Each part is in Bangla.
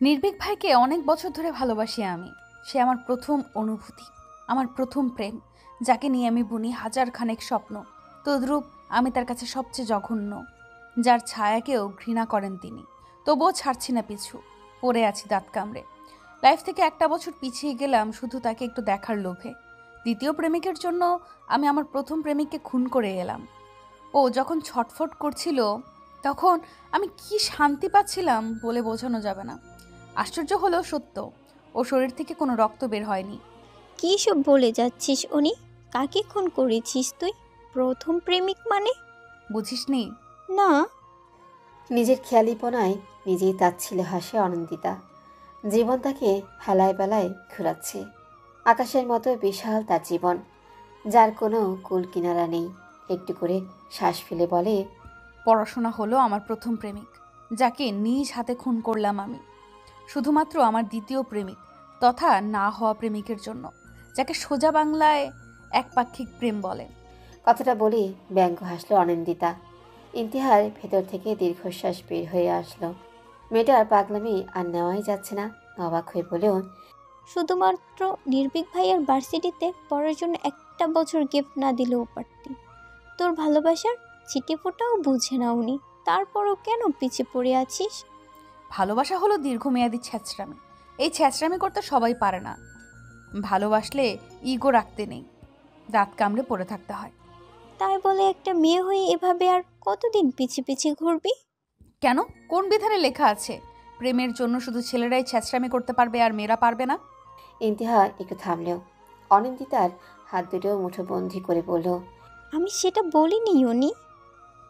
নির্ভীক ভাইকে অনেক বছর ধরে ভালোবাসি আমি। সে আমার প্রথম অনুভূতি, আমার প্রথম প্রেম, যাকে নিয়ে আমি বুনি হাজার খানেক স্বপ্ন। তদ্রূপ আমি তার কাছে সবচেয়ে জঘন্য, যার ছায়াকেও ঘৃণা করেন তিনি। তবুও ছাড়ছি না পিছু, পড়ে আছি দাঁত কামড়ে। লাইফ থেকে একটা বছর পিছিয়ে গেলাম শুধু তাকে একটু দেখার লোভে। দ্বিতীয় প্রেমিকের জন্য আমি আমার প্রথম প্রেমিককে খুন করে এলাম। ও যখন ছটফট করছিল তখন আমি কি শান্তি পাচ্ছিলাম বলে বোঝানো যাবে না। আশ্চর্য হলেও সত্য, ও শরীর থেকে কোনো রক্ত বের হয়নি। কী সব বলে যাচ্ছিস উনি? কাকে খুন করেছিস তুই? প্রথম প্রেমিক মানে? বুঝিসনি? না। নিজের খেয়ালিপনায় নিজেই তাচ্ছিলে হাসে অনন্দিতা। জীবন তাকে হেলায় বেলায় ঘুরাচ্ছে। আকাশের মতো বিশাল তার জীবন, যার কোনো কুল কিনারা নেই। একটু করে শ্বাস ফেলে বলে, পড়াশোনা হলো আমার প্রথম প্রেমিক, যাকে নিজ হাতে খুন করলাম আমি, শুধুমাত্র আমার দ্বিতীয় প্রেমিক তথা না হওয়া প্রেমিকের জন্য, যাকে সোজা বাংলায় একপাক্ষিক প্রেম বলে। কথাটা বলি ব্যঙ্গ হাসলো অনিন্দিতা। ইন্তিহার ভেতর থেকে দীর্ঘশ্বাস বের হয়ে আসলো। মেয়েটার পাগলামি আর নেওয়াই যাচ্ছে না। অবাক হয়ে বলেও, শুধুমাত্র নির্ভীক ভাইয়ার ভার্সিটিতে পড়ার জন্য একটা বছর গিফট না দিলেও পারতি। তোর ভালোবাসার ছিটেফোঁটাও বুঝে না উনি, তারপরও কেন পিছে পড়ে আছিস? ভালোবাসা হলো দীর্ঘমেয়াদী ছ্যাঁচড়ামি। এই ছ্যাঁচড়ামি করতে সবাই পারে না। ভালোবাসলে ইগো রাখতে নেই, দাঁত কামড়ে পড়ে থাকতে হয়। তাই বলে একটা মেয়ে হয়ে এভাবে আর কতদিন পিছে পিছে ঘুরবি? কেন? কোন বিধানে লেখা আছে প্রেমের জন্য শুধু ছেলেরাই ছ্যাঁচড়ামি করতে পারবে আর মেয়েরা পারবে না? ইন্তিহা একটু থামলেও অনিন্দিতার হাত দুটো মুঠোবন্দি করে বলল, আমি সেটা বলিনি উনি।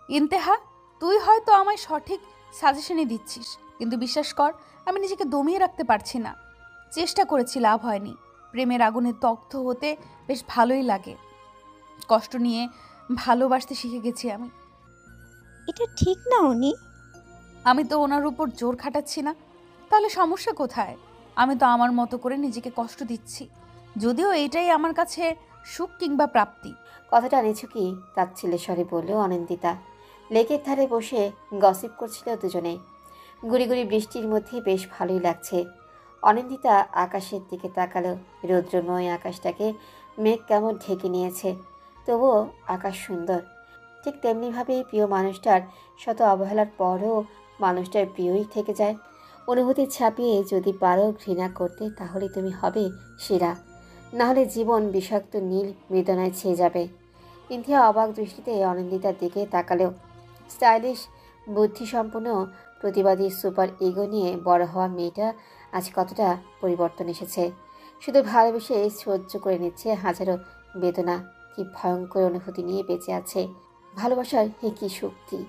ইন্তেহা, তুই হয়তো আমায় সঠিক সাজেশনই দিচ্ছিস, কিন্তু বিশ্বাস কর, আমি নিজেকে দমিয়ে রাখতে পারছি না। চেষ্টা করেছি, লাভ হয়নি। প্রেমের আগুনে দগ্ধ হতে বেশ ভালোই লাগে। কষ্ট নিয়ে ভালোবাসতে শিখে গেছি আমি। এটা ঠিক না উনি। আমি তো ওনার উপর জোর খাটাচ্ছি না, তাহলে সমস্যা কোথায়? আমি তো আমার মতো করে নিজেকে কষ্ট দিচ্ছি, যদিও এটাই আমার কাছে সুখ কিংবা প্রাপ্তি। কথাটা নিছুকি তাচ্ছিলে স্বরে বলল অনিন্দিতা। লেকের ধারে বসে গসিপ করছিল দুজনে। গুড়ি গুড়ি বৃষ্টির মধ্যে বেশ ভালোই লাগছে। অনিন্দিতা আকাশের দিকে তাকালো। রৌদ্রময় আকাশটাকে মেঘ কেমন ঢেকে নিয়েছে, তবুও আকাশ সুন্দর। ঠিক তেমনিভাবেই প্রিয় মানুষটার শত অবহেলার পরও মানুষটার প্রিয়ই থেকে যায়। অনুভূতি ছাপিয়ে যদি পারো ঘৃণা করতে, তাহলে তুমি হবে সেরা, নাহলে জীবন বিষাক্ত নীল মৃদনায় ছেয়ে যাবে। ইন্থিয়া অবাক দৃষ্টিতে অনিন্দিতার দিকে তাকালেও স্টাইলিশ, বুদ্ধিসম্পন্ন, প্রতিবাদী সুপার ইগো নিয়ে বড় হওয়া মেয়েটা আজ কতটা পরিবর্তন এসেছে। শুধু ভালোবেসে সহ্য করে নিচ্ছে হাজারো বেদনা। কি ভয়ঙ্কর অনুভূতি নিয়ে বেঁচে আছে। ভালোবাসার হে কি শক্তি!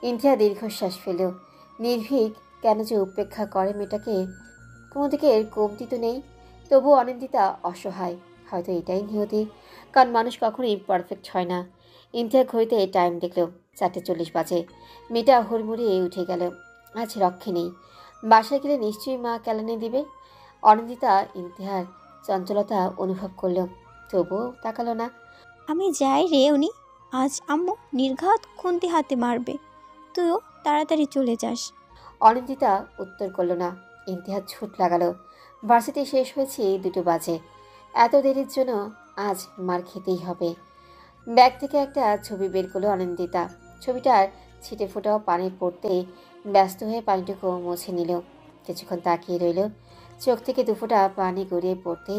ইন্থিয়া দীর্ঘশ্বাস ফেলেও নির্ভীক কেন যে উপেক্ষা করে মেয়েটাকে। কোনো দিকে এর কমতি তো নেই, তবু অনিন্দিতা অসহায়। হয়তো এটাই নিয়তি, কারণ মানুষ কখনোই পারফেক্ট হয় না। ইন্থিয়া ঘড়িতে টাইম দেখলো 4:40 বাজে। মেয়েটা হুড়মুড়িয়ে উঠে গেল। আজ রক্ষে নেই, বাসায় গেলে নিশ্চয়ই মা কেলানি দিবে। অনিন্দিতা ইন্তিহার চঞ্চলতা অনুভব করলো, তবুও তাকালো না। আমি যাই রে উনি, আজ আম্মু নির্ঘাত খুন্তি হাতে মারবে। তুইও তাড়াতাড়ি চলে যাস। অনিন্দিতা উত্তর করলো না। ইন্তিহার ছুট লাগালো। ভার্সিটি শেষ হয়েছে 2 বাজে। এত দেরির জন্য আজ মার খেতেই হবে। ব্যাগ থেকে একটা ছবি বের করলো অনিন্দিতা। ছবিটার ছিটে ফোটাও পানি পড়তে ব্যস্ত হয়ে পানিটুকু মুছে নিল। কিছুক্ষণ তাকিয়ে রইল। চোখ থেকে 2 ফোঁটা পানি গড়িয়ে পড়তে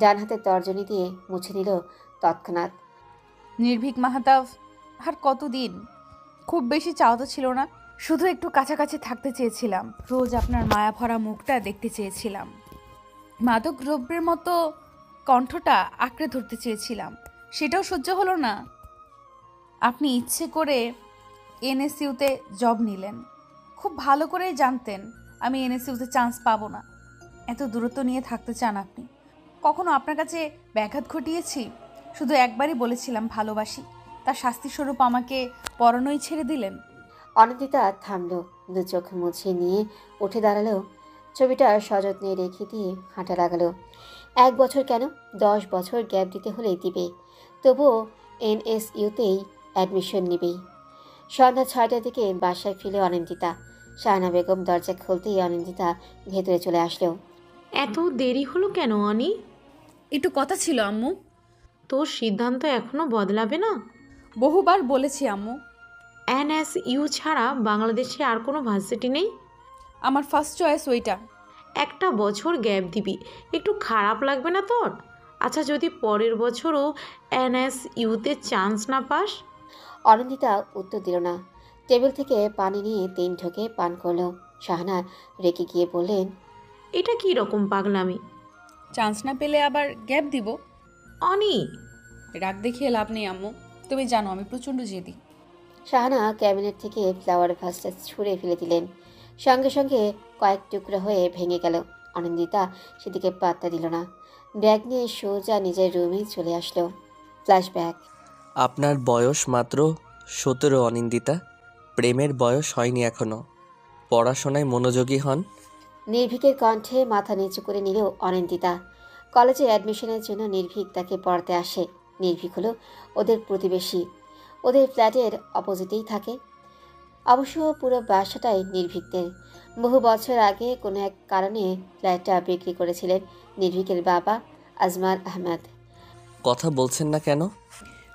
ডান হাতে তর্জনী দিয়ে মুছে নিল তৎক্ষণাৎ। নির্ভীক মাহাতাব, আর কতদিন? খুব বেশি চাওয়া তো ছিল না, শুধু একটু কাছাকাছি থাকতে চেয়েছিলাম। রোজ আপনার মায়া ভরা মুখটা দেখতে চেয়েছিলাম। মাদক দ্রব্যের মতো কণ্ঠটা আঁকড়ে ধরতে চেয়েছিলাম, সেটাও সহ্য হলো না। আপনি ইচ্ছে করে এনএসইউতে জব নিলেন, খুব ভালো করেই জানতেন আমি এনএসইউতে চান্স পাবো না। এত দূরত্ব নিয়ে থাকতে চান আপনি। কখনো আপনার কাছে ব্যাঘাত ঘটিয়েছি? শুধু একবারই বলেছিলাম ভালোবাসি, তার শাস্তিস্বরূপ আমাকে পরানোই ছেড়ে দিলেন। অনিন্দিতা থামলো, 2 চোখ মুছিয়ে নিয়ে উঠে দাঁড়ালো। ছবিটা সযত্নে রেখে দিয়ে হাঁটা লাগালো। 1 বছর কেন, 10 বছর গ্যাপ দিতে হলেই দিবে। তবুও এনএসইউতেই অ্যাডমিশন নেবেই। সন্ধ্যা 6টার দিকে বাসায় ফিরে অনিন্দিতা। শাহানা বেগম দরজা খুলতেই অনিন্দিতা ভেতরে চলে আসলো। এত দেরি হলো কেন অনি? একটু কথা ছিল আম্মু। তোর সিদ্ধান্ত এখনো বদলাবে না? বহুবার বলেছি আম্মু, এনএসইউ ছাড়া বাংলাদেশে আর কোনো ভার্সিটি নেই? আমার ফার্স্ট চয়েস ওইটা। একটা বছর গ্যাপ দিবি, একটু খারাপ লাগবে না তোর? আচ্ছা, যদি পরের বছরও এনএসইউতে চান্স না পাস? অনিন্দিতা উত্তর দিল না। টেবিল থেকে পানি নিয়ে 3 ঢোকে পান করলো। শাহানা রেগে গিয়ে বললেন, এটা কি রকম পাগলামি? চান্স না পেলে আবার গ্যাপ দিব? অনি, রাগ দেখিয়ে লাভ নেই আম্মু, তুমি জানো আমি প্রচণ্ড জেদি। শাহানা ক্যাবিনেট থেকে ফ্লাওয়ার ভাসটা ছুঁড়ে ফেলে দিলেন। সঙ্গে সঙ্গে কয়েক টুকরো হয়ে ভেঙে গেল। অনিন্দিতা সেদিকে পাত্তা দিল না। ব্যাগ নিয়ে সোজা নিজের রুমেই চলে আসলো। ফ্ল্যাশব্যাক। আপনার বয়স মাত্র 17 অনিন্দিতা। প্রেমের বয়স হয়নি এখনো। পড়াশোনায় মনোযোগী হন। নির্ভীকের কণ্ঠে মাথা নিচু করে নিল অনিন্দিতা। কলেজে অ্যাডমিশনের জন্য নির্ভীক তাকে পড়াতে আসে। নির্ভীক হলো ওদের প্রতিবেশী, ওদের ফ্ল্যাটের অপোজিটেই থাকে। অবশ্য পুরো বাসাটাই নির্ভীকদের। বহু বছর আগে কোনো এক কারণে ফ্ল্যাটটা বিক্রি করেছিলেন নির্ভীকের বাবা আজমার আহমেদ। কথা বলছেন না কেন?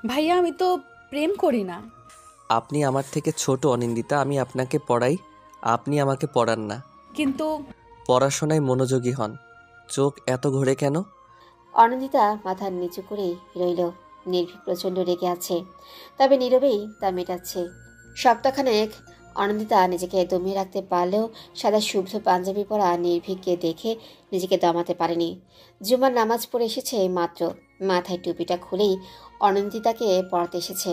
ভাইয়া আমি তো প্রেম করি না। আপনি আমার থেকে ছোট অনিন্দিতা। আমি আপনাকে পড়াই, আপনি আমাকে পড়ান না। কিন্তু পড়াশোনায় মনোযোগী হন। চোখ এত ঘোরে কেন? অনিন্দিতা মাথা নিচু করেই রইল। নির্ভীক প্রচণ্ড রেগে আছে, তবে নীরবেই তা মেটাচ্ছে। সপ্তাহখানেক অনিন্দিতা নিজেকে দমিয়ে রাখতে পারলেও সাদা শুভ্র পাঞ্জাবি পরা নির্ভীককে দেখে নিজেকে দমাতে পারেনি। জুমার নামাজ পড়ে এসেছে মাত্র, মাথায় টুপিটা খুলেই অনিন্দিতাকে পড়াতে এসেছে।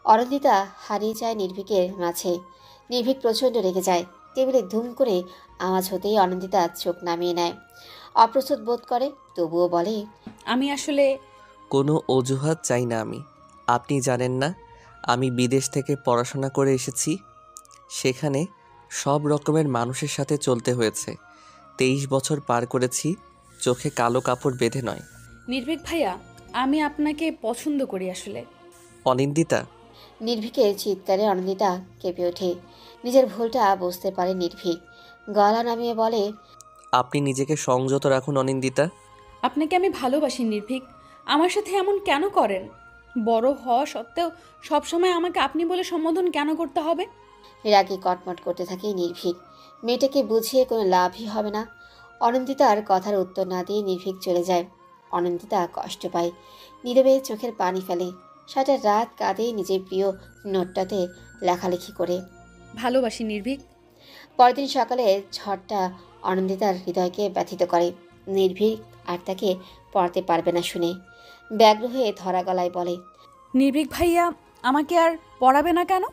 অনিন্দিতা হারিয়ে যায় নির্ভীকের মাঝে। নির্ভীক প্রচণ্ড রেগে যায়। টেবিলে ধুম করে আওয়াজ হতেই অনিন্দিতা চোখ নামিয়ে নেয়। অপ্রস্তুত বোধ করে, তবুও বলে, আমি আসলে কোনো অজুহাত চাই না আমি। আপনি জানেন না আমি বিদেশ থেকে পড়াশোনা করে এসেছি। সেখানে সব রকমের মানুষের সাথে চলতে হয়েছে। 23 বছর পার করেছি, চোখে কালো কাপড় বেঁধে নয়। নির্ভীক ভাইয়া, আমি আপনাকে পছন্দ করি আসলে। অনিন্দিতা, নির্ভীকের চিৎকারে অনিন্দিতা কেঁপে ওঠে। নিজের ভুলটা বুঝতে পারে নির্ভীক। গলা নামিয়ে বলে, আপনি নিজেকে সংযত রাখুন অনিন্দিতা। আপনাকে আমি ভালোবাসি নির্ভীক, আমার সাথে এমন কেন করেন? বড় হওয়া সত্ত্বেও সবসময় আমাকে আপনি বলে সম্বোধন কেন করতে হবে? রাগে কটমট করতে থাকে নির্ভীক। মেয়েটাকে বুঝিয়ে কোনো লাভই হবে না। অনিন্দিতার কথার উত্তর না দিয়ে নির্ভীক চলে যায়। অনিন্দিতা কষ্ট পায়, নীরবে চোখের পানি ফেলে। সারা রাত কাঁদে নিজের প্রিয় নোটটাতে লেখালেখি করে। ভালোবাসি নির্ভীক। পরদিন সকালে ঝড়টা অনিন্দিতার হৃদয়কে ব্যথিত করে। নির্ভীক আর তাকে পড়াতে পারবে না শুনে ব্যগ্র হয়ে ধরা গলায় বলে, নির্ভীক ভাইয়া, আমাকে আর পড়াবে না কেন?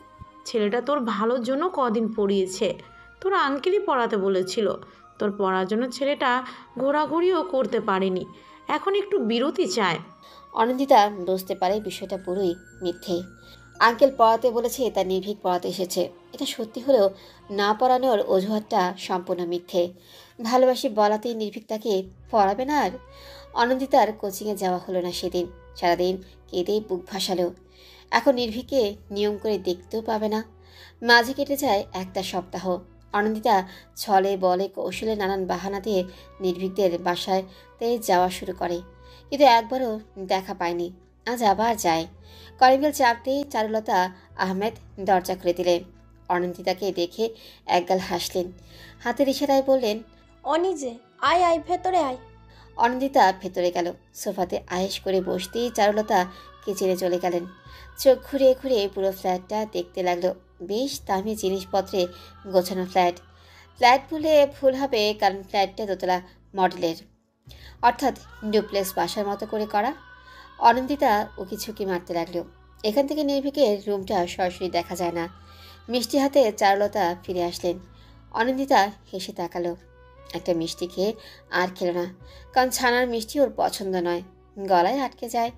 ছেলেটা তোর ভালোর জন্য কদিন পড়িয়েছে। তোর আঙ্কেলই পড়াতে বলেছিল। তোর পড়ার জন্য ছেলেটা ঘোরাঘুরিও করতে পারেনি, এখন একটু বিরতি চায়। অনিন্দিতা বুঝতে পারে বিষয়টা পুরোই মিথ্যে। আঙ্কেল পড়াতে বলেছে, তা নির্ভীক পড়াতে এসেছে। এটা সত্যি হলেও না পড়ানোর অজুহাতটা সম্পূর্ণ মিথ্যে। ভালোবাসি বলাতেই নির্ভীক তাকে পড়াবে না। আর অনিন্দিতার কোচিংয়ে যাওয়া হলো না সেদিন। সারাদিন কেঁদেই বুক ভাসালো। এখন নির্ভীককে নিয়ম করে দেখতেও পাবে না। মাঝে কেটে যায় একটা সপ্তাহ। অনিন্দিতা ছলে বলে কৌশলে নানান বাহানা দিয়ে নির্ভীকদের বাসায়তে যাওয়া শুরু করে, কিন্তু একবারও দেখা পায়নি। আজ আবার যায়। কলিংবেল চাপতেই চারুলতা আহমেদ দরজা খুলে দিলেন। অনিন্দিতাকে দেখে একগাল হাসলেন, হাতের ইশারায় বললেন, অনিজে আয় আয় ভেতরে আয়। অনিন্দিতা ভেতরে গেল। সোফাতে আয়েশ করে বসতেই চারুলতা কিচেনে চলে গেলেন। চোখ ঘুরিয়ে ঘুরিয়ে পুরো ফ্ল্যাটটা দেখতে লাগলো। বেশ দামি জিনিসপত্রে গোছানো ফ্ল্যাট। ফ্ল্যাট বলে ভুল হবে, কারণ ফ্ল্যাটটা দোতলা মডেলের, অর্থাৎ ডুপ্লেক্স বাসার মতো করে করা। অনিন্দিতা উকি ঝুঁকি মারতে লাগলো। এখান থেকে নির্ভীকের রুমটা সরাসরি দেখা যায় না। মিষ্টি হাতে চারুলতা ফিরে আসলেন। অনিন্দিতা হেসে তাকালো। একটা মিষ্টি খেয়ে আর খেলো না, কারণ ছানার মিষ্টি ওর পছন্দ নয়, গলায় আটকে যায়।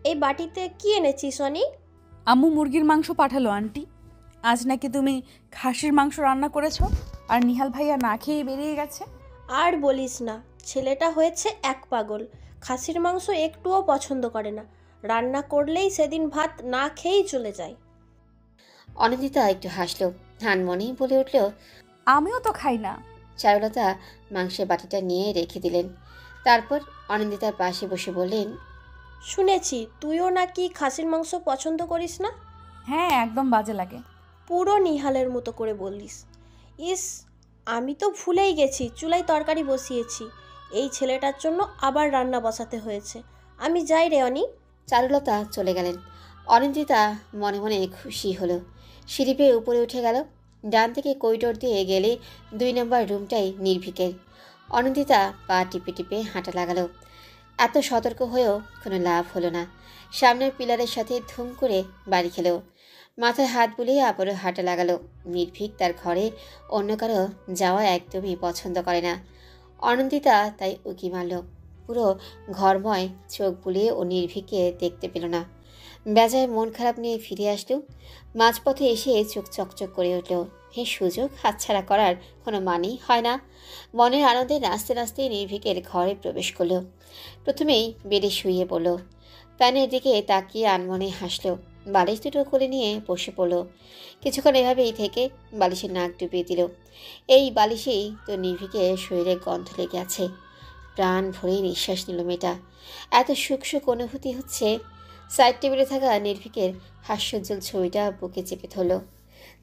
এই বাটিতে কি এনেছিস অনি? আম্মু মুরগির মাংস পাঠালো আন্টি। আজ নাকি তুমি খাসির মাংস রান্না করেছো, আর নিহাল ভাইয়া না খেয়ে বেরিয়ে গেছে। আর বলিস না, ছেলেটা হয়েছে এক পাগল। খাসির মাংস একটুও পছন্দ করে না, রান্না করলেই সেদিন ভাত না খেয়েই চলে যায়। অনিন্দিতা একটু হাসলো। আনমনেই বলে উঠল। আমিও তো খাই না। চারুলতা মাংসের বাটিটা নিয়ে রেখে দিলেন। তারপর অনিন্দিতার পাশে বসে বললেন, শুনেছি তুইও নাকি খাসির মাংস পছন্দ করিস না। হ্যাঁ, একদম বাজে লাগে। পুরো নিহালের মতো করে বললিস। ইস, আমি তো ভুলেই গেছি চুলায় তরকারি বসিয়েছি। এই ছেলেটার জন্য আবার রান্না বসাতে হয়েছে। আমি যাই রে অনি। চারুলতা চলে গেলেন। অনিন্দিতা মনে মনে খুশি হলো। সিঁড়ি পেয়ে উপরে উঠে গেল। ডান থেকে করিডোর দিয়ে গেলে 2 নম্বর রুমটাই নির্ভীকের। অনিন্দিতা পা টিপে টিপে হাঁটা লাগালো। এত সতর্ক হয়েও কোনো লাভ হলো না। সামনের পিলারের সাথে ধুম করে বাড়ি খেলো। মাথায় হাত বুলিয়ে আবারও হাঁটা লাগালো। নির্ভীক তার ঘরে অন্য কারো যাওয়া একদমই পছন্দ করে না। অনিন্দিতা তাই উকি মারল। পুরো ঘরময় চোখ বুলিয়ে ও নির্ভীককে দেখতে পেল না। বেজায় মন খারাপ নিয়ে ফিরে আসলো। মাঝপথে এসে চোখ চকচক করে উঠল। এই সুযোগ হাতছাড়া করার কোনো মানেই হয় না। মনের আনন্দে নাচতে নাচতে নির্ভীকের ঘরে প্রবেশ করল। প্রথমেই বেডে শুয়ে পড়ল। ফ্যানের দিকে তাকিয়ে আনমনে হাসল। বালিশ দুটো কোলে নিয়ে বসে পড়ল। কিছুক্ষণ এভাবেই থেকে বালিশে নাক ডুবিয়ে দিল। এই বালিশেই তো নির্ভীকের শরীরে গন্ধ লেগে আছে। প্রাণ ভরে নিঃশ্বাস নিল মেয়েটা। এত সুখ সুখ অনুভূতি হচ্ছে। সাইড টেবিলে থাকা নির্ভীকের হাস্যোজ্জ্বল ছবিটা বুকে চেপে ধরল।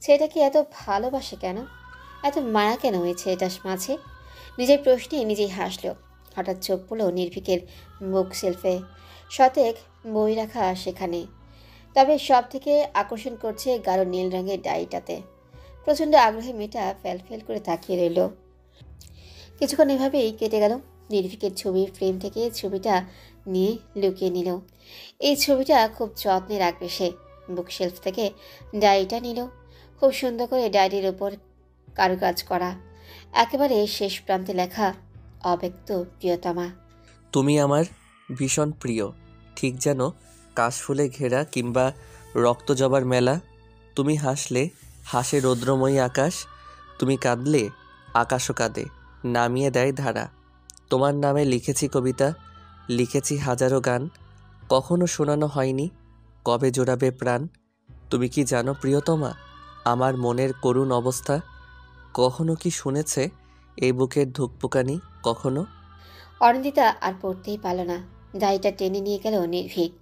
ছেলেটাকে এত ভালোবাসে কেন? এত মায়া কেন হয়েছে এটার মাঝে? নিজের প্রশ্নে নিজেই হাসল। হঠাৎ চোখ পড়ল নির্ভীকের বুক সেলফে। শতেক বই রাখা সেখানে। তবে সব থেকে আকর্ষণ করছে গাঢ় নীল রঙের ডায়েরিটাতে। প্রচণ্ড আগ্রহে মেয়েটা ফেল ফেল করে তাকিয়ে রইল। কিছুক্ষণ এভাবেই কেটে গেল। নির্ভীকের ছবির ফ্রেম থেকে ছবিটা নিয়ে লুকিয়ে নিল। এই ছবিটা খুব যত্নে রাখবে সে। বুকশেলফ থেকে ডায়েরিটা নিল। খুব সুন্দর করে ডায়েরির ওপর কারুকাজ করা। একেবারে শেষ প্রান্তে লেখা, অব্যক্ত প্রিয়তমা। তুমি আমার ভীষণ প্রিয়, ঠিক যেন কাশফুলে ঘেরা কিংবা রক্তজবার মেলা। তুমি হাসলে হাসে রৌদ্রময়ী আকাশ, তুমি কাঁদলে আকাশও কাঁদে, নামিয়ে দেয় ধারা। তোমার নামে লিখেছি কবিতা, লিখেছি হাজারো গান, কখনো শোনানো হয়নি, কবে জোড়াবে প্রাণ। তুমি কি জানো প্রিয়তমা আমার মনের করুণ অবস্থা? কখনো কি শুনেছে এই বুকের ধুকপুকানি কখনো? অনিন্দিতা আর পড়তেই পারল না। ডায়েরিটা টেনে নিয়ে গেল নির্ভীক।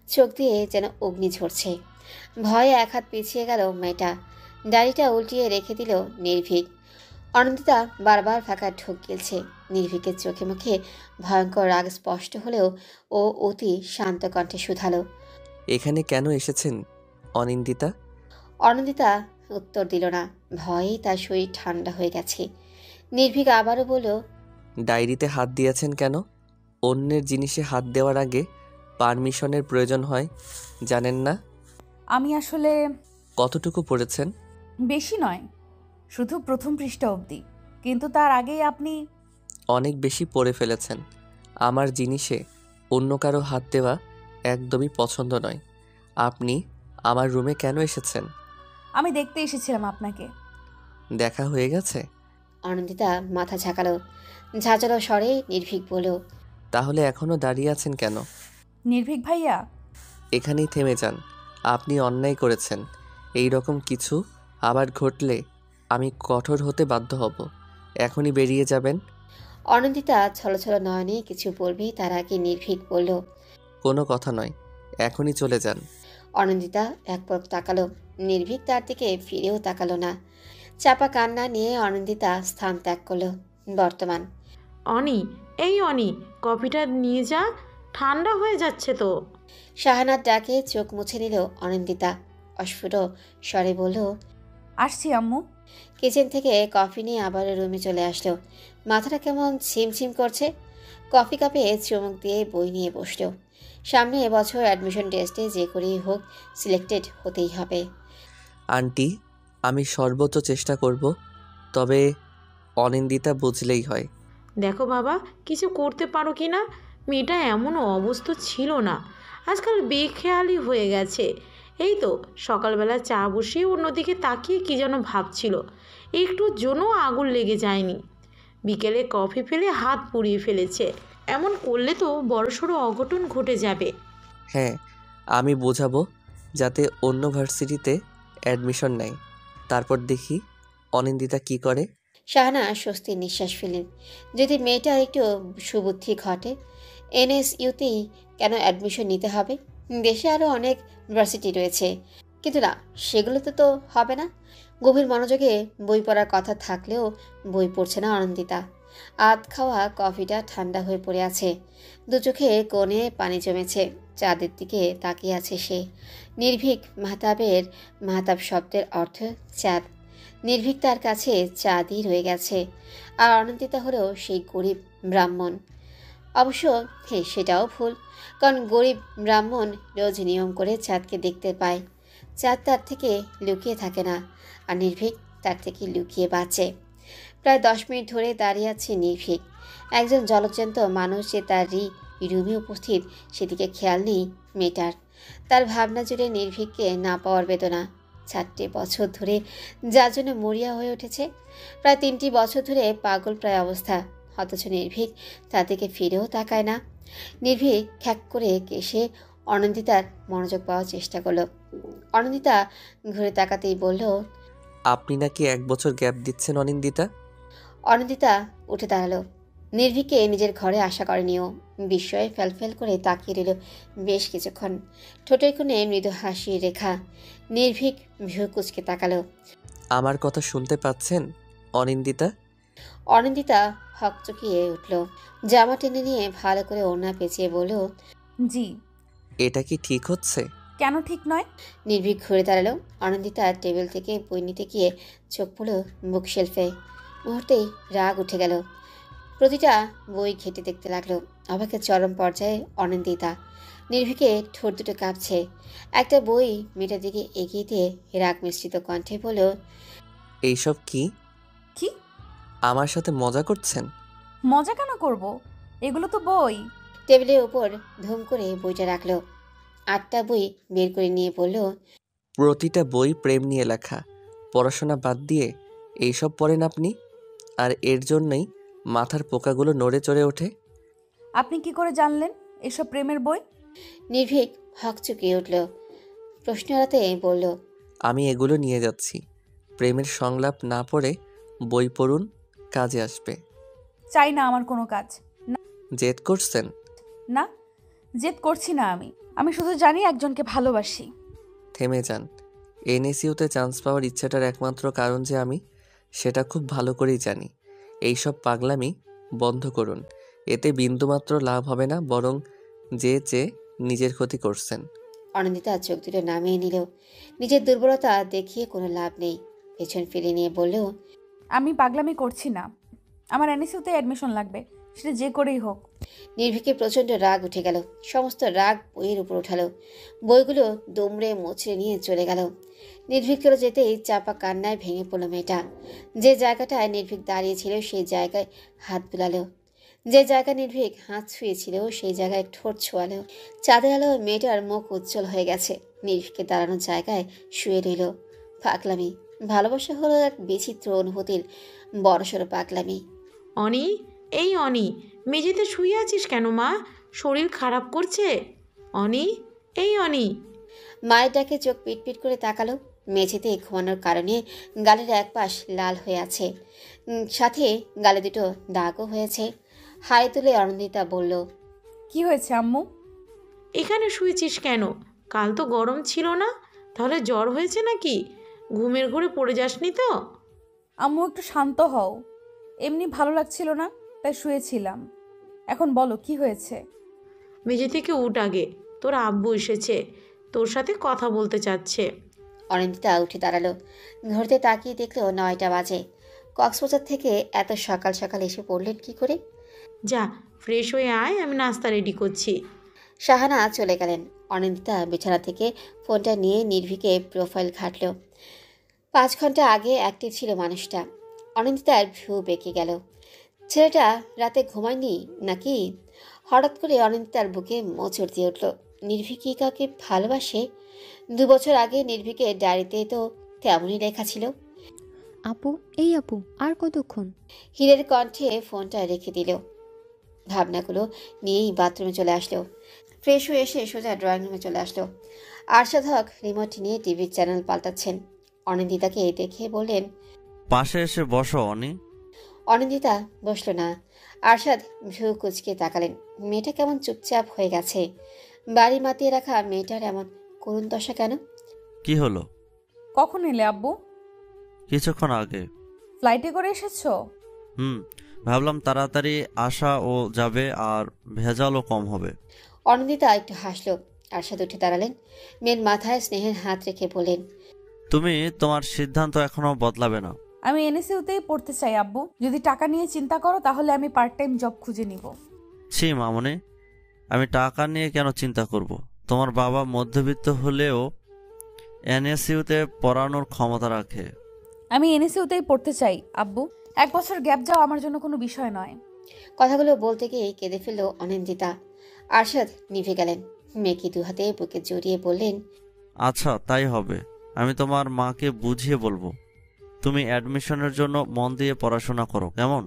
চোখ দিয়ে যেন অগ্নি ঝরছে। ভয়ে এক হাত পিছিয়ে গেল মেয়েটা। ডায়েরিটা উল্টিয়ে রেখে দিল নির্ভীক। অনিন্দিতা বারবার ফাঁকা ঢোক গিলছে। নির্ভীকের চোখে মুখে ভয়ঙ্কর রাগ স্পষ্ট হলেও ও অতি শান্ত কণ্ঠে শুধালো, এখানে কেন এসেছেন অনিন্দিতা? অনিন্দিতা উত্তর দিল না। ভয়েই তার শরীর ঠান্ডা হয়ে গেছে। নির্ভীক আবারও বলল, ডায়েরিতে হাত দিয়েছেন কেন? অন্যের জিনিসে হাত দেওয়ার আগে পারমিশনের প্রয়োজন হয়, জানেন না? আমি আসলে কতটুকু পড়েছেন? বেশি নয়, শুধু প্রথম পৃষ্ঠা অবধি। কিন্তু তার আগেই আপনি। অনেক বেশি পড়ে ফেলেছেন। আমার জিনিসে অন্য কারো হাত দেওয়া একদমই পছন্দ নয়। আপনি আমার রুমে কেন এসেছেন? আমি দেখতে এসেছিলাম আপনাকে। দেখা হয়ে গেছে? অনিন্দিতা মাথা ঝাঁকালো। ঝাঁঝালো স্বরে নির্ভীক বলল, তাহলে এখনো দাঁড়িয়ে আছেন কেন? নির্ভীক ভাইয়া, এখানেই থেমে যান। আপনি অন্যায় করেছেন। এই রকম কিছু আবার ঘটলে আমি কঠোর হতে বাধ্য হব। এখনই বেরিয়ে যাবেন। অনিন্দিতা ছলছল নয়নে কিছু বলবেই তার আগে নির্ভীক বলল, কোনো কথা নয়, এখনই চলে যান। অনিন্দিতা এক পলক তাকালো। নির্ভীক তার দিকে ফিরেও তাকালো না। চাপা কান্না নিয়ে অনিন্দিতা স্থান ত্যাগ করলো। বর্তমান। অনি, এই অনি, কফিটা নিয়ে যা, ঠান্ডা হয়ে যাচ্ছে তো। শাহানার ডাকে চোখ মুছে নিল অনিন্দিতা। অস্ফুট স্বরে বলল, আসছি আম্মু। কিচেন থেকে কফি নিয়ে আবার রুমে চলে আসলো। মাথাটা কেমন ছিমছিম করছে। কফি কাপে চুমুক দিয়ে বই নিয়ে বসলো। সামনে এবছর অ্যাডমিশন টেস্টে যে করেই হোক সিলেক্টেড হতেই হবে। আন্টি, আমি সর্বোচ্চ চেষ্টা করব, তবে অনিন্দিতা বুঝলেই হয়। দেখো বাবা, কিছু করতে পারো কি না? মেয়েটা এমন অবস্থা ছিল না, আজকাল বেখেয়ালি হয়ে গেছে। এই তো সকালবেলা চা বসিয়ে অন্যদিকে তাকিয়ে কি যেন ভাবছিল, একটুর জন্য আগুন লেগে যায়নি। বিকেলে কফি ফেলে হাত পুড়িয়ে ফেলেছে। এমন করলে তো বড়সড় অঘটন ঘটে যাবে। হ্যাঁ, আমি বোঝাবো যাতে অন্য ভার্সিটিতে অ্যাডমিশন নেয়। তারপর দেখি অনিন্দিতা কি করে। শাহানা স্বস্তির নিঃশ্বাস ফেলেন। যদি মেয়েটার একটু সুবুদ্ধি ঘটে, এনএসইউতেই কেন অ্যাডমিশন নিতে হবে? দেশে আরও অনেক ইউনিভার্সিটি রয়েছে, কিন্তু না, সেগুলোতে তো হবে না। গভীর মনোযোগে বই পড়ার কথা থাকলেও বই পড়ছে না অনন্দিতা। আধ খাওয়া কফিটা ঠান্ডা হয়ে পড়ে আছে, দু চোখে কোণে পানি জমেছে। চাঁদের দিকে তাকিয়ে আছে সে। নির্ভীক মাহতাব শব্দের অর্থ চাঁদ। নির্ভীক তার কাছে চাঁদই রয়ে গেছে। আর অনন্দিতা হলেও সেই গরিব ব্রাহ্মণ। অবশ্য সেটাও ভুল, কারণ গরিব ব্রাহ্মণ রোজ নিয়ম করে চাঁদকে দেখতে পায়। চাঁদ তার থেকে লুকিয়ে থাকে না, আর নির্ভীক তার থেকে লুকিয়ে বাঁচে। প্রায় 10 মিনিট ধরে দাঁড়িয়ে আছে নির্ভীক। একজন জলজ্যান্ত মানুষ যে তার রুমে উপস্থিত, সেদিকে খেয়াল নেই মেয়েটার। তার ভাবনা জুড়ে নির্ভীককে না পাওয়ার বেদনা। 4টে বছর ধরে যার জন্য মরিয়া হয়ে উঠেছে, প্রায় 3টি বছর ধরে পাগল প্রায় অবস্থা। অথচ নির্ভীক তার দিকে ফিরেও তাকায় না। নির্ভীক খ্যাক করে কেসে অনন্দিতার মনোযোগ পাওয়ার চেষ্টা করলো। অনন্দিতা ঘুরে তাকাতেই বলল, আপনি নাকি 1 বছর গ্যাপ দিচ্ছেন অনিন্দিতা? অনন্দিতা উঠে দাঁড়ালো। নির্ভীককে নিজের ঘরে আশা করেনিও। বিস্ময়ে ফেলফেল করে তাকিয়ে রইল বেশ কিছুক্ষণ। ঠোঁটের কোণে মৃদু হাসির রেখা। নির্ভীক ভ্রু কুঁচকে তাকালো। আমার কথা শুনতে পাচ্ছেন অনিন্দিতা? অনন্দিতা হকচকিয়ে উঠল। জামা টেনে নিয়ে ভালো করে ওড়না পেঁচিয়ে বলল, জি। এটা কি ঠিক হচ্ছে? কেন ঠিক নয়? নির্ভীক ঘুরে দাঁড়ালো। অনন্দিতা টেবিল থেকে বই নিতে গিয়ে চোখ পড়ল বুক শেলফে। মুহূর্তেই রাগ উঠে গেল। প্রতিটা বই ঘেঁটে দেখতে লাগলো। অবাকের চরম পর্যায়ে অনন্দিতা। নির্ভীকে ঠোঁট দুটো কাঁপছে। একটা বই মেয়েটার দিকে এগিয়ে দিয়ে রাগ মিশ্রিত কণ্ঠে বলল, এইসব কি? কি? আমার সাথে মজা করছেন? মজা কেন করব? এগুলো তো বই। টেবিলের উপর ধুম করে বইটা রাখলো। 8টা বই বের করে নিয়ে বলল, প্রতিটা বই প্রেম নিয়ে লেখা। পড়াশোনা বাদ দিয়ে এইসব পড়েন আপনি, আর এর জন্যই মাথার পোকাগুলো নড়ে চড়ে ওঠে। আপনি কি করে জানলেন এসব প্রেমের বই? নির্ভীক হকচকিয়ে উঠল। প্রশ্ন এড়াতে বলল, আমি এগুলো নিয়ে যাচ্ছি। প্রেমের সংলাপ না পড়ে বই পড়ুন, কাজে আসবে। চাই না আমার কোনো কাজ। জেদ করছেন? না, জেদ করছি না। আমি শুধু জানি একজনকে ভালোবাসি। থেমে যান। এনএসইউতে চান্স পাওয়ার ইচ্ছাটার একমাত্র কারণ যে আমি, সেটা খুব ভালো করেই জানি। এইসব পাগলামি বন্ধ করুন। এতে বিন্দুমাত্র লাভ হবে না, বরং যে নিজের ক্ষতি করছেন। অনন্দিতা চোখ দুটো নামিয়ে নিল। নিজের দুর্বলতা দেখিয়ে কোনো লাভ নেই। পেছন ফিরে নিয়ে বলল, আমি পাগলামি করছি না। আমার এনএসইউতে অ্যাডমিশন লাগবে, সেটা যে করেই হোক। নির্ভীকে প্রচণ্ড রাগ উঠে গেল। সমস্ত রাগ বইয়ের উপর উঠালো। বইগুলো দুমড়ে মুচড়ে নিয়ে চলে গেল। নির্ভীকেরও যেতেই চাপা কান্নায় ভেঙে পড়ল মেয়েটা। যে জায়গাটায় নির্ভীক দাঁড়িয়েছিল সেই জায়গায় হাত বুলালো। যে জায়গায় নির্ভীক হাত ছুঁয়েছিল সেই জায়গায় ঠোঁট ছোঁয়ালো। চাঁদের আলো মেয়েটার মুখ উজ্জ্বল হয়ে গেছে। নির্ভীকের দাঁড়ানোর জায়গায় শুয়ে রইল। পাগলামি, ভালোবাসা হলো এক বিচিত্র অনুভূতির বড়সড় পাগলামি। অনি, এই অনি, মেঝেতে শুয়ে আছিস কেন মা? শরীর খারাপ করছে? অনি, এই অনি। মায়ের ডাকে চোখ পিটপিট করে তাকালো। মেঝেতে ঘুমানোর কারণে গালের এক পাশ লাল হয়ে আছে, সাথে গালে দুটো দাগও হয়েছে। হাই তুলে অনন্দিতা বলল, কি হয়েছে আম্মু? এখানে শুয়েছিস কেন? কাল তো গরম ছিল না, তাহলে জ্বর হয়েছে নাকি? ঘুমের ঘোরে পড়ে যাসনি তো? আম্মু একটু শান্ত হও। এমনি ভালো লাগছিল না, তাই শুয়েছিলাম। এখন বলো কি হয়েছে? মেঝে থেকে উঠ আগে, তোর আব্বু এসেছে, তোর সাথে কথা বলতে চাচ্ছে। অনন্দিতা উঠে দাঁড়ালো। ঘুরতে তাকিয়ে দেখলো 9টা বাজে। কক্সবাজার থেকে এত সকাল সকাল এসে পড়লেন কি করে? যা, ফ্রেশ হয়ে আয়, আমি নাস্তা রেডি করছি। শাহানা চলে গেলেন। অনিন্দিতা বিছানা থেকে ফোনটা নিয়ে নির্ভীকে প্রোফাইল ঘাটল। 5 ঘন্টা আগে অ্যাক্টিভ ছিল মানুষটা। অনিন্দিতার ভ্রু বেঁকে গেল। ছেলেটা রাতে ঘুমায়নি নাকি? হঠাৎ করে অনিন্দিতার বুকে মোচড় দিয়ে উঠল। নির্ভীক কি কাউকে ভালোবাসে? 2 বছর আগে নির্ভীকের ডায়েরিতে তো তেমনই লেখা ছিল। আপু, এই আপু, আর কতক্ষণ? হীরের কণ্ঠে ফোনটা রেখে দিল। ভাবনাগুলো নিয়েই বাথরুমে চলে আসলো। ফ্রেশ হয়ে এসে সোজা ড্রয়িং রুমে চলে আসলো। আরশাদ হক রিমোট নিয়ে টিভির চ্যানেল পাল্টাচ্ছেন। অনিন্দিতাকে দেখে বললেন। পাশে এসে বসো অনি। অনিন্দিতা বসলো না। আরশাদ ভ্রু কুচকে তাকালেন। মেয়েটা কেমন চুপচাপ হয়ে গেছে। বাড়ি মাতিয়ে রাখা মেয়েটার এমন করুণ দশা কেন? কি হলো? কখন এলে আব্বু? কিছুক্ষণ আগে। ফ্লাইটে করে এসেছো? ভাবলাম তাড়াতাড়ি আসা ও যাবে আর ভেজালও কম হবে। অনিন্দিতা একটু হাসলো। আরশাদ উঠে দাঁড়ালেন। মেয়ের মাথায় স্নেহের হাত রেখে বললেন, তুমি তোমার সিদ্ধান্ত এখনো বদলাবে না। আমি এনএসইউতেই পড়তে চাই আব্বু। যদি টাকা নিয়ে চিন্তা করো তাহলে আমি পার্ট টাইম জব খুঁজে নিব। ছি মামনি, আমি টাকা নিয়ে কেন চিন্তা করব? তোমার বাবা মধ্যবিত্ত হলেও এনএসইউতে পড়ানোর ক্ষমতা রাখে। আমি এনএসইউতেই পড়তে চাই আব্বু। 1 বছর গ্যাপ যাওয়া আমার জন্য কোনো বিষয় নয়। কথাগুলো বলতে গিয়ে কেঁদে ফেলল অনিন্দিতা। আরশাদ নিভে গেলেন। মেয়েকে দু হাতে বুকে জড়িয়ে বললেন, আচ্ছা তাই হবে। আমি তোমার মাকে বুঝিয়ে বলবো। তুমি অ্যাডমিশনের জন্য মন দিয়ে পড়াশোনা করো, কেমন?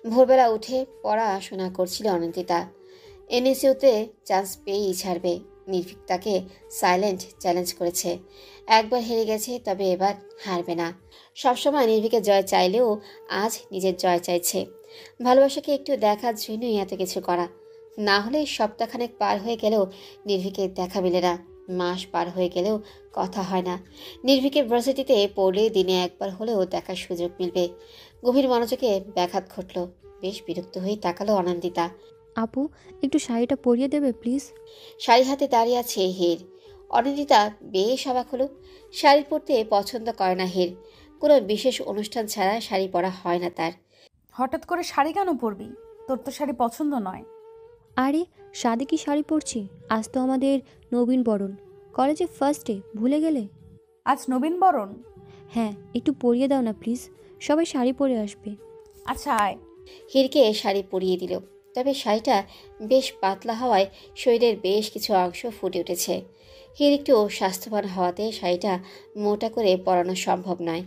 ভোরবেলা উঠে পড়াশোনা করছিল অনিন্দিতা। এনএসইউতে চান্স পেয়েই ছাড়বে। নির্ভীক তাকে সাইলেন্ট চ্যালেঞ্জ করেছে। একবার হেরে গেছে, তবে এবার হারবে না। সবসময় নির্ভীকের জয় চাইলেও আজ নিজের জয় চাইছে। ভালোবাসাকে একটু দেখার জন্যই এত কিছু করা। না হলে সপ্তাহখানেক পার হয়ে গেলেও নির্ভীকের দেখা মিলে না। মাস পার হয়ে গেলেও কথা হয় না। নির্ভীকের ভার্সিটিতে পড়লে দিনে একবার হলেও দেখার সুযোগ মিলবে। গভীর মনোযোগে ব্যাঘাত ঘটল। বেশ বিরক্ত হয়ে তাকালো অনন্দিতা। আপু, একটু শাড়িটা পরিয়ে দেবে প্লিজ? শাড়ি হাতে দাঁড়িয়ে আছে হের। অনিন্দিতা বেশ অবাক হলো। শাড়ি পরতে পছন্দ করে না হের। কোনো বিশেষ অনুষ্ঠান ছাড়া শাড়ি পরা হয় না তার। হঠাৎ করে শাড়ি কেন পরবি? তোর তো শাড়ি পছন্দ নয়। আরে সাদে কি শাড়ি পরছি? আজ তো আমাদের নবীন বরণ, কলেজে ফার্স্ট ডে, ভুলে গেলে? আজ নবীন বরণ? হ্যাঁ, একটু পরিয়ে দাও না প্লিজ, সবাই শাড়ি পরে আসবে। আচ্ছা আয়। হিরকে শাড়ি পরিয়ে দিল। তবে শাড়িটা বেশ পাতলা হওয়ায় শরীরের বেশ কিছু অংশ ফুটে উঠেছে। হির একটু স্বাস্থ্যবান হওয়াতে শাড়িটা মোটা করে পরানো সম্ভব নয়।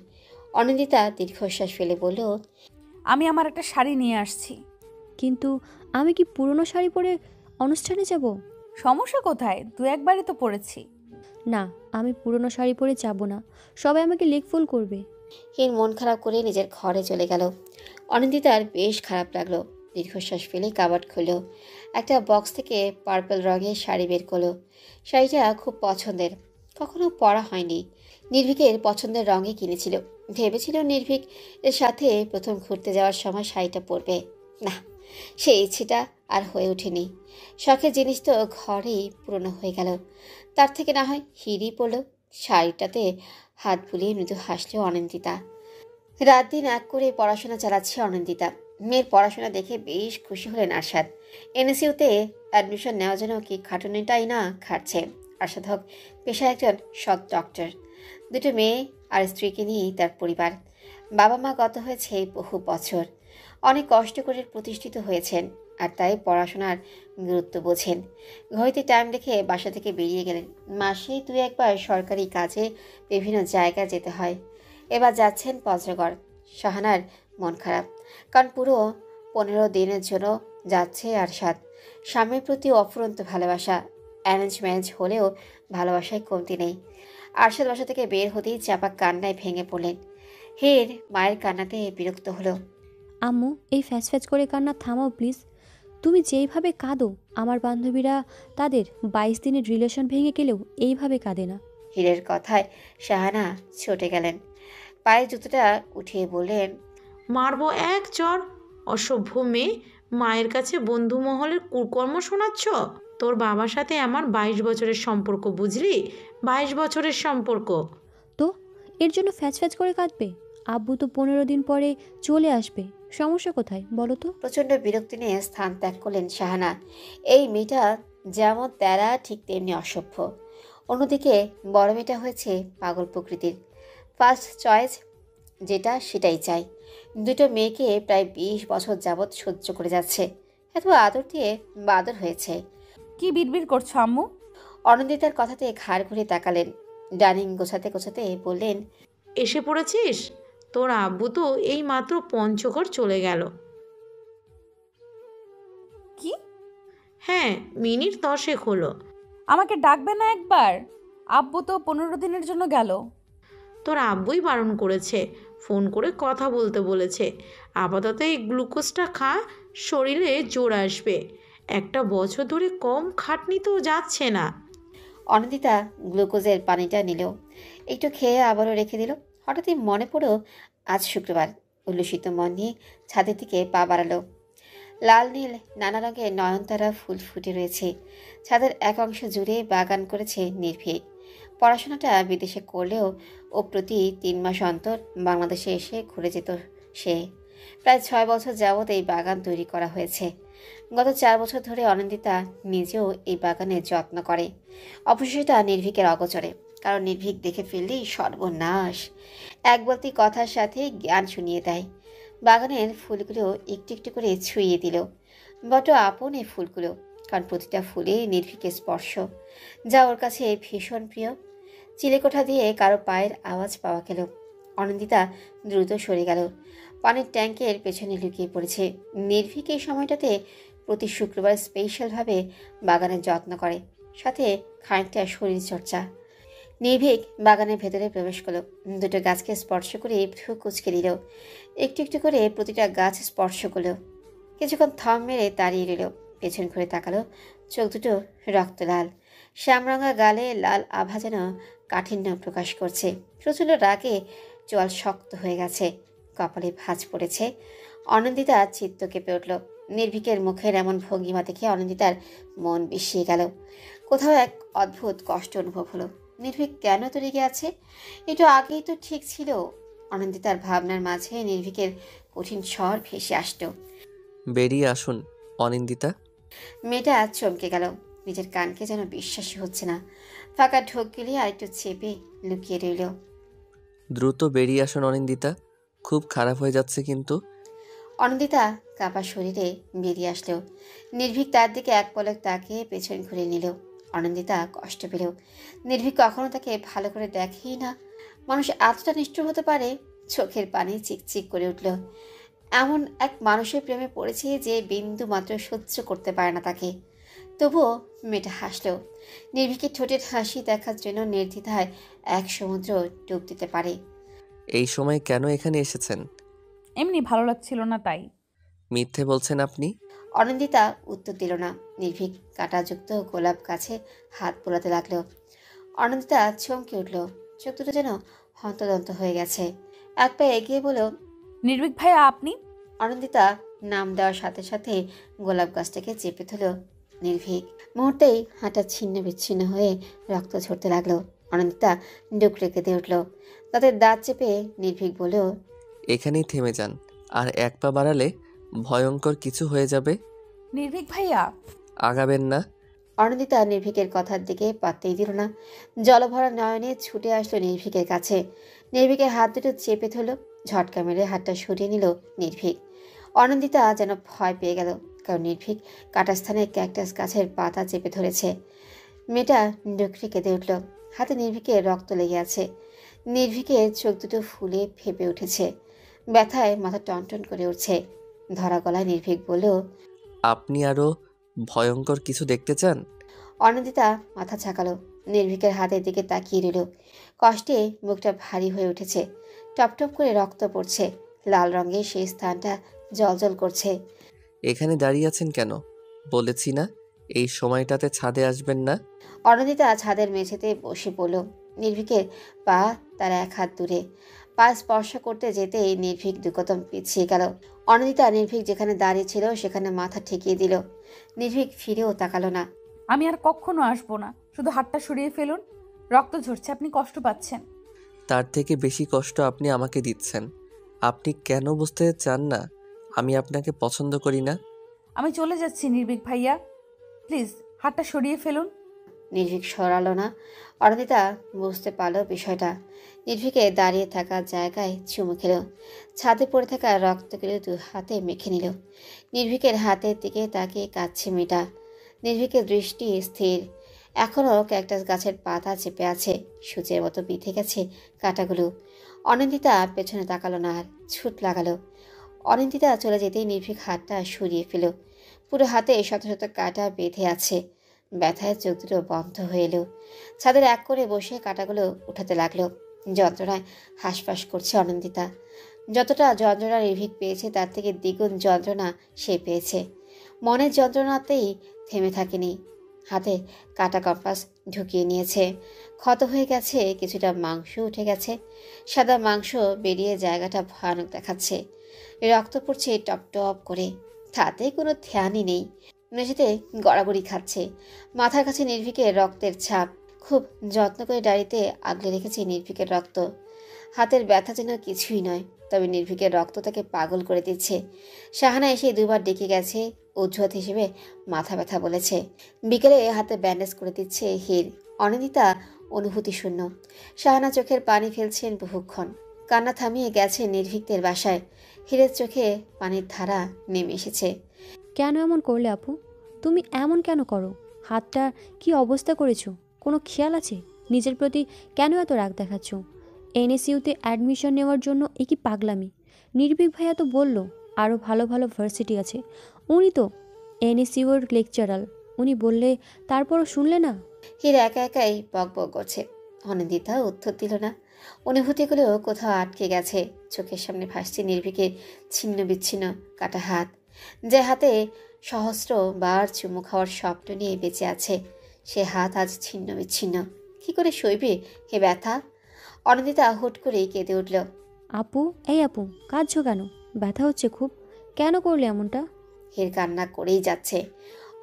অনিন্দিতা দীর্ঘশ্বাস ফেলে বলল, আমি আমার একটা শাড়ি নিয়ে আসছি। কিন্তু আমি কি পুরনো শাড়ি পরে অনুষ্ঠানে যাব? সমস্যা কোথায়? 2 একবারই তো পরেছি। না, আমি পুরনো শাড়ি পরে যাব না, সবাই আমাকে লেকফুল করবে। হির মন খারাপ করে নিজের ঘরে চলে গেল। অনিন্দিতার বেশ খারাপ লাগলো। দীর্ঘশ্বাস ফেলে কাবার্ড খুলল। একটা বক্স থেকে পার্পল রঙের শাড়ি বের করলো। শাড়িটা খুব পছন্দের, কখনো পরা হয়নি। নির্ভীকের পছন্দের রঙে কিনেছিল। ভেবেছিল নির্ভীক এর সাথে প্রথম ঘুরতে যাওয়ার সময় শাড়িটা পরবে। না, সেই ইচ্ছেটা আর হয়ে ওঠেনি। শখের জিনিস তো ঘরেই পুরনো হয়ে গেল। তার থেকে না হয় হিরই পড়ল। শাড়িটাতে হাত বুলিয়ে মৃদু হাসলেও অনিন্দিতা। রাত দিন এক করে পড়াশোনা চালাচ্ছে অনিন্দিতা। মেয়ের পড়াশোনা দেখে বেশ খুশি হলেন আরশাদ। এনএসইউতে অ্যাডমিশন নেওয়ার জন্য কি খাটুনিটাই না খাটছে। আরশাদ হক পেশায় একজন সৎ ডক্টর। 2 মেয়ে আর স্ত্রীকে নিয়েই তার পরিবার। বাবা মা গত হয়েছে বহু বছর। অনেক কষ্ট করে প্রতিষ্ঠিত হয়েছেন, আর তাই পড়াশোনার গুরুত্ব বোঝেন। ঘড়িতে টাইম দেখে বাসা থেকে বেরিয়ে গেলেন। মাসে 2-1বার সরকারি কাজে বিভিন্ন জায়গায় যেতে হয়। এবার যাচ্ছেন পঞ্চগড়। শাহানার মন খারাপ, কারণ পুরো 15 দিনের জন্য যাচ্ছে আরশাদ। স্বামীর প্রতি অফুরন্ত ভালোবাসা। অ্যারেঞ্জ ম্যারেজ হলেও ভালোবাসায় কমতি নেই। আরশাদ বাসা থেকে বের হতেই চাপা কান্নায় ভেঙে পড়লেন। হের মায়ের কান্নাতে বিরক্ত হলো। আম্মু, এই ফ্যাচ ফ্যাচ করে কান্না থামাও প্লিজ। তুমি যেইভাবে কাঁদো, আমার বান্ধবীরা তাদের 22 দিনের রিলেশন ভেঙে গেলেও এইভাবে কাঁদে না। হীরের কথায় শাহানা ছুটে গেলেন। পায়ের জুতোটা উঠিয়ে বললেন, মারবো এক চর। অসভ্য মেয়ে, মায়ের কাছে বন্ধু মহলের কুকর্ম শোনাচ্ছ। তোর বাবার সাথে আমার 22 বছরের সম্পর্ক, বুঝলি? 22 বছরের সম্পর্ক। তো এর জন্য ফ্যাচ ফ্যাচ করে কাঁদবে? আব্বু তো 15 দিন পরে চলে আসবে, সমস্যা কোথায় বলো তো? প্রচণ্ড বিরক্তি নিয়ে স্থান ত্যাগ করলেন শাহানা। এই মেয়েটা যেমন তেরা ঠিক তেমনি অসভ্য। অন্যদিকে বড় মেয়েটা হয়েছে পাগল প্রকৃতির। ফার্স্ট চয়েস যেটা সেটাই চাই। 2 মেয়েকে প্রায় 20 বছর যাবৎ সহ্য করে যাচ্ছে। এত আদর দিয়ে বাদর হয়েছে। কি বিড়বিড় করছো আম্মু? অনন্দিতার কথাতে ঘাড় ঘুরে তাকালেন। ডাইনিং গোছাতে গোছাতে বললেন, এসে পড়েছিস? তোর আব্বু তো এই মাত্র পঞ্চগড় চলে গেল। কি? হ্যাঁ, মিনিট 10 হলো। আমাকে ডাকবে না একবার? আব্বু তো 15 দিনের জন্য গেল। তোর আব্বুই বারণ করেছে, ফোন করে কথা বলতে বলেছে। আপাতত এই গ্লুকোজটা খা, শরীরে জোর আসবে। একটা বছর ধরে কম খাটনি তো যাচ্ছে না। অনিন্দিতা গ্লুকোজের পানিটা নিল, একটু খেয়ে আবারও রেখে দিল। হঠাৎই মনে পড়ো আজ শুক্রবার। উল্লসিত মন নিয়ে ছাদের দিকে পা বাড়ালো। লাল নীল নানা রঙের নয়নতারা ফুল ফুটে রয়েছে। ছাদের এক অংশ জুড়ে বাগান করেছে নির্ভীক। পড়াশোনাটা বিদেশে করলেও ও প্রতি 3 মাস অন্তর বাংলাদেশে এসে ঘুরে যেত সে। প্রায় 6 বছর যাবৎ এই বাগান তৈরি করা হয়েছে। গত 4 বছর ধরে অনিন্দিতা নিজেও এই বাগানের যত্ন করে। অবশ্যই নির্ভীকের অগোচরে, কারণ নির্ভীক দেখে ফেললেই সর্বনাশ। এক বলতি কথার সাথে জ্ঞান শুনিয়ে দেয়। বাগানের ফুলগুলো একটু একটু করে ছুঁয়ে দিল। বড় আপন এই ফুলগুলো, কারণ প্রতিটা ফুলে নির্ভীকের স্পর্শ, যা ওর কাছে ভীষণ প্রিয়। চিলেকোঠা দিয়ে কারো পায়ের আওয়াজ পাওয়া গেল। অনিন্দিতা দ্রুত সরে গেল। পানির ট্যাঙ্কের পেছনে লুকিয়ে পড়েছে। নির্ভীক এই সময়টাতে প্রতি শুক্রবার স্পেশালভাবে বাগানের যত্ন করে, সাথে খানিকটা শরীরচর্চা। নির্ভীক বাগানের ভেতরে প্রবেশ করলো। দুটো গাছকে স্পর্শ করে ভ্রু কুচকে দিল। একটু একটু করে প্রতিটা গাছ স্পর্শ করলো। কিছুক্ষণ থম মেরে দাঁড়িয়ে রইল। পেছন ঘুরে তাকালো। চোখ দুটো রক্তলাল। শ্যামরঙা গালে লাল আভা যেন কাঠিন্য প্রকাশ করছে। প্রচণ্ড রাগে চোয়াল শক্ত হয়ে গেছে, কপালে ভাঁজ পড়েছে। অনিন্দিতা চিত্ত কেঁপে উঠল। নির্ভীকের মুখের এমন ভঙ্গিমা দেখে অনিন্দিতার মন বিষিয়ে গেল। কোথাও এক অদ্ভুত কষ্ট অনুভব হলো। নির্ভীক কেন তো রেগে আছে? একটু আগেই তো ঠিক ছিল। অনিন্দিতার ভাবনার মাঝে নির্ভীকের কঠিন স্বর ভেসে আসতো। বেরিয়ে আসুন অনিন্দিতা। মেয়েটা চমকে গেল। নিজের কানকে যেন বিশ্বাসই হচ্ছে না। ফাঁকা ঢোক গিলিয়ে আরেকটু চেপে লুকিয়ে রইল। দ্রুত বেরিয়ে আসুন অনিন্দিতা, খুব খারাপ হয়ে যাচ্ছে কিন্তু। অনিন্দিতা কাপা শরীরে বেরিয়ে আসলো। নির্ভীক তার দিকে এক পলক তাকিয়ে পেছন ঘুরে নিল। অনিন্দিতা কষ্ট পেল। নির্ভীক কখনো তাকে ভালো করে দেখেই না। মানুষ এতটা নিষ্ঠুর হতে পারে? চোখের পানি চিকচিক করে উঠল। এমন এক মানুষের প্রেমে পড়েছে যে বিন্দু মাত্র সহ্য করতে পারে না তাকে। তবুও মেয়েটা হাসল। নির্ভীকের ঠোঁটের হাসি দেখার জন্য নির্দ্বিধায় এক সমুদ্র ডুব দিতে পারে। এই সময় কেন এখানে এসেছেন? এমনি ভালো লাগছিল না তাই। মিথ্যে বলছেন আপনি। অনিন্দিতা উত্তর দিল না। নির্ভীক কাঁটাযুক্ত গোলাপ গাছে হাত বোলাতে লাগলো। অনিন্দিতা চমকে উঠল। চোখ দুটো যেন হন্তদন্ত হয়ে গেছে। এক পা এগিয়ে বলল, নির্ভীক ভাইয়া আপনি? অনিন্দিতা নাম দেওয়ার সাথে সাথে গোলাপ গাছটাকে চেপে ধরল নির্ভীক। মুহূর্তেই হাঁটা ছিন্ন বিচ্ছিন্ন হয়ে রক্ত ঝরতে লাগলো। অনিন্দিতা ডুকরে কেঁদে উঠল। তাদের দাঁত চেপে নির্ভীক বলল, এখানেই থেমে যান, আর এক পা বাড়ালে ভয়ঙ্কর কিছু হয়ে যাবে। নির্ভীক ভাইয়া। আগাবেন না। অনিন্দিতা নির্ভীকের কথার দিকে পাত্তেই দিল না। জলভরা নয়নে ছুটে আসলো নির্ভীকের কাছে। নির্ভীকের হাত দুটো চেপে ধরল। ঝটকা মেরে হাতটা সরিয়ে নিল নির্ভীক। অনিন্দিতা যেন ভয় পেয়ে গেল, কারণ নির্ভীক কাটাস্থানে ক্যাকটাস গাছের পাতা চেপে ধরেছে। মেয়েটা ডুকরে কেঁদে উঠল। হাতে নির্ভীকের রক্ত লেগে আছে। নির্ভীকের চোখ দুটো ফুলে ফেপে উঠেছে। ব্যথায় মাথা টনটন করে উঠছে। ধরা গলায় নির্ভীক বলল, আপনি আরো ভয়ঙ্কর কিছু দেখতে চান? অনিন্দিতা মাথা ঝাঁকালো। নির্ভীকের হাতের দিকে তাকিয়ে রইল। কষ্টে মুখটা ভারী হয়ে উঠেছে। টপটপ করে রক্ত পড়ছে। লাল রঙের সেই স্থানটা জ্বলজ্বল করছে। এখানে দাঁড়িয়ে আছেন কেন? বলেছি না এই সময়টাতে ছাদে আসবেন না। অনিন্দিতা ছাদের মেঝেতে বসে পড়ল। নির্ভীকের পা তার এক হাত দূরে। পা স্পর্শ করতে যেতেই নির্ভীক দুকদম পিছিয়ে গেল। অনিন্দিতা নির্ভীক যেখানে দাঁড়িয়ে ছিল সেখানে মাথা ঠেকিয়ে দিল। নির্ভীক ফিরেও তাকালো না। আমি আর কখনো আসবো না, শুধু হাতটা সরিয়ে ফেলুন। রক্ত ঝরছে, আপনি কষ্ট পাচ্ছেন। তার থেকে বেশি কষ্ট আপনি আমাকে দিচ্ছেন। আপনি কেন বুঝতে চান না আমি আপনাকে পছন্দ করি না? আমি চলে যাচ্ছি নির্ভীক ভাইয়া, প্লিজ হাতটা সরিয়ে ফেলুন। নির্ভীক সরালো না। অনিন্দিতা বুঝতে পারল বিষয়টা। নির্ভীকে দাঁড়িয়ে থাকা জায়গায় চুমু খেল। ছাদে পড়ে থাকা রক্তগুলো 2 হাতে মেখে নিল। নির্ভীকের হাতের দিকে তাকিয়ে কাঁদছে মেয়েটা। নির্ভীকের দৃষ্টি স্থির। এখনও ক্যাকটাস গাছের পাতা চেপে আছে। সূচের মতো বিঁধে গেছে কাঁটাগুলো। অনিন্দিতা পেছনে তাকালো না আর ছুট লাগালো। অনিন্দিতা চলে যেতেই নির্ভীক হাতটা সরিয়ে ফেল। পুরো হাতে শত শত কাঁটা বেঁধে আছে। ব্যথায় চোখ দুটো বন্ধ হয়ে এলো। ছাদের এক করে বসে কাঁটাগুলো উঠাতে লাগলো। যন্ত্রণায় হাঁসফাঁস করছে অনিন্দিতা। যতটা যন্ত্রণা নির্ভীক পেয়েছে তার থেকে দ্বিগুণ যন্ত্রণা সে পেয়েছে। মনের যন্ত্রণাতেই থেমে থাকেনি। হাতে কাটা কম্পাস ঢুকিয়ে নিয়েছে। ক্ষত হয়ে গেছে, কিছুটা মাংস উঠে গেছে। সাদা মাংস বেরিয়ে জায়গাটা ভয়ানক দেখাচ্ছে। রক্ত পড়ছে টপ টপ করে। তাতে কোনো ধ্যানই নেই। মেঝেতে গড়াগড়ি খাচ্ছে। মাথার কাছে নির্ভীকের রক্তের ছাপ। খুব যত্ন করে ডায়েরিতে আগলে রেখেছে নির্ভীকের রক্ত। হাতের ব্যথা যেন কিছুই নয়, তবে নির্ভীকের রক্ত তাকে পাগল করে দিচ্ছে। শাহানা এসে দুবার ডেকে গেছে, অজুহাত হিসেবে মাথা ব্যথা বলেছে। বিকেলে হাতে ব্যান্ডেজ করে দিচ্ছে হির। অনিন্দিতা অনুভূতি শূন্য। শাহানা চোখের পানি ফেলছেন বহুক্ষণ। কান্না থামিয়ে গেছে নির্ভীকদের বাসায়। হিরের চোখে পানির ধারা নেমে এসেছে। কেন এমন করলে আপু? তুমি এমন কেন করো? হাতটা কি অবস্থা করেছো? কোনো খেয়াল আছে? নিজের প্রতি কেন এত রাগ দেখাচ্ছ? এনএসইউতে অ্যাডমিশন নেওয়ার জন্য এ কি পাগলামি? নির্ভীক ভাইয়া তো বলল আরও ভালো ভালো ভার্সিটি আছে। উনি তো এনএসইউর লেকচারার। উনি বললে তারপরও শুনলে না? হির একা একাই বক বক করছে। অনিন্দিতা উত্তর দিল না। অনুভূতিগুলো কোথাও আটকে গেছে। চোখের সামনে ভাসছে নির্ভীকের ছিন্ন বিচ্ছিন্ন কাটা হাত, যে হাতে সহস্র বার চুমু খাওয়ার স্বপ্ন নিয়ে বেঁচে আছে। সে হাত আজ ছিন্ন বিচ্ছিন্ন। কি করে সইবে হে ব্যথা? অনিন্দিতা হুট করে কেঁদে উঠল। আপু, এই আপু, কাঁদছো কেন? ব্যথা হচ্ছে খুব? কেন করলে এমনটা? হির কান্না করেই যাচ্ছে।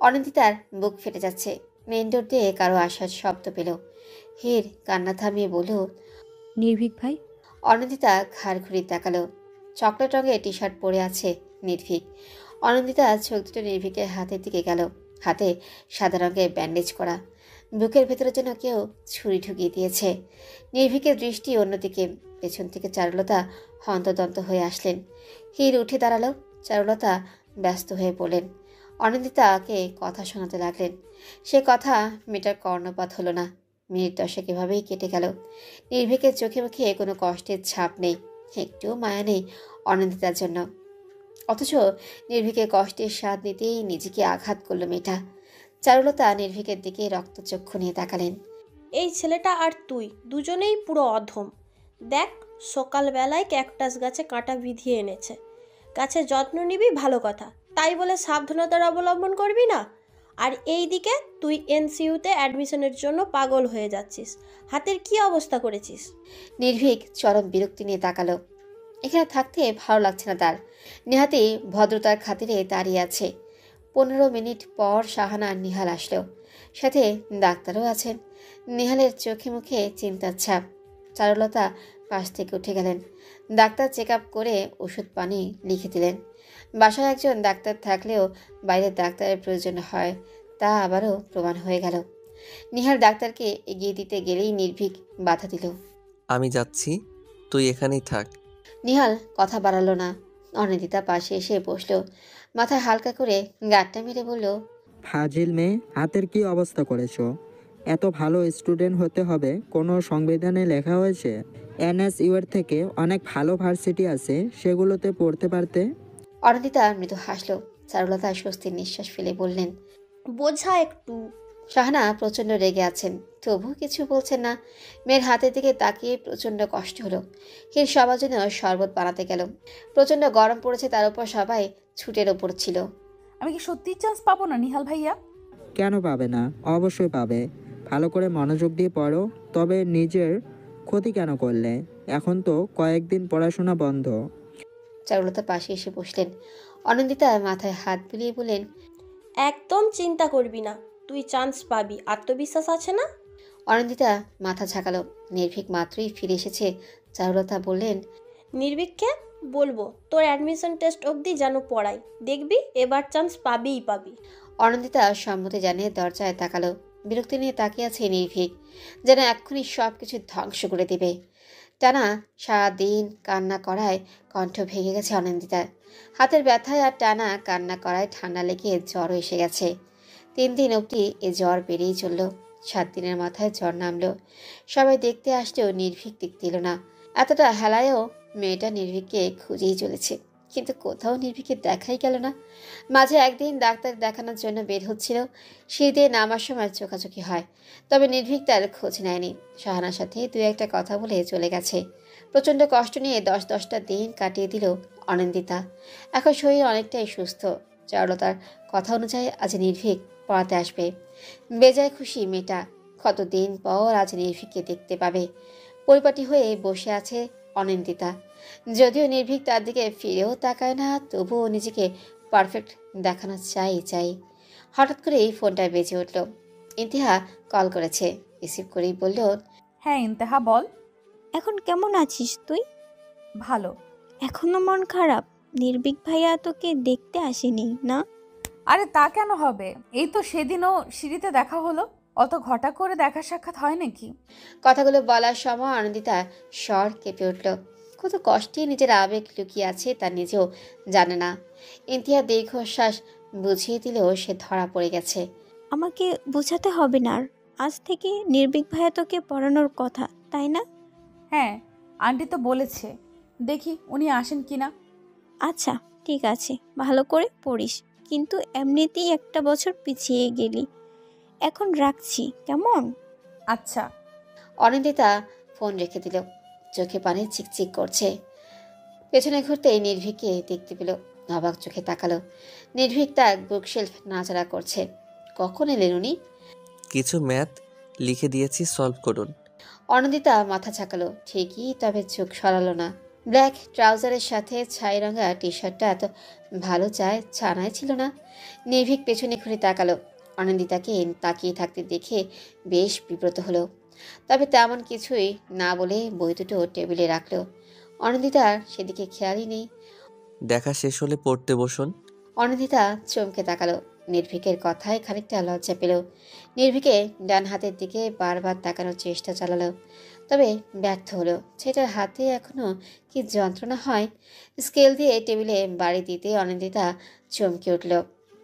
অনিন্দিতার বুক ফেটে যাচ্ছে। মেন ডোর দিয়ে কারো আসার শব্দ পেল। হির কান্না থামিয়ে বলল, নির্ভীক ভাই। অনিন্দিতা ঘাড় ঘুরিয়ে তাকালো। চকলেট রঙের টি শার্ট পরে আছে নির্ভীক। অনিন্দিতা চোখ দুটো নির্ভীকের হাতের দিকে গেল। হাতে সাদা রঙের ব্যান্ডেজ করা। বুকের ভেতরে যেন কেউ ছুরি ঢুকিয়ে দিয়েছে। নির্ভীকের দৃষ্টি অন্যদিকে। পেছন থেকে চারুলতা হন্তদন্ত হয়ে আসলেন। হির উঠে দাঁড়ালো। চারুলতা ব্যস্ত হয়ে পড়লেন। অনিন্দিতাকে কথা শোনাতে লাগলেন। সে কথা মেয়েটার কর্ণপাত হলো না। মিনিট 10 এভাবেই কেটে গেল। নির্ভীকের চোখে মুখে কোনো কষ্টের ছাপ নেই, একটুও মায়া নেই অনিন্দিতার জন্য। অথচ নির্ভীকের কষ্টের স্বাদ নিতেই নিজেকে আঘাত করল মেয়েটা। চারুলতা নির্ভীকের দিকে রক্তচক্ষু নিয়ে তাকালেন। এই ছেলেটা আর তুই দুজনেই পুরো অধম। দেখ, সকালবেলায় ক্যাকটাস গাছে কাঁটা বিধিয়ে এনেছে। গাছের যত্ন নিবি ভালো কথা, তাই বলে সাবধানতার অবলম্বন করবি না। আর এই দিকে তুই এনসিইউতে অ্যাডমিশনের জন্য পাগল হয়ে যাচ্ছিস। হাতের কি অবস্থা করেছিস? নির্ভীক চরম বিরক্তি নিয়ে তাকালো। এখানে থাকতে ভালো লাগছে না তার। নেহাতি ভদ্রতার খাতিরে দাঁড়িয়ে আছে। 15 মিনিট পর শাহানা আর নিহাল আসলো। সাথে ডাক্তারও আছেন। নিহালের চোখে মুখে চিন্তার ছাপ। চারুলতা পাশ থেকে উঠে গেলেন। ডাক্তার চেক আপ করে ওষুধ পানি লিখে দিলেন। বাসায় একজন ডাক্তার থাকলেও বাইরের ডাক্তারের প্রয়োজন হয়, তা আবারও প্রমাণ হয়ে গেল। নিহাল ডাক্তারকে এগিয়ে দিতে গেলেই নির্ভীক বাধা দিল। আমি যাচ্ছি, তুই এখানেই থাক। নিহাল কথা বাড়ালো না। অনিন্দিতা পাশে এসে বসলো। মাথায় হালকা করে গাঁটটা মেরে বলল, ফাজিল মেয়ে, হাতের কি অবস্থা করেছো? এত ভালো স্টুডেন্ট হতে হবে কোনো সংবিধানে লেখা হয়েছে? এনএসইউ এর থেকে অনেক ভালো ভার্সিটি আছে, সেগুলোতে পড়তে পারতে। অনিন্দিতা মৃদু হাসলো। চারুলতা স্বস্তির নিঃশ্বাস ফেলে বললেন, বোঝা একটু। শাহানা প্রচণ্ড রেগে আছেন, তবু কিছু বলছেন না। মেয়ের হাতের দিকে তাকিয়ে প্রচণ্ড কষ্ট হলো। হির সবার জন্য শরবত বানাতে গেল। প্রচণ্ড গরম পড়েছে, তার উপর সবাই ছুটের ওপর ছিল। আমি কি সত্যি চান্স পাবো না নিহাল ভাইয়া? কেন পাবে না? অবশ্যই পাবে। ভালো করে মনোযোগ দিয়ে পড়ো। তবে নিজের ক্ষতি কেন করলে? এখন তো কয়েকদিন পড়াশোনা বন্ধ। চারুলতা পাশে এসে বসলেন। অনিন্দিতা মাথায় হাত বুলিয়ে বলেন, একদম চিন্তা করবি না, তুই চান্স পাবি। আত্মবিশ্বাস আছে না? অনিন্দিতা মাথা ঝাঁকালো। নির্ভীক মাত্রই ফিরে এসেছে। চারুলতা বললেন, নির্ভীককে বলবো তোর অ্যাডমিশন টেস্ট অবধি যেন পড়াই, দেখবি এবার চান্স পাবিই পাবি। অনিন্দিতা সম্মতি জানিয়ে দরজায় তাকালো। বিরক্তি নিয়ে তাকিয়ে আছে নির্ভীক, যেন এক্ষুনি সব কিছু ধ্বংস করে দেবে। টানা সারাদিন কান্না করায় কণ্ঠ ভেঙে গেছে অনিন্দিতার। হাতের ব্যথায় আর টানা কান্না করায় ঠান্ডা লেগে জ্বরও এসে গেছে। 3 দিন অবধি এ জ্বর বেড়েই চলল। 7 দিনের মাথায় জ্বর নামলো। সবাই দেখতে আসলেও নির্ভীক দিক দিল না। এতটা হেলায়ও মেয়েটা নির্ভীককে খুঁজেই চলেছে। কিন্তু কোথাও নির্ভীকে দেখাই গেল না। মাঝে একদিন ডাক্তার দেখানোর জন্য বের হচ্ছিল, সিঁড়িতে নামার সময় চোখাচোখি হয়, তবে নির্ভীক তার খোঁজ নেয়নি। শাহানার সাথে দু একটা কথা বলে চলে গেছে। প্রচণ্ড কষ্ট নিয়ে 10-10টা দিন কাটিয়ে দিল অনিন্দিতা। এখন শরীর অনেকটাই সুস্থ। চারুলতার কথা অনুযায়ী আজ নির্ভীক পড়াতে আসবে। বেজায় খুশি মেয়েটা, কতদিন পর আজ নির্ভীককে দেখতে পাবে। পরিপাটি হয়ে বসে আছে অনিন্দিতা। যদিও নির্ভীক তার দিকে ফিরেও তাকায় না, তবুও নিজেকে পারফেক্ট দেখানো চাই। হঠাৎ করেই ফোনটা বেজে উঠল। ইন্তিহা কল করেছে। রিসিভ করেই বলল, হ্যাঁ ইন্তেহা, বল। এখন কেমন আছিস তুই? ভালো। এখনো মন খারাপ? নির্ভীক ভাইয়া তোকে দেখতে আসেনি না? আরে তা কেন হবে, এই তো সেদিনও সিঁড়িতে দেখা হলো। অত ঘটা করে দেখা সাক্ষাৎ হয় নাকি? কথাগুলো বলার সময় আনন্দিতা স্বর কেঁপে উঠল। কত কষ্টে নিজের আবেগ লুকিয়ে আছে তা নিজেও জানে না। ইন্তিহা দীর্ঘশ্বাস বুঝিয়ে দিলেও সে ধরা পড়ে গেছে। আমাকে বোঝাতে হবে না আর। আজ থেকে নির্ভীক ভাইয়া তোকে পড়ানোর কথা, তাই না? হ্যাঁ, আন্টি তো বলেছে, দেখি উনি আসেন কিনা। আচ্ছা ঠিক আছে, ভালো করে পড়িস। কিন্তু এমনিতেই একটা বছর পিছিয়ে গেলি। এখন রাখছি, কেমন? আচ্ছা। অনিন্দিতা ফোন রেখে দিল। চোখে পানি চিকচিক করছে। পেছনে ঘুরতেই নির্ভীককে দেখতে পেল। অবাক চোখে তাকালো। নির্ভীক তার বুকশেলফ নাড়াচাড়া করছে। কখন এলেন উনি? কিছু ম্যাথ লিখে দিয়েছি, সলভ করুন। অনিন্দিতা মাথা ঝাঁকালো ঠিকই, তবে চোখ সরালো না। ব্ল্যাক ট্রাউজারের সাথে ছাই রঙা টি শার্টটা এত ভালো ছানায় ছিল না। নির্ভীক পেছনে ঘুরে তাকালো। অনিন্দিতাকে তাকিয়ে থাকতে দেখে বেশ বিব্রত হলো, তবে তেমন কিছুই না বলে বই দুটো টেবিলে রাখলো। অনিন্দিতার সেদিকে খেয়ালই নেই। দেখা শেষ হলে পড়তে বসুন। অনিন্দিতা চমকে তাকালো। নির্ভীকের কথায় খানিকটা লজ্জা পেল। নির্ভীকে ডান হাতের দিকে বারবার তাকানোর চেষ্টা চালালো, তবে ব্যর্থ হলো। ছেলেটার হাতে এখনো কি যন্ত্রণা হয়। স্কেল দিয়ে টেবিলে বাড়ি দিতে অনিন্দিতা চমকে উঠল।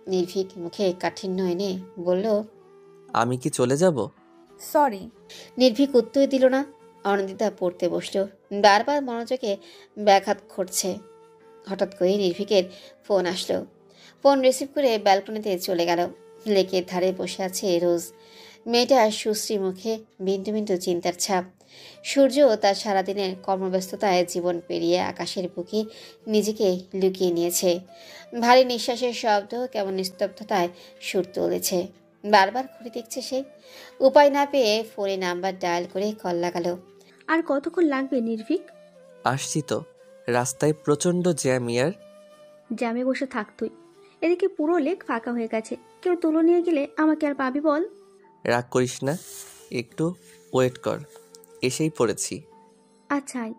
নির্ভীক মুখে কাঠিন্য এনে বলল, আমি কি চলে যাব? সরি। নির্ভীক উত্তর দিল না। অনিন্দিতা পড়তে বসলো। বারবার মনোযোগে ব্যাঘাত ঘটছে। হঠাৎ করে নির্ভীকের ফোন আসলো। ফোন রিসিভ করে ব্যালকনিতে চলে গেল। লেকের ধারে বসে আছে রোজ। মেয়েটার সুশ্রী মুখে বিন্দু বিন্দু চিন্তার ছাপ। সূর্য তার সারাদিনের কর্মব্যস্ততায় জীবন পেরিয়ে আকাশের বুকে নিজেকে লুকিয়ে নিয়েছে। ভারী নিঃশ্বাসের শব্দ কেমন নিস্তব্ধতায় সুর তুলেছে। বারবার ঘুরে দেখছে সে। উপায় না পেয়ে ফোনে নাম্বার ডায়াল করে কল লাগালো। আর কতক্ষণ লাগবে নির্ভীক? আসছি তো। রাস্তায় প্রচণ্ড জ্যাম ইয়ার। জ্যামে বসে থাক তুই। এদিকে পুরো লেক ফাঁকা হয়ে গেছে, কেউ তুলো নিয়ে গেলে আমাকে আর পাবি বল? রাগ করিস না, একটু ওয়েট কর, এসেই পড়েছি। আচ্ছা আয়।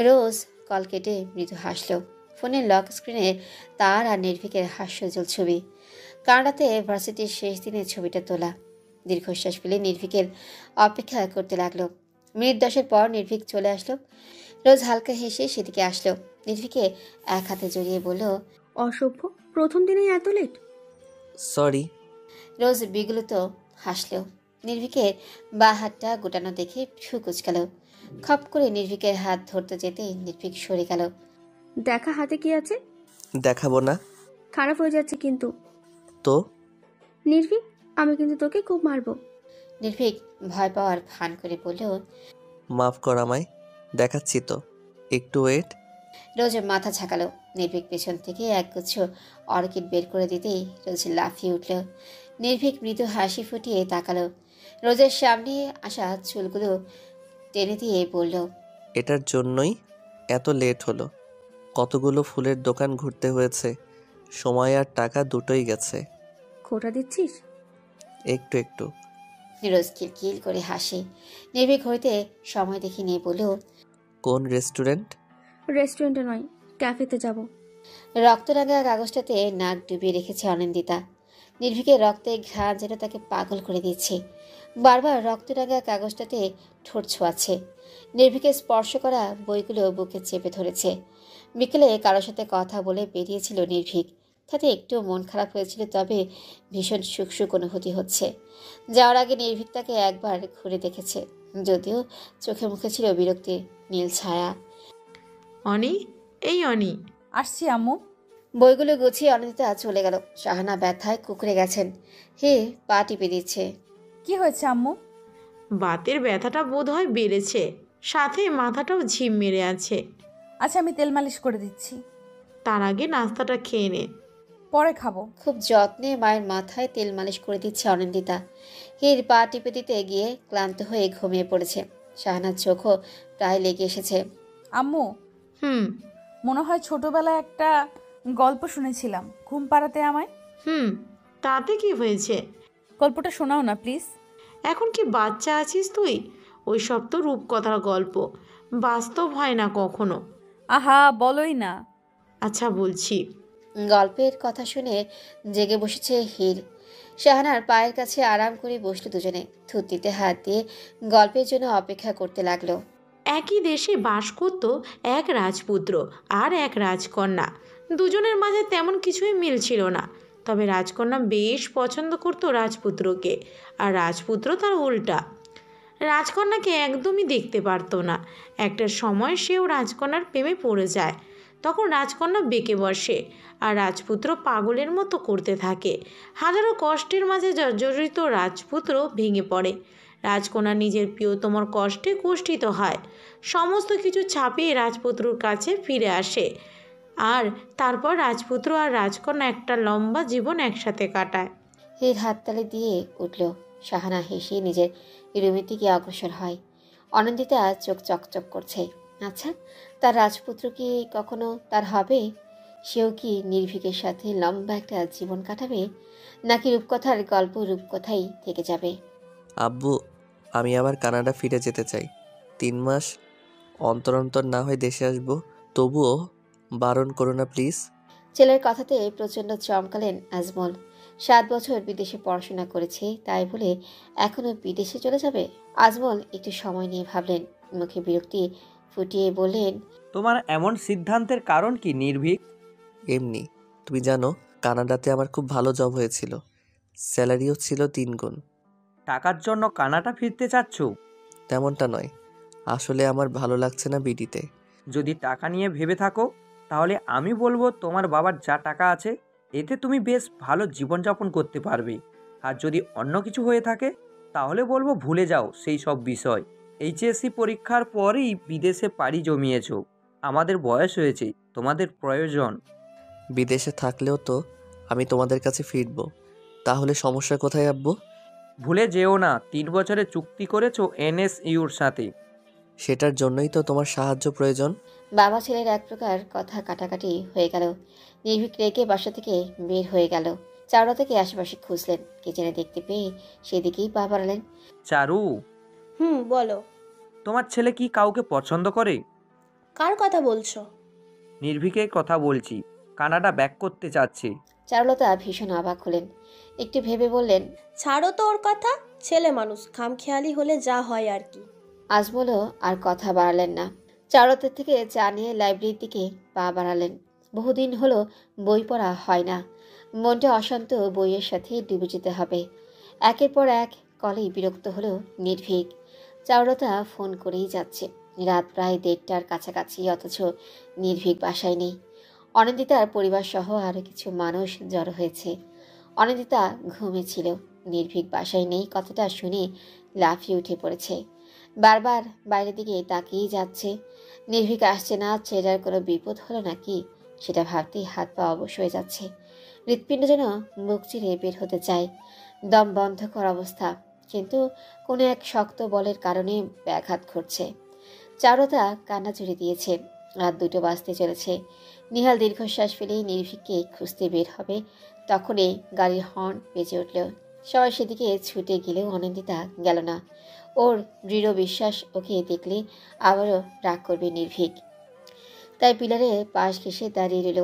রোজ কল কেটে মৃদু হাসল। ফোনের লক স্ক্রিনে তার আর নির্ভীকের হাস্যজ্জ্বল ছবি। কানাডাতে ভার্সিটির শেষ দিনের ছবিটা তোলা। দীর্ঘশ্বাস ফেলে নির্ভীকের অপেক্ষা করতে লাগলো। মিনিট 10 পর নির্ভীক চলে আসলো। রোজ হালকা হেসে সেদিকে আসলো। নির্ভীকে এক হাতে জড়িয়ে বলল, অসভ্য, প্রথম দিনেই এত লেট? সরি। রোজ বিগলিত হাসল। নির্ভীকের বা হাতটা গোটানো দেখে ভ্রু কুচকাল। খপ করে নির্ভীকের হাত ধরতে যেতে নির্ভীক সরে গেল। দেখা হাতে কি আছে? দেখাবো না। খারাপ হয়ে যাচ্ছে কিন্তু। তো নির্ভীক, আমি কিন্তু তোকে খুব মারবো। নির্ভীক ভয় পাওয়ার ভান করে বলল, মাফ কর আমায়, দেখাচ্ছি তো, একটু ওয়েট। রোজ মাথা ঝাঁকালো। নির্ভীক পেছন থেকে একগুচ্ছ অর্কিড বের করে দিতেই রোজ লাফিয়ে উঠল। নির্ভীক মৃদু হাসি ফুটিয়ে তাকালো। রোজের সামনে আসা চুলগুলো টেনে দিয়ে বলল, এটার জন্যই এত লেট হলো। কতগুলো ফুলের দোকান ঘুরতে হয়েছে, সময় আর টাকা দুটোই গেছে। খোটা দিচ্ছিস? একটু একটু। রোজ কিলকিল করে হাসে। নির্ভীক হইতে সময় দেখে নিয়ে বলল, কোন রেস্টুরেন্ট? রেস্টুরেন্টে নয়, ক্যাফেতে যাব। রক্তরাঙা কাগজটাতে নাক ডুবিয়ে রেখেছে অনিন্দিতা। নির্ভীকের রক্তে ঘ্রাণ যেন তাকে পাগল করে দিচ্ছে। বারবার রক্তরাঙা কাগজটাতে ঠোঁট ছোঁয়াচ্ছে। নির্ভীকে স্পর্শ করা বইগুলো বুকে চেপে ধরেছে। বিকেলে কারোর সাথে কথা বলে বেরিয়েছিল নির্ভীক। তাতে একটু মন খারাপ হয়েছিল, তবে ভীষণ সুখ সুখ অনুভূতি হচ্ছে। যাওয়ার আগে নির্ভীক তাকে একবার ঘুরে দেখেছে, যদিও চোখে মুখে ছিল বিরক্তির নীল ছায়া। অনি, এই অনি, আসছি আম্মু। বইগুলো গুছিয়ে অনিন্দিতা চলে গেল। শাহানা ব্যথায় কুকড়ে গেছেন। হে পা টিপে দিচ্ছে। কি হয়েছে আম্মু? বাতের ব্যথাটা বোধ হয় বেড়েছে, সাথে মাথাটাও ঝিম মেরে আছে। আচ্ছা, আমি তেল মালিশ করে দিচ্ছি। তার আগে নাস্তাটা খেয়ে নে। পরে খাবো। খুব যত্নে মায়ের মাথায় তেল মালিশ করে দিচ্ছে অনিন্দিতা। হির পা টিপে দিতে গিয়ে ক্লান্ত হয়ে ঘুমিয়ে পড়েছে। শাহানার চোখও প্রায় লেগে এসেছে। আম্মু, হুম মনে হয় ছোটবেলায় একটা গল্প শুনেছিলাম, ঘুম পাড়াতে আমায়। হুম তাতে কি হয়েছে? গল্পটা শোনাও না প্লিজ। এখন কি বাচ্চা আছিস তুই? ওই সব তো রূপকথার গল্প, বাস্তব হয় না কখনো। আহা, বলোই না। আচ্ছা বলছি। গল্পের কথা শুনে জেগে বসেছে হির। শাহানার পায়ের কাছে আরাম করে বসলো দুজনে। থুতনিতে হাত দিয়ে গল্পের জন্য অপেক্ষা করতে লাগলো। একই দেশে বাস করত এক রাজপুত্র আর এক রাজকন্যা। দুজনের মাঝে তেমন কিছুই মিল ছিল না, তবে রাজকন্যা বেশ পছন্দ করত রাজপুত্রকে, আর রাজপুত্র তার উল্টা। রাজকন্যাকে একদমই দেখতে পারতো না। একটা সময় সেও রাজকন্যার প্রেমে পড়ে যায়। তখন রাজকন্যা বেঁকে বসে, আর রাজপুত্র পাগলের মতো করতে থাকে। হাজারো কষ্টের মাঝে জর্জরিত রাজপুত্র ভেঙে পড়ে। রাজকন্যা নিজের প্রিয়তমার কষ্টে কষ্টিত হয়। সমস্ত কিছু ছাপিয়ে রাজপুত্রর কাছে ফিরে আসে, আর তারপর রাজপুত্র আর রাজকন্যা একটা লম্বা জীবন একসাথে কাটায়। হির হাততালি দিয়ে উঠল। শাহানা হেসে নিজের রুমের দিকে অগ্রসর হয়। অনিন্দিতা চোখ চকচক করছে। আচ্ছা, তার রাজপুত্র কি কখনো তার হবে? সেও কি নির্ভীকের সাথে লম্বা একটা জীবন কাটাবে, নাকি রূপকথার গল্প রূপকথাই থেকে যাবে? আব্বু, আমি আবার কানাডা ফিরে যেতে চাই। 3 মাস অন্তর অন্তর না হয় দেশে আসবো, তবুও বারণ করো না প্লিজ। ছেলের কথাতে প্রচণ্ড চমকালেন আজমল। 7 বছর বিদেশে পড়াশোনা করেছে, তাই বলে এখনো বিদেশে চলে যাবে? আজমল একটু সময় নিয়ে ভাবলেন, মুখে বিরক্তি ফুটিয়ে বললেন, তোমার এমন সিদ্ধান্তের কারণ কি নির্ভীক? এমনি, তুমি জানো কানাডাতে আমার খুব ভালো জব হয়েছিল, স্যালারিও ছিল 3 গুণ। টাকার জন্য কানাডা ফিরতে চাচ্ছ? তেমনটা নয়, আসলে আমার ভালো লাগছে না বিডিতে। যদি টাকা নিয়ে ভেবে থাকো, তাহলে আমি বলবো তোমার বাবার যা টাকা আছে এতে তুমি বেশ ভালো জীবনযাপন করতে পারবে। আর যদি অন্য কিছু হয়ে থাকে, তাহলে বলবো ভুলে যাও সেই সব বিষয়। এইচএসসি পরীক্ষার পরেই বিদেশে পাড়ি জমিয়েছো। আমাদের বয়স হয়েছে, তোমাদের প্রয়োজন। বিদেশে থাকলেও তো আমি তোমাদের কাছে ফিরবো, তাহলে সমস্যা কোথায় আব্বু? ভুলে যেও না 3 বছরের চুক্তি করেছো এনএসইউর সাথে। সেটার জন্যই তো তোমার সাহায্য প্রয়োজন। বাবা ছেলের এক প্রকার কথা কাটাকাটি হয়ে গেল। নির্ভীক রেগে বাসা থেকে বের হয়ে গেল। চাওড়া থেকে আশেপাশে খুঁজলেন, কিচেনে দেখতে পেয়ে সেদিকেই পা বাড়ালেন। চারু, বলো। তোমার ছেলে কি কাউকে পছন্দ করে? কার কথা বলছো? নির্ভীকের কথা বলছি, কানাডা ব্যাক করতে চাচ্ছে। চারুলতা ভীষণ অবাক হলেন। একটু ভেবে বললেন, ছাড়ো তো ওর কথা, ছেলে মানুষ, খামখেয়ালি হলে যা হয় আর কি। আজমলও আর কথা বাড়ালেন না। চারুলতার থেকে চা নিয়ে লাইব্রেরির দিকে পা বাড়ালেন। বহুদিন হলো বই পড়া হয় না। মনটা অশান্ত, বইয়ের সাথে ডুবে যেতে হবে। একের পর এক কলেই বিরক্ত হলো নির্ভীক। চারুলতা ফোন করেই যাচ্ছে। রাত প্রায় 1:30টার কাছাকাছি, অথচ নির্ভীক বাসায় নেই। অনিন্দিতার পরিবার সহ আরও কিছু মানুষ জড়ো হয়েছে। অনিন্দিতা ঘুমিয়েছিল। নির্ভীক বাসায় নেই কথাটা শুনে লাফিয়ে উঠে পড়েছে। বারবার বাইরের দিকে তাকিয়েই যাচ্ছে। নির্ভীক আসছে না, ছেলের কোনো বিপদ হলো নাকি সেটা ভাবতেই হাত পা অবশ হয়ে যাচ্ছে। হৃৎপিণ্ড যেন মুখ চিরে বের হতে চায়। দম বন্ধ করা অবস্থা, কিন্তু কোনো এক শক্ত বলের কারণে ব্যাঘাত ঘটছে। চারুলতা কান্না জুড়ে দিয়েছে। রাত 2টো বাজতে চলেছে। নিহাল দীর্ঘশ্বাস ফেলেই নির্ভীককে খুঁজতে বের হবে, তখনই গাড়ির হর্ন বেজে উঠল। সবাই সেদিকে ছুটে গেলেও অনিন্দিতা গেল না। ওর দৃঢ় বিশ্বাস ওকে দেখলে আবারও রাগ করবে নির্ভীক। তাই পিলারে পাশ ঘেঁষে দাঁড়িয়ে রইল।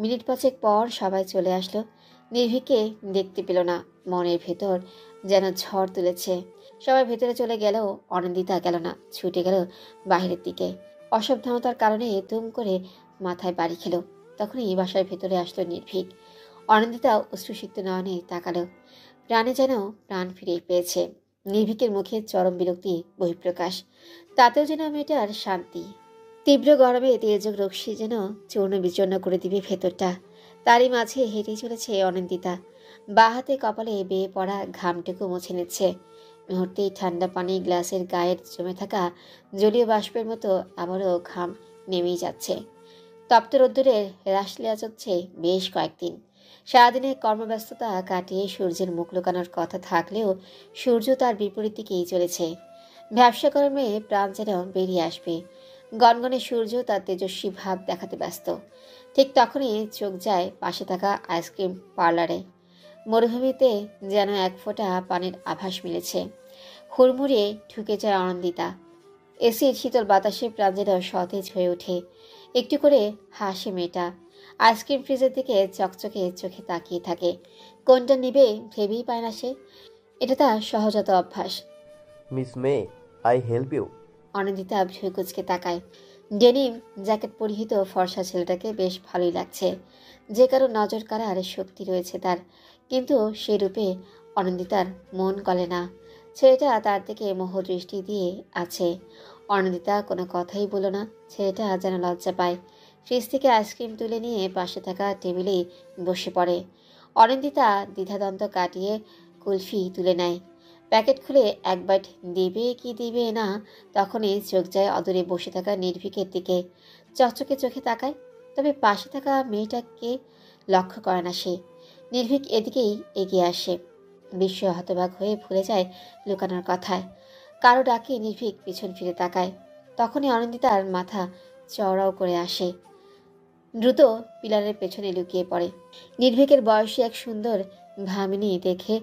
মিনিট 5 পর সবাই চলে আসলো। নির্ভীককে দেখতে পেল না। মনের ভেতর যেন ঝড় তুলেছে। সবাই ভেতরে চলে গেলেও অনিন্দিতা গেল না, ছুটে গেল বাহিরের দিকে। অসাবধানতার কারণে দুম করে মাথায় বাড়ি খেল। তখনই বাসার ভেতরে আসলো নির্ভীক। অনিন্দিতা অশ্রুসিক্ত নয়নে তাকালো। প্রাণে যেন প্রাণ ফিরে পেয়েছে। নির্ভীকের মুখে চরম বিরক্তি বহিঃপ্রকাশ। তাতেও যেন মেয়েটার শান্তি। তীব্র গরমে তেজক রশ্মি যেন চূর্ণ বিচূর্ণ করে দিবে ভেতরটা। তারই মাঝে হেঁটে চলেছে অনিন্দিতা। বাঁ হাতে কপালে বেয়ে পড়া ঘামটুকু মুছে নিচ্ছে। মুহূর্তেই ঠান্ডা পানি গ্লাসের গায়ে জমে থাকা জলীয় বাষ্পের মতো আবারও ঘাম নেমেই যাচ্ছে। তপ্ত রোদ্দুরের রাশলিয়া চলছে বেশ কয়েকদিন। সারাদিনের কর্মব্যস্ততা কাটিয়ে সূর্যের মুখ লুকানোর কথা থাকলেও সূর্য তার বিপরীত দিকেই চলেছে। ব্যবসা কর্মে প্রাণ যেন বেরিয়ে আসবে। গনগনে সূর্য তার তেজস্বী ভাব দেখাতে ব্যস্ত। ঠিক তখনই চোখ যায় পাশে থাকা আইসক্রিম পার্লারে। মরুভূমিতে যেন এক ফোঁটা পানির আভাস মিলেছে। হুড়মুড়িয়ে ঢুকে যায় অনন্দিতা। এসির শীতল বাতাসে প্রাণ যেন সতেজ হয়ে ওঠে। একটু করে হাসে মেয়েটা। আইসক্রিম ফ্রিজের দিকে চকচকে চোখে তাকিয়ে থাকে। কোনটা নিবে ভেবেই পায় না সে। এটা তার সহজাত অভ্যাস। Miss may, I help you? অনিন্দিতা ভ্রু কুঁচকে তাকায়। ডেনিম জ্যাকেট পরিহিত ফর্সা ছেলেটাকে বেশ ভালোই লাগছে। যে কারো নজর কাড়ার শক্তি রয়েছে তার, কিন্তু সে রূপে অনিন্দিতার মন গলে না। ছেলেটা তার দিকে মোহদৃষ্টি দিয়ে আছে। অনিন্দিতা কোনো কথাই বলল না। ছেলেটা যেন লজ্জা পায়। ফ্রিজ থেকে আইসক্রিম তুলে নিয়ে পাশে থাকা টেবিলেই বসে পড়ে। অনিন্দিতা দ্বিধাদ্বন্দ্ব কাটিয়ে কুলফি তুলে নেয়। প্যাকেট খুলে এক বাইট দিবে কি দিবে না, তখনই চোখ যায় অদূরে বসে থাকা নির্ভীকের দিকে। চকচকে চোখে তাকায়, তবে পাশে থাকা মেয়েটাকে লক্ষ্য করে না সে। নির্ভীক এদিকেই এগিয়ে আসে। বিস্ময়ে হতবাক হয়ে ভুলে যায় লুকানোর কথায়। কারো ডাকে নির্ভীক পিছন ফিরে তাকায়। তখনই অনিন্দিতার মাথা চওড়াও করে আসে। দ্রুত পিলারের পেছনে লুকিয়ে পড়ে। নির্ভীকের বয়সী এক সুন্দর ভামিনী দেখে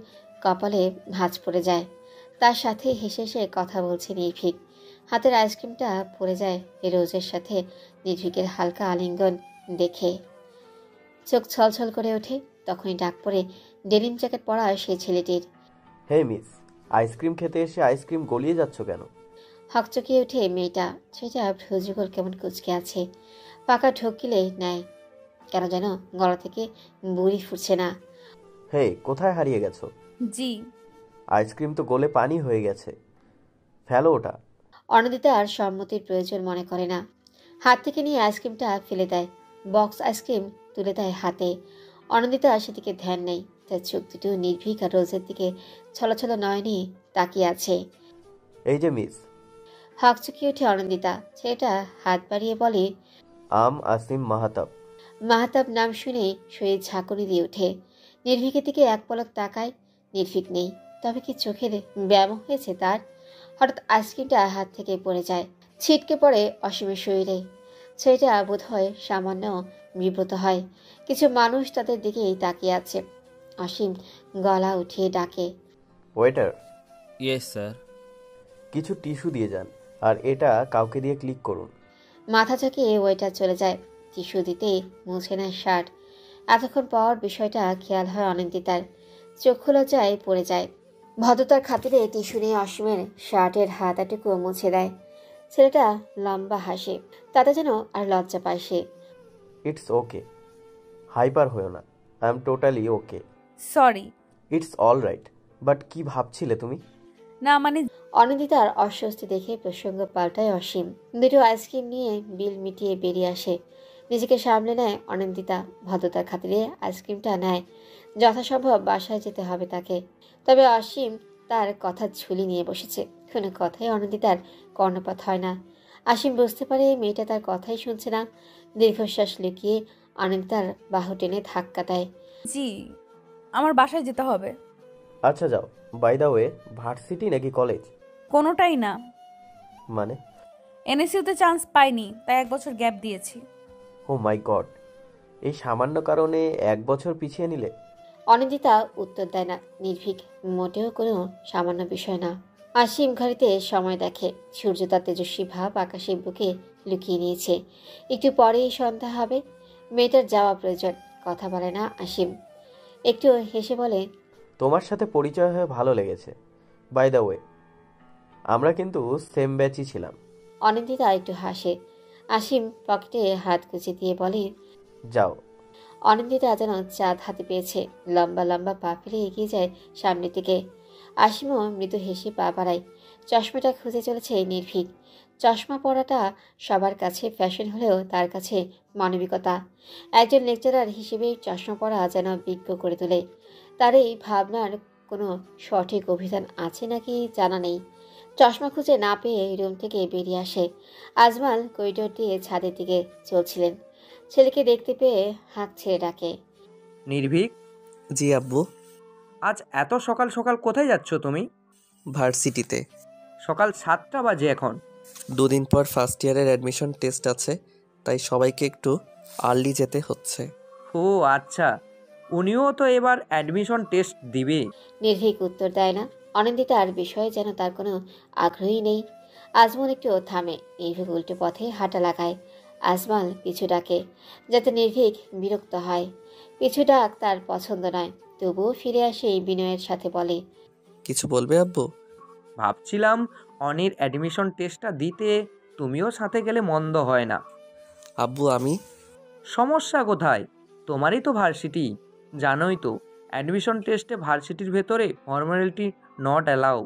কপালে ভাঁজ পড়ে যায়। তার সাথে হেসে হেসে কথা বলছে নির্ভীক। হাতের আইসক্রিমটা পড়ে যায় রোজের সাথে নির্ভীকের হালকা আলিঙ্গন দেখে। চোখ ছলছল করে ওঠে। তখনই ডাক পড়ে ডেনিম জ্যাকেট পরা সেই ছেলেটির। হে মিস, আইসক্রিম খেতে এসে আইসক্রিম গলিয়ে যাচ্ছ কেন? হকচকিয়ে ওঠে মেয়েটা। সেটা ভ্রুযুগল কেমন কুচকে আছে। পাকা ঢোকিলে নেয়। কেন যেন গলা থেকে বুড়ি ফুটছে না। হে, কোথায় হারিয়ে গেছো? জি। আইসক্রিম তো গলে পানি হয়ে গেছে, ফেলো ওটা। অনিন্দিতা আর সম্মতির প্রয়োজন মনে করে না। হাত থেকে নিয়ে আইসক্রিমটা ফেলে দেয়। বক্স আইসক্রিম তুলে দেয় হাতে। অনিন্দিতা সেদিকে ধ্যান নেই। তার চোখ দুটো নির্ভীক আর রোজের দিকে ছলছল নয়নে তাকিয়ে আছে। এই যে মিস। হকচকিয়ে ওঠে অনিন্দিতা। ছেলেটা হাত বাড়িয়ে বলে, আসিম মাহাতাব। মাহাতাব নাম শুনে শরীর ঝাঁকুনি দিয়ে ওঠে। নির্ভীকের দিকে এক পলক তাকায়। নির্ভীক নেই। তবে কি চোখের ব্যায়াম হয়েছে তার? হঠাৎ আইসক্রিমটা হাত থেকে পড়ে যায়, ছিটকে পড়ে অসীমের শরীরে। ছেলেটা বোধ হয় সামান্য বিব্রত হয়। কিছু মানুষ তাদের দিকেই তাকিয়ে আছে। অসীম গলা উঠিয়ে ডাকে, ওয়েটার। Yes sir. কিছু টিস্যু দিয়ে যান, আর এটা কাউকে দিয়ে ক্লিক করুন। মাথা ঝাঁকিয়ে ওয়েটার চলে যায়। টিস্যু দিতে মুছে নেয় শার্ট। এতক্ষণ পর বিষয়টা খেয়াল হয় অনিন্দিতার। চক্ষু লজ্জায় পড়ে যায়। ভদ্রতার খাতিরে টিস্যু নিয়ে অসীমের শার্টের হাতাটুকু মুছে দেয়। ছেলেটা লম্বা হাসে। তাতে যেন আর লজ্জা পায় সে। ইটস ওকে, হাইপার হয়েও না। I am totally okay. Sorry. It's all right. But কি ভাবছিলে তুমি? না মানে অনিন্দিতার অস্বস্তি দেখে প্রসঙ্গ পাল্টায় অসীম। দুটো আইসক্রিম নিয়ে বিল মিটিয়ে বেরিয়ে আসে। নিজেকে সামলে নেয় অনিন্দিতা। ভদ্রতার খাতিরে আইসক্রিমটা নেয়। যথাসম্ভব বাসায় যেতে হবে তাকে। তবে অসীম তার কথা ঝুলি নিয়ে বসেছে। কোনো কথাই অনিন্দিতার কর্ণপাত হয় না। অসীম বুঝতে পারে মেয়েটা তার কথাই শুনছে না। দীর্ঘশ্বাস লুকিয়ে অনিন্দিতার বাহু টেনে ধাক্কা দেয়। জি, আমার বাসায় যেতে হবে। আচ্ছা যাও। বাই দ্য ওয়ে, ভার্সিটি নাকি কলেজ? কোনোটাই না। মানে? এনএসইউতে চান্স পাইনি, তাই 1 বছর গ্যাপ দিয়েছি। ও মাই গড, এই সামান্য কারণে 1 বছর পিছিয়ে নিলে? অনিন্দিতা উত্তর দেয় না। নির্ভীক মোটেও কোনো সামান্য বিষয় না। অসীম ঘড়িতে সময় দেখে। সূর্য তার তেজস্বী ভাব আকাশের বুকে লুকিয়ে নিয়েছে। একটু পরেই সন্ধ্যা হবে। মেয়েটার যাওয়া প্রয়োজন। কথা বলে না অসীম। একটু হেসে বলে, তোমার সাথে পরিচয় হয়ে ভালো লেগেছে। বাই দ্য ওয়ে, আমরা কিন্তু সেম ব্যাচই ছিলাম। অনিন্দিতা একটু হাসে। অসীম পকেটে হাত গুজে দিয়ে বলে, যাও। অনিন্দিতা যেন চাঁদ হাতে পেয়েছে। লম্বা লম্বা পা ফেলে এগিয়ে যায় সামনের দিকে। অসীমও মৃদু হেসে পা বাড়ায়। চশমাটা খুঁজে চলেছে নির্ভীক। চশমা পরাটা সবার কাছে ফ্যাশন হলেও তার কাছে মানবিকতা। একজন লেকচারার হিসেবে চশমা পরা যেন বিজ্ঞ করে তোলে। তার এই ভাবনার কোনো সঠিক অভিধান আছে নাকি জানা নেই। চশমা খুঁজে না পেয়ে রুম থেকে বেরিয়ে আসে। আজমাল করিডোর দিয়ে ছাদের দিকে চলছিলেন। ছেলেকে দেখতে পেয়ে হাঁক ছেড়ে ডাকে। নির্ভীক, জি আব্বু। আজ এত সকাল সকাল কোথায় যাচ্ছ তুমি? ভার্সিটিতে। সকাল 7টা বাজে এখন। দুদিন পর ফার্স্ট ইয়ারের অ্যাডমিশন টেস্ট আছে, তাই সবাইকে একটু আর্লি যেতে হচ্ছে। ও আচ্ছা, উনিও তো এবার অ্যাডমিশন টেস্ট দিবে। নির্ভীক উত্তর দেয় না। অনিন্দিতার বিষয়ে যেন তার কোনো আগ্রহই নেই। আজমল একটু থামে। নির্ভীক উল্টো পথে হাঁটা লাগায়। আজমল পিছু ডাকে, যাতে নির্ভীক বিরক্ত হয়। পিছু ডাক তার পছন্দ নয়, তবুও ফিরে আসে বিনয়ের সাথে বলে, কিছু বলবে আব্বু? ভাবছিলাম অনির অ্যাডমিশন টেস্টটা দিতে তুমিও সাথে গেলে মন্দ হয় না। আব্বু আমি সমস্যা কোথায়? তোমারই তো ভার্সিটি, জানোই তো অ্যাডমিশন টেস্টে ভার্সিটির ভেতরে ফর্মালিটি নট অ্যালাউ।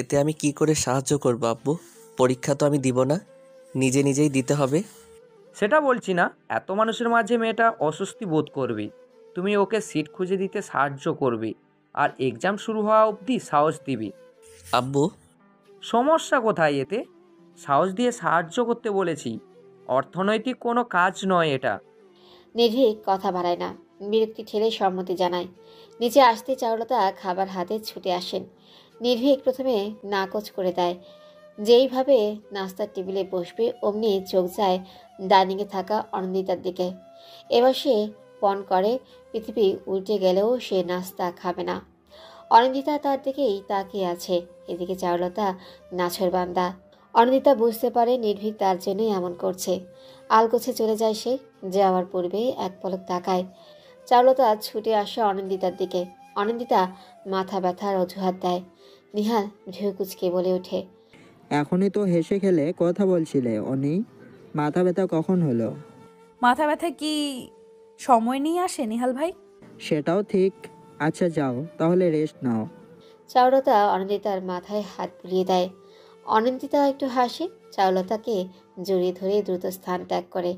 এতে আমি কি করে সাহায্য করব আব্বু? পরীক্ষা তো আমি দিব না, নিজে নিজেই দিতে হবে। সেটা বলছি না, এত মানুষের মাঝে মেয়েটা অস্বস্তি বোধ করবে। তুমি ওকে সিট খুঁজে দিতে সাহায্য করবে, আর এক্সাম শুরু হওয়া অবধি সাহস দিবি। আব্বু সমস্যা কোথায় এতে? সাহস দিয়ে সাহায্য করতে বলেছি, অর্থনৈতিক কোনো কাজ নয় এটা। নির্ভীক কথা বাড়ায় না, বিরক্তি ঠেলে সম্মতি জানায়। নিচে আসতে চারুলতা খাবার হাতে ছুটে আসেন। নির্ভীক প্রথমে নাকচ করে দেয়। যেইভাবে নাস্তার টেবিলে বসবে অমনি চোখ যায় ডাইনিংয়ে থাকা অনিন্দিতার দিকে। এবার সে পণ করে পৃথিবী উল্টে গেলেও সে নাস্তা খাবে না। অনিন্দিতা তার দিকেই তাকিয়ে আছে। এদিকে চারুলতা নাছরবান্দা। অনিন্দিতা বুঝতে পারে নির্ভীক তার জন্যই এমন করছে। আলগোছে চলে যায় সে। যাওয়ার পূর্বে এক পলক তাকায়। চারুলতা ছুটে আসে অনিন্দিতার দিকে। অনিন্দিতা মাথা ব্যথার অজুহাত দেয়। নিহাল ভ্রু কুঁচকে বলে ওঠে, এখনই তো হেসে খেলে কথা বলছিলে অনি, মাথা ব্যথা কখন হলো? মাথা ব্যথা কি সময় নিয়ে আসে নিহাল ভাই? সেটাও ঠিক। আচ্ছা যাও তাহলে রেস্ট নাও। চারুলতা অনিন্দিতার মাথায় হাত বুলিয়ে দেয়। অনিন্দিতা একটু হাসে। চারুলতাকে জড়িয়ে ধরে দ্রুত স্থান ত্যাগ করে।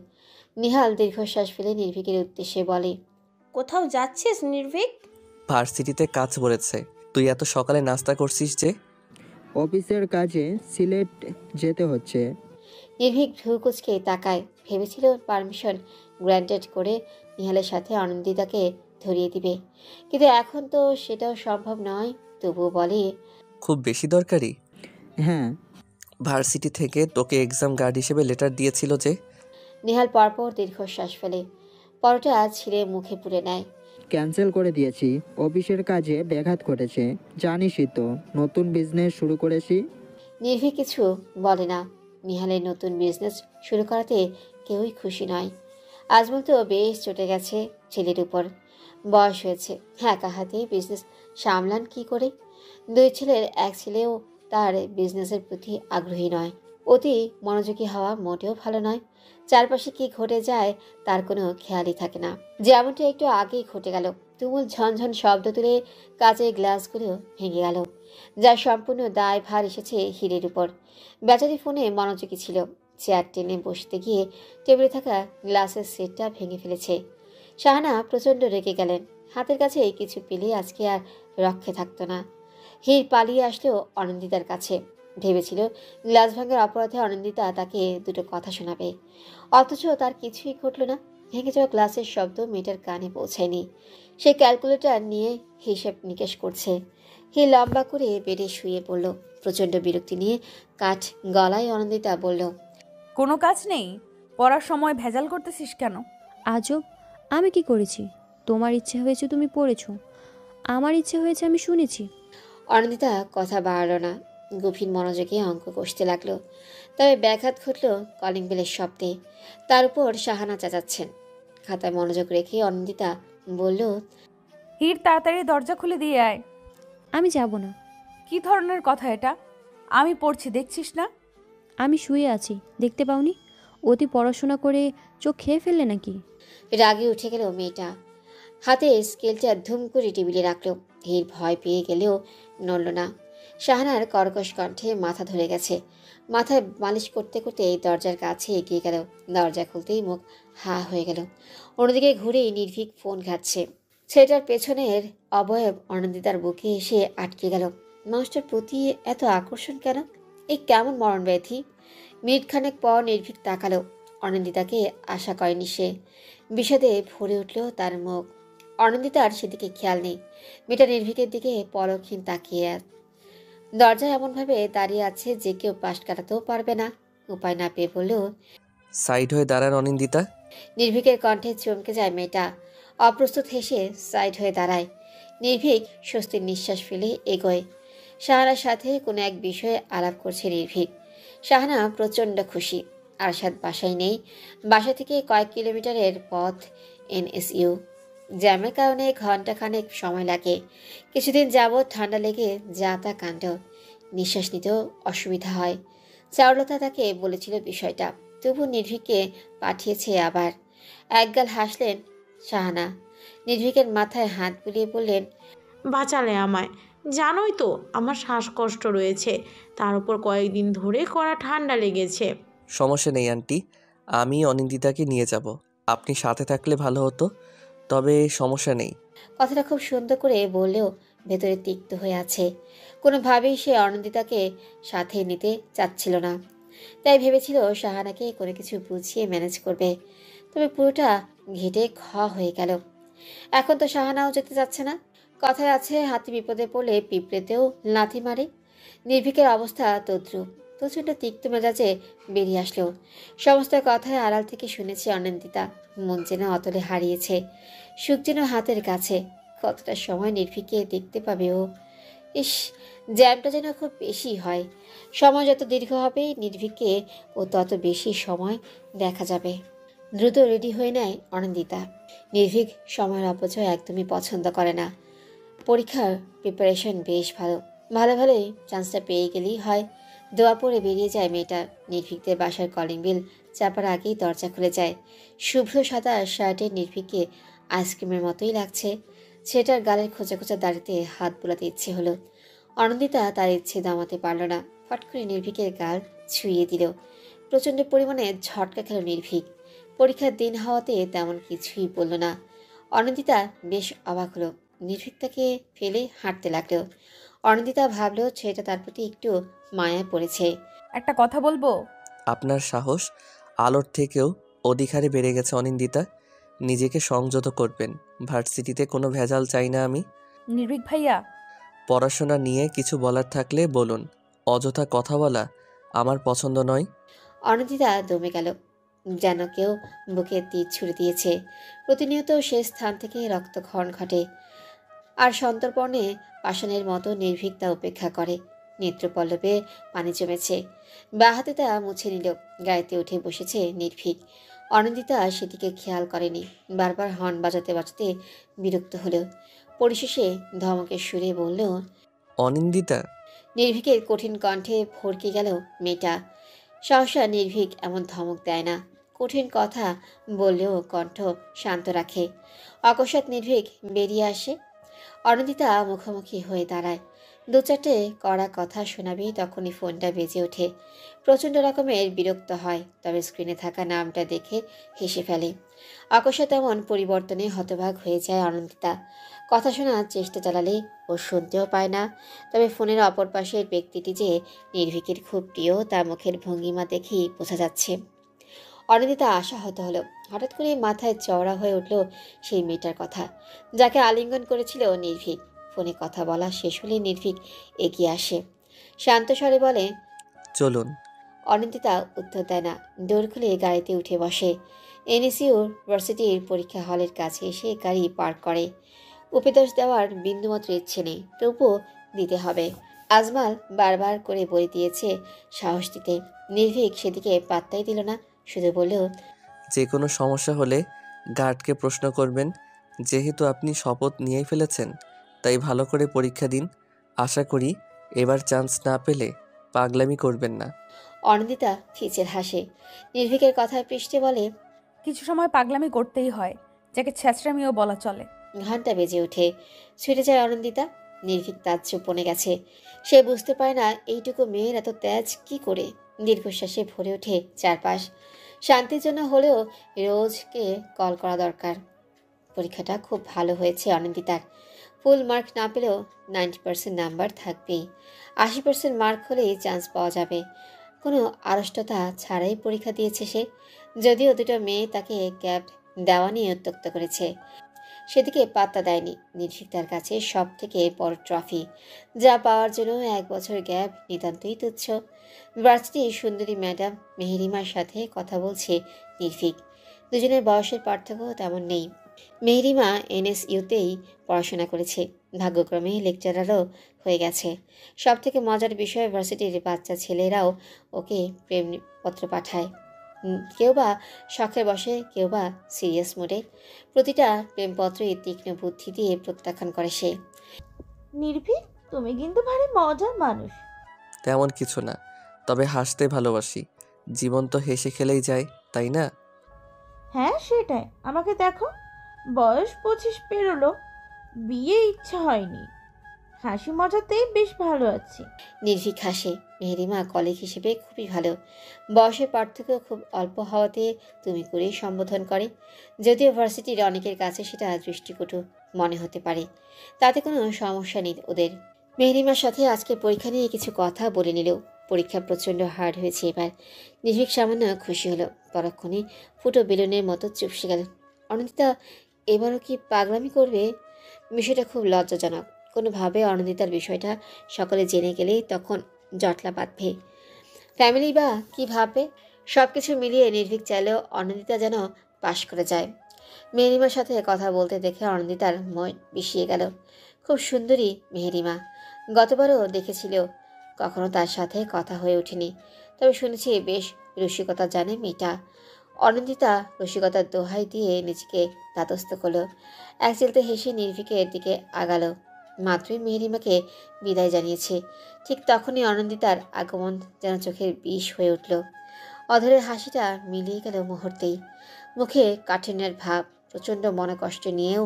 নিহাল দীর্ঘশ্বাস ফেলে নির্ভীকের উদ্দেশ্যে বলে, কোথাও যাচ্ছিস নির্ভীক? ভার্সিটিতে কাজ পড়েছে। তুই এত সকালে নাস্তা করছিস যে? অফিসের কাজে সিলেট যেতে হচ্ছে। নির্ভীক ভ্রু কুঁচকে তাকায়। ভেবেছিল পারমিশন গ্র্যান্টেড করে নিহালের সাথে অনিন্দিতাকে ধরিয়ে দিবে, কিন্তু এখন তো সেটাও সম্ভব নয়। তবুও বলে, খুব বেশি দরকারি? হ্যাঁ। ভার্সিটি থেকে তোকে এক্সাম গার্ড হিসেবে লেটার দিয়েছিল যে? নিহাল পরপর দীর্ঘশ্বাস ফেলে। পরোটা ছিঁড়ে মুখে পুরে নেয়। ক্যান্সেল করে দিয়েছি, অফিসের কাজে ব্যাঘাত ঘটেছে। জানিসই তো নতুন বিজনেস শুরু করেছি। নির্ভীক কিছু বলে না। নিহালের নতুন বিজনেস শুরু করাতে কেউই খুশি নয়। আজমল তো বেশ চটে গেছে ছেলের উপর। বয়স হয়েছে, একা হাতেই বিজনেস সামলান কি করে? দুই ছেলের এক ছেলেও তার বিজনেসের প্রতি আগ্রহী নয়। অতি মনোযোগী হওয়া মোটেও ভালো নয়। চারপাশে কি ঘটে যায় তার কোনো খেয়ালই থাকে না। যেমনটা একটু আগেই ঘটে গেল, তুমুল ঝনঝন শব্দ তুলে কাচের গ্লাসগুলো ভেঙে গেল, যার সম্পূর্ণ দায় ভার এসেছে হীরের উপর। বেচারি ফোনে মনোযোগী ছিল। চেয়ার টেনে বসতে গিয়ে টেবিলে থাকা গ্লাসের সেটটা ভেঙে ফেলেছে। শাহানা প্রচণ্ড রেগে গেলেন। হাতের কাছে কিছু পেলে আজকে আর রক্ষে থাকতো না। হীর পালিয়ে আসলেও অনিন্দিতার কাছে। ভেবেছিল গ্লাস ভাঙার অপরাধে অনিন্দিতা তাকে দুটো কথা শোনাবে, অথচ তার কিছুই ঘটল না। ভেঙে যাওয়া গ্লাসের শব্দ মেয়েটার কানে পৌঁছায়নি। সে ক্যালকুলেটর নিয়ে হিসেব নিকেশ করছে। হি লম্বা করে বেডে শুয়ে পড়ল। প্রচণ্ড বিরক্তি নিয়ে কাঠ গলায় অনিন্দিতা বলল, কোনো কাজ নেই? পড়ার সময় ভেজাল করতেছিস কেন? আজব, আমি কি করেছি? তোমার ইচ্ছে হয়েছে তুমি পড়েছো, আমার ইচ্ছে হয়েছে আমি শুনেছি। অনিন্দিতা কথা বাড়ালো না, গভীর মনোযোগে অঙ্ক কষতে লাগলো। তবে ব্যাঘাত ঘটল কলিং বেলের শব্দে। তার উপর শাহানা চেঁচাচ্ছেন। খাতায় মনোযোগ রেখে অনিন্দিতা বলল, হীর তাড়াতাড়ি দরজা খুলে দিয়ে আয়। আমি যাব না। কি ধরনের কথা এটা? আমি পড়ছি, দেখছিস না? আমি শুয়ে আছি, দেখতে পাওনি? অতি পড়াশোনা করে চোখ খেয়ে ফেললে নাকি? রাগে উঠে গেল মেয়েটা। হাতে স্কেলটা ধুম করে টেবিলে রাখলো। হীর ভয় পেয়ে গেলেও নড়ল না। শাহানার কর্কশ কণ্ঠে মাথা ধরে গেছে। মাথায় মালিশ করতে করতে দরজার কাছে এগিয়ে গেল। দরজা খুলতেই মুখ হা হয়ে গেল। অন্যদিকে ঘুরেই নির্ভীক ফোন ঘাটছে। ছেলেটার পেছনের অবয়ব অনন্দিতার বুকে এসে আটকে গেল। মানুষটার প্রতি এত আকর্ষণ কেন? এই কেমন মরণ ব্যাধি? মিনিটখানেক পর নির্ভীক তাকালো। অনন্দিতাকে আশা করেনি সে। বিষাদে ভরে উঠল তার মুখ। অনন্দিতার সেদিকে খেয়াল নেই। মেয়েটা নির্ভীকের দিকে পলকহীন তাকিয়ে দরজায় এমনভাবে দাঁড়িয়ে আছে যে কেউ পাশ কাটাতেও পারবে না। উপায় না পেয়ে বললেও, সাইড হয়ে দাঁড়ান অনিন্দিতা। নির্ভীকের কণ্ঠে চমকে যায় মেয়েটা। অপ্রস্তুত হেসে সাইড হয়ে দাঁড়ায়। নির্ভীক স্বস্তির নিঃশ্বাস ফেলে এগোয়। শাহানার সাথে কোনো এক বিষয়ে আলাপ করছে নির্ভীক। শাহানা প্রচণ্ড খুশি। আরশাদ বাসায় নেই। বাসা থেকে কয়েক কিলোমিটারের পথ এনএসইউ। জ্যামের কারণে ঘণ্টাখানেক সময় লাগে। কিছুদিন যাবৎ ঠান্ডা লেগে যা তা কাণ্ড। নিঃশ্বাস নিতেও অসুবিধা হয়। চারুলতা তাকে বলেছিল বিষয়টা, তবু নির্ভীককে পাঠিয়েছে আবার। একগাল হাসলেন শাহানা। নির্ভীকের মাথায় হাত বুলিয়ে বললেন, বাঁচালে আমায়। জানোই তো আমার শ্বাসকষ্ট রয়েছে, তার উপর কয়েকদিন ধরে কড়া ঠান্ডা লেগেছে। সমস্যা নেই আন্টি, আমি অনিন্দিতাকে নিয়ে যাব। আপনি সাথে থাকলে ভালো হতো, তবে সমস্যা নেই। কথাটা খুব সুন্দর করে বললেও ভেতরে তিক্ত হয়ে আছে। কোনোভাবেই সে অনন্দিতাকে সাথে নিতে চাচ্ছিল না। তাই ভেবেছিল শাহানাকে কোনো কিছু বুঝিয়ে ম্যানেজ করবে। তবে পুরোটা ঘেটে ঘ হয়ে গেল। এখন তো শাহানাও যেতে চাচ্ছে না। কথায় আছে, হাতি বিপদে পড়লে পিঁপড়েতেও লাথি মারে। নির্ভীকের অবস্থা তদ্রূপ। প্রচণ্ড তিক্ত মেজাজে বেরিয়ে আসলো। সমস্ত কথায় আড়াল থেকে শুনেছে অনন্দিতা। মন যেন অতলে হারিয়েছে, সুখ যেন হাতের কাছে। কতটা সময় নির্ভীককে দেখতে পাবে ও? ইস, জ্যামটা যেন খুব বেশি হয়। সময় যত দীর্ঘ হবে নির্ভীককে ও তত বেশি সময় দেখা যাবে। দ্রুত রেডি হয়ে নেয় অনন্দিতা। নির্ভীক সময়ের অপচয় একদমই পছন্দ করে না। পরীক্ষার প্রিপারেশন বেশ ভালো। ভালোই চান্সটা পেয়ে গেলেই হয়। দোয়া পড়ে বেরিয়ে যায় মেয়েটা। নির্ভীকদের বাসার কলিং বেল চাপার আগেই দরজা খুলে যায়। শুভ্র সাদা শার্টের নির্ভীককে আইসক্রিমের মতোই লাগছে। ছেলেটার গালের খোঁচা খোঁচা দাড়িতে হাত বোলাতে ইচ্ছে হলো। অনন্দিতা তার ইচ্ছে দমাতে পারল না। ফট করে নির্ভীকের গাল ছুঁয়ে দিল। প্রচণ্ড পরিমাণে ঝটকা খেল নির্ভীক। পরীক্ষার দিন হওয়াতে তেমন কিছুই বলল না। অনন্দিতা বেশ অবাক হলো। নির্ভীক তাকে ফেলে হাঁটতে লাগলো। অনন্দিতা ভাবলো ছেলেটা তার প্রতি একটু মায়া পড়েছে। একটা কথা বলবো? আপনার সাহস আলোর থেকেও অধিক হারে বেড়ে গেছে অনিন্দিতা। নিজেকে সংযত করবেন। ভার্সিটিতে কোনো ভেজাল চাই না আমি। নির্ভীক ভাইয়া, পড়াশোনা নিয়ে কিছু বলার থাকলে বলুন। অযথা কথা বলা আমার পছন্দ নয়। অনন্দিতা দমে গেল, যেন কেউ বুকে তীর ছুড়ে দিয়েছে। প্রতিনিয়ত সে স্থান থেকে রক্তক্ষরণ ঘটে। আর সন্তর্পণে পাষাণের মতো নির্ভীক তা উপেক্ষা করে। নেত্রপল্লবে পানি জমেছে। বা হাতে তা মুছে নিল। গাড়িতে উঠে বসেছে নির্ভীক। অনন্দিতা সেদিকে খেয়াল করেনি। বারবার হর্ন বাজাতে বাজাতে বিরক্ত হলো। পরিশেষে ধমকের সুরে বলল, অনিন্দিতা। নির্ভীকের কঠিন কণ্ঠে ভরকে গেল মেয়েটা। সহসা নির্ভীক এমন ধমক দেয় না। কঠিন কথা বললেও কণ্ঠ শান্ত রাখে। অকস্মাৎ নির্ভীক বেরিয়ে আসে। অনন্দিতা মুখোমুখি হয়ে দাঁড়ায়। দু চারটে কড়া কথা শোনাবি তখনই ফোনটা বেজে ওঠে। প্রচণ্ড রকমের বিরক্ত হয়, তবে স্ক্রিনে থাকা নামটা দেখে হেসে ফেলে। অকস্মাৎ এমন পরিবর্তনে হতবাক হয়ে যায় অনন্দিতা। কথা শোনার চেষ্টা চালালে ও শুনতেও পায় না। তবে ফোনের অপর পাশের ব্যক্তিটি যে নির্ভীকের খুব প্রিয় তার মুখের ভঙ্গিমা দেখেই বোঝা যাচ্ছে। অনিন্দিতা আশাহত হলো। হঠাৎ করে মাথায় চওড়া হয়ে উঠল সেই মেয়েটার কথা, যাকে আলিঙ্গন করেছিল নির্ভীক। ফোনে কথা বলা শেষ হলে নির্ভীক এগিয়ে আসে। শান্ত স্বরে বলে, চলুন। অনিন্দিতা উত্তর দেয় না। ডোর খুলে গাড়িতে উঠে বসে। এনএসইউর ভার্সিটির পরীক্ষা হলের কাছে এসে গাড়ি পার্ক করে। উপদেশ দেওয়ার বিন্দুমাত্র ইচ্ছে নেই, তবুও দিতে হবে। আজমাল বারবার করে বলে দিয়েছে সাহস দিতে। নির্ভীক সেদিকে পাত্তাই দিল না। শুধু বললেও, যে কোনো সমস্যা হলে গার্ডকে প্রশ্ন করবেন। যেহেতু আপনি শপথ নিয়েই ফেলেছেন, তাই ভালো করে পরীক্ষা দিন। আশা করি এবার চান্স না পেলে পাগলামি করবেন না। অনিন্দিতা ফিচের হাসে। নির্ভীকের কথার পৃষ্ঠে বলে, কিছু সময় পাগলামি করতেই হয়, যাকে ছ্যাঁচড়ামিও বলা চলে। ঘন্টা বেজে ওঠে। ছুটে যায় অনিন্দিতা। নির্ভীক তাজ্জব বনে গেছে। সে বুঝতে পারে না এইটুকু মেয়ের এত তেজ কি করে। দীর্ঘশ্বাসে ভরে ওঠে চারপাশ। শান্তির জন্য হলেও রোজকে কল করা দরকার। পরীক্ষাটা খুব ভালো হয়েছে অনিন্দিতার। ফুল মার্ক না পেলেও 90% নাম্বার থাকবেই। 80% মার্ক হলেই চান্স পাওয়া যাবে। কোনো আড়ষ্টতা ছাড়াই পরীক্ষা দিয়েছে সে। যদিও দুটো মেয়ে তাকে গ্যাপ দেওয়া নিয়ে উত্ত্যক্ত করেছে, সেদিকে পাত্তা দেয়নি। নির্ভীক তার কাছে সব থেকে বড় ট্রফি, যা পাওয়ার জন্য 1 বছর গ্যাপ নিতান্তই তুচ্ছ। ভার্সিটির সুন্দরী ম্যাডাম মেহেরিমার সাথে কথা বলছে নির্ভীক। দুজনের বয়সের পার্থক্য তেমন নেই। মেহেরিমা NSUতেই পড়াশোনা করেছে, ভাগ্যক্রমে লেকচারারও হয়ে গেছে। সব থেকে মজার বিষয়, ভার্সিটির বাচ্চা ছেলেরাও ওকে প্রেমপত্র পাঠায়। কেউ বা শখের বসে, কেউ বা সিরিয়াস মোডে। প্রতিটা প্রেমপত্রই তীক্ষ্ণ বুদ্ধি দিয়ে প্রত্যাখ্যান করে সে। নির্ভীক, তুমি কিন্তু ভারী মজার মানুষ। তেমন কিছু না, তবে হাসতে ভালোবাসি। জীবন তো হেসে খেলেই যায়, তাই না? হ্যাঁ সেটাই। আমাকে দেখো, বয়স 25 পেরোলো, বিয়ে ইচ্ছা হয়নি, হাসি মজাতেই বেশ ভালো আছি। নির্ভীক হাসে। মেহেরিমা কলিগ হিসেবে খুবই ভালো। বয়সের পার্থক্য খুব অল্প হওয়াতে তুমি করেই সম্বোধন করে। যদিও ভার্সিটির অনেকের কাছে সেটা দৃষ্টিকটু মনে হতে পারে, তাতে কোনো সমস্যা নেই ওদের। মেহেরিমার সাথে আজকে পরীক্ষা নিয়ে কিছু কথা বলে নিল। পরীক্ষা প্রচণ্ড হার্ড হয়েছে এবার। নির্ভীক সামান্য খুশি হলো, পরক্ষণে ফুটো বেলুনের মতো চুপসে গেল। অনিন্দিতা এবারও কি পাগলামি করবে? বিষয়টা খুব লজ্জাজনক। কোনোভাবে অনিন্দিতার বিষয়টা সকলে জেনে গেলেই তখন জটলা বাঁধবে। ফ্যামিলি বা কী ভাববে? সব কিছু মিলিয়ে নির্ভীক চাইলেও অনিন্দিতা যেন পাশ করে যায়। মেহেরিমার সাথে কথা বলতে দেখে অনিন্দিতার মন বিষিয়ে গেল। খুব সুন্দরী মেহেরিমা। গতবারও দেখেছিল, কখনো তার সাথে কথা হয়ে ওঠেনি, তবে শুনেছি বেশ রসিকতা জানে মেয়েটা। অনিন্দিতা রসিকতার দোহাই দিয়ে নিজেকে তাতস্থ করলো। এক চিলতে হেসে নির্ভীকের দিকে আগালো। মাত্রই মেহেরিমাকে বিদায় জানিয়েছে, ঠিক তখনই অনিন্দিতার আগমন যেন চোখের বিষ হয়ে উঠল। অধরের হাসিটা মিলিয়ে গেল মুহূর্তেই। মুখে কাঠিন্যের ভাব। প্রচণ্ড মনকষ্ট নিয়েও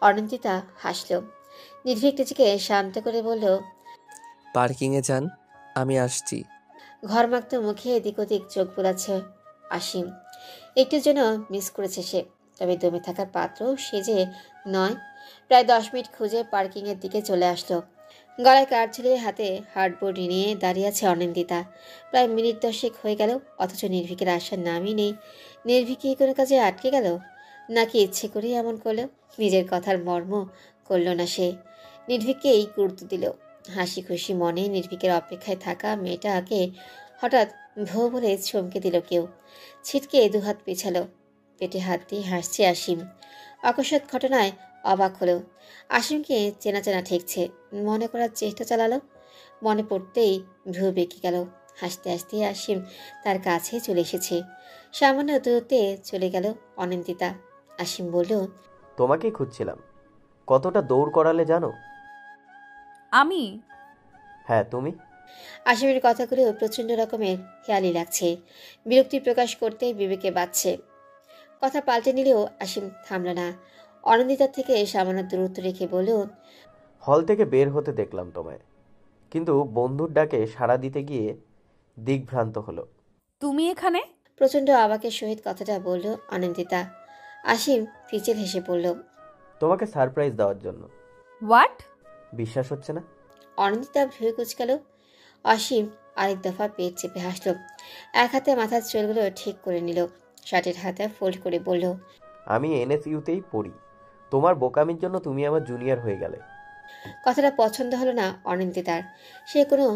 অনিন্দিতা হাসল। নির্ভীক নিজেকে শান্ত করে বলল, পার্কিংয়ে যান, আমি আসছি। ঘরমাক্ত মুখে এদিক ওদিক চোখ বোলাচ্ছে আসিম। একটু যেন মিস করেছে সে, তবে দমে থাকার পাত্র সে যে নয়। প্রায় 10 মিনিট খুঁজে পার্কিংয়ের দিকে চলে আসলো। গলায় কাঠ ঝুলে হাতে হার্ডবোর্ড নিয়ে দাঁড়িয়ে আছে অনিন্দিতা। প্রায় মিনিট 10 হয়ে গেল, অথচ নির্ভীকের আসার নামই নেই। নির্ভীক কি কোনো কাজে আটকে গেল, নাকি ইচ্ছে করে এমন করলো? নিজের কথার মর্ম করল না সে, নির্ভীককেই গুরুত্ব দিল। হাসি খুশি মনে নির্ভীকের অপেক্ষায় থাকা মেয়েটাকে হঠাৎ ভো বলে চমকে দিল কেউ। ছিটকে দুহাত পেছালো। পেটে হাত দিয়ে হাসছে আসিম। অকস্মাৎ ঘটনায় অবাক হলো। আসিমকে চেনা চেনা ঠেকছে, মনে করার চেষ্টা চালালো। মনে পড়তেই ভ্রু বেঁকে গেল। হাসতে হাসতে আসিম তার কাছে চলে এসেছে। সামান্য দূরত্বে চলে গেল অনিন্দিতা। আসিম বলল, তোমাকেই খুঁজছিলাম। কতটা দৌড় করালে জানো? আমি? হ্যাঁ তুমি। আসিমের কথাগুলো প্রচণ্ড রকমের খেয়ালি লাগছে। বিরক্তি প্রকাশ করতে বিবেকে বাজছে। কথা পাল্টে নিলেও আসিম থামল না। অনিন্দিতার থেকে সামান্য দূরত্ব রেখে বলল, হল থেকে বের হতে দেখলাম তোমায়, কিন্তু বন্ধুর ডাকে সাড়া দিতে গিয়ে দিগ্ভ্রান্ত হলো। তুমি এখানে? প্রচণ্ড অবাকের সহিত কথাটা বলল অনিন্দিতা। আসিম ফিচেল হেসে পড়ল, তোমাকে সারপ্রাইজ দেওয়ার জন্য। হোয়াট? বিশ্বাস হচ্ছে না? অনিন্দিতা ভ্রু কুঁচকাল। অসীম আরেক দফা পেট চেপে হাসল। এক হাতে মাথার চুলগুলো ঠিক করে নিল। শার্টের হাতে ফোল্ড করে বলল, আমি NSUতেই পড়ি। তোমার বোকামির জন্য তুমি আমার জুনিয়র হয়ে গেলে। কথাটা পছন্দ হলো না অনিন্দিতার। সে কোনো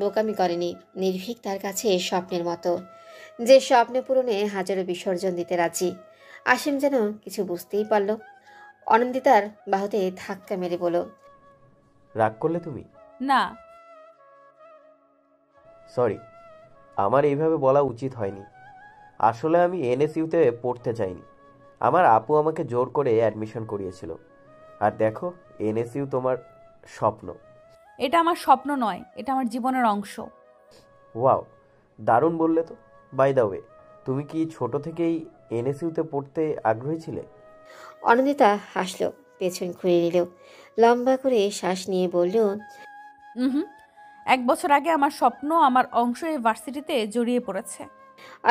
বোকামি করেনি। নির্ভীক তার কাছে স্বপ্নের মতো, যে স্বপ্ন পূরণে হাজারো বিসর্জন দিতে রাজি। আসিম যেন কিছু বুঝতেই পারল। অনিন্দিতার বাহুতে ধাক্কা মেরে বলল, রাগ করলে তুমি? না। সরি, আমার এইভাবে বলা উচিত হয়নি। আসলে আমি NSUতে পড়তে চাইনি। আমার আপু আমাকে জোর করে অ্যাডমিশন করিয়েছিল। আর দেখো, NSU তোমার স্বপ্ন। এটা আমার স্বপ্ন নয়, এটা আমার জীবনের অংশ। ওয়াও, দারুণ বললে তো। বাই দ্য ওয়ে, তুমি কি ছোট থেকেই NSUতে পড়তে আগ্রহী ছিলে? অনিন্দিতা হাসল, পেছন ঘুরে নিল। লম্বা করে শ্বাস নিয়ে বলল, হুম, 1 বছর আগে আমার স্বপ্ন, আমার অংশ এই ভার্সিটিতে জড়িয়ে পড়েছে।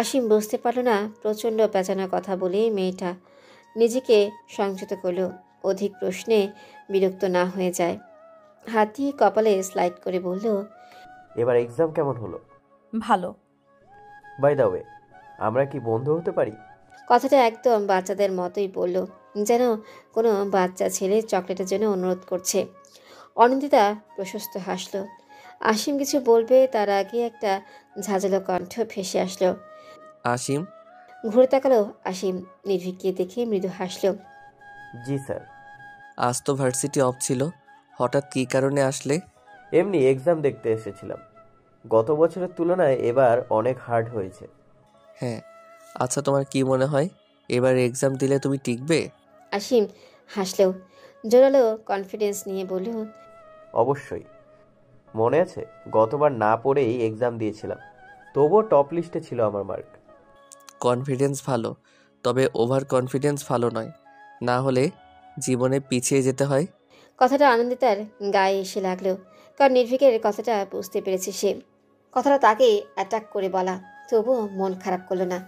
আসিম বুঝতে পারল না প্রচণ্ড পেঁচানোর কথা বলে মেয়েটা নিজেকে সংযত করল, অধিক প্রশ্নে বিরক্ত না হয়ে যায়। হাত দিয়ে কপালে স্লাইড করে বলল, এবার এক্সাম কেমন হলো? ভালো। বাই দ্য ওয়ে, আমরা কি বন্ধু হতে পারি? কথাটা একদম বাচ্চাদের মতোই বলল, যেন কোনো বাচ্চা ছেলে চকলেটের জন্য অনুরোধ করছে। অনিন্দিতা প্রশস্ত হাসল। আসিম কিছু বলবে তার আগে একটা ঝাঁঝালো কণ্ঠ ভেসে আসলো। আসিম। ঘুরে তাকালো আসিম, নির্ভীককে দেখে মৃদু হাসল। জি স্যার। আজ তো ভার্সিটি অফ ছিল, হঠাৎ কী কারণে আসলে? এমনি এক্সাম দেখতে এসেছিলাম। গত বছরের তুলনায় এবার অনেক হার্ড হয়েছে। হ্যাঁ, আচ্ছা তোমার কি মনে হয় এবার এক্সাম দিলে তুমি টিকবে? আসিম হাসলেও জোরালো কনফিডেন্স নিয়ে বলল, অবশ্যই। মনে আছে গতবার না পড়েই এক্সাম দিয়েছিলাম, তবুও টপ লিস্টে ছিল আমার মার্ক। কনফিডেন্স ভালো, তবে ওভার কনফিডেন্স ভালো নয়, না হলে জীবনে পিছিয়ে যেতে হয়। কথাটা আনন্দিতার গায়ে এসে লাগলো, কারণ নির্ভীকের কথাটা বুঝতে পেরেছে সে। কথাটা তাকে অ্যাটাক করে বলা, তবুও মন খারাপ করলো না,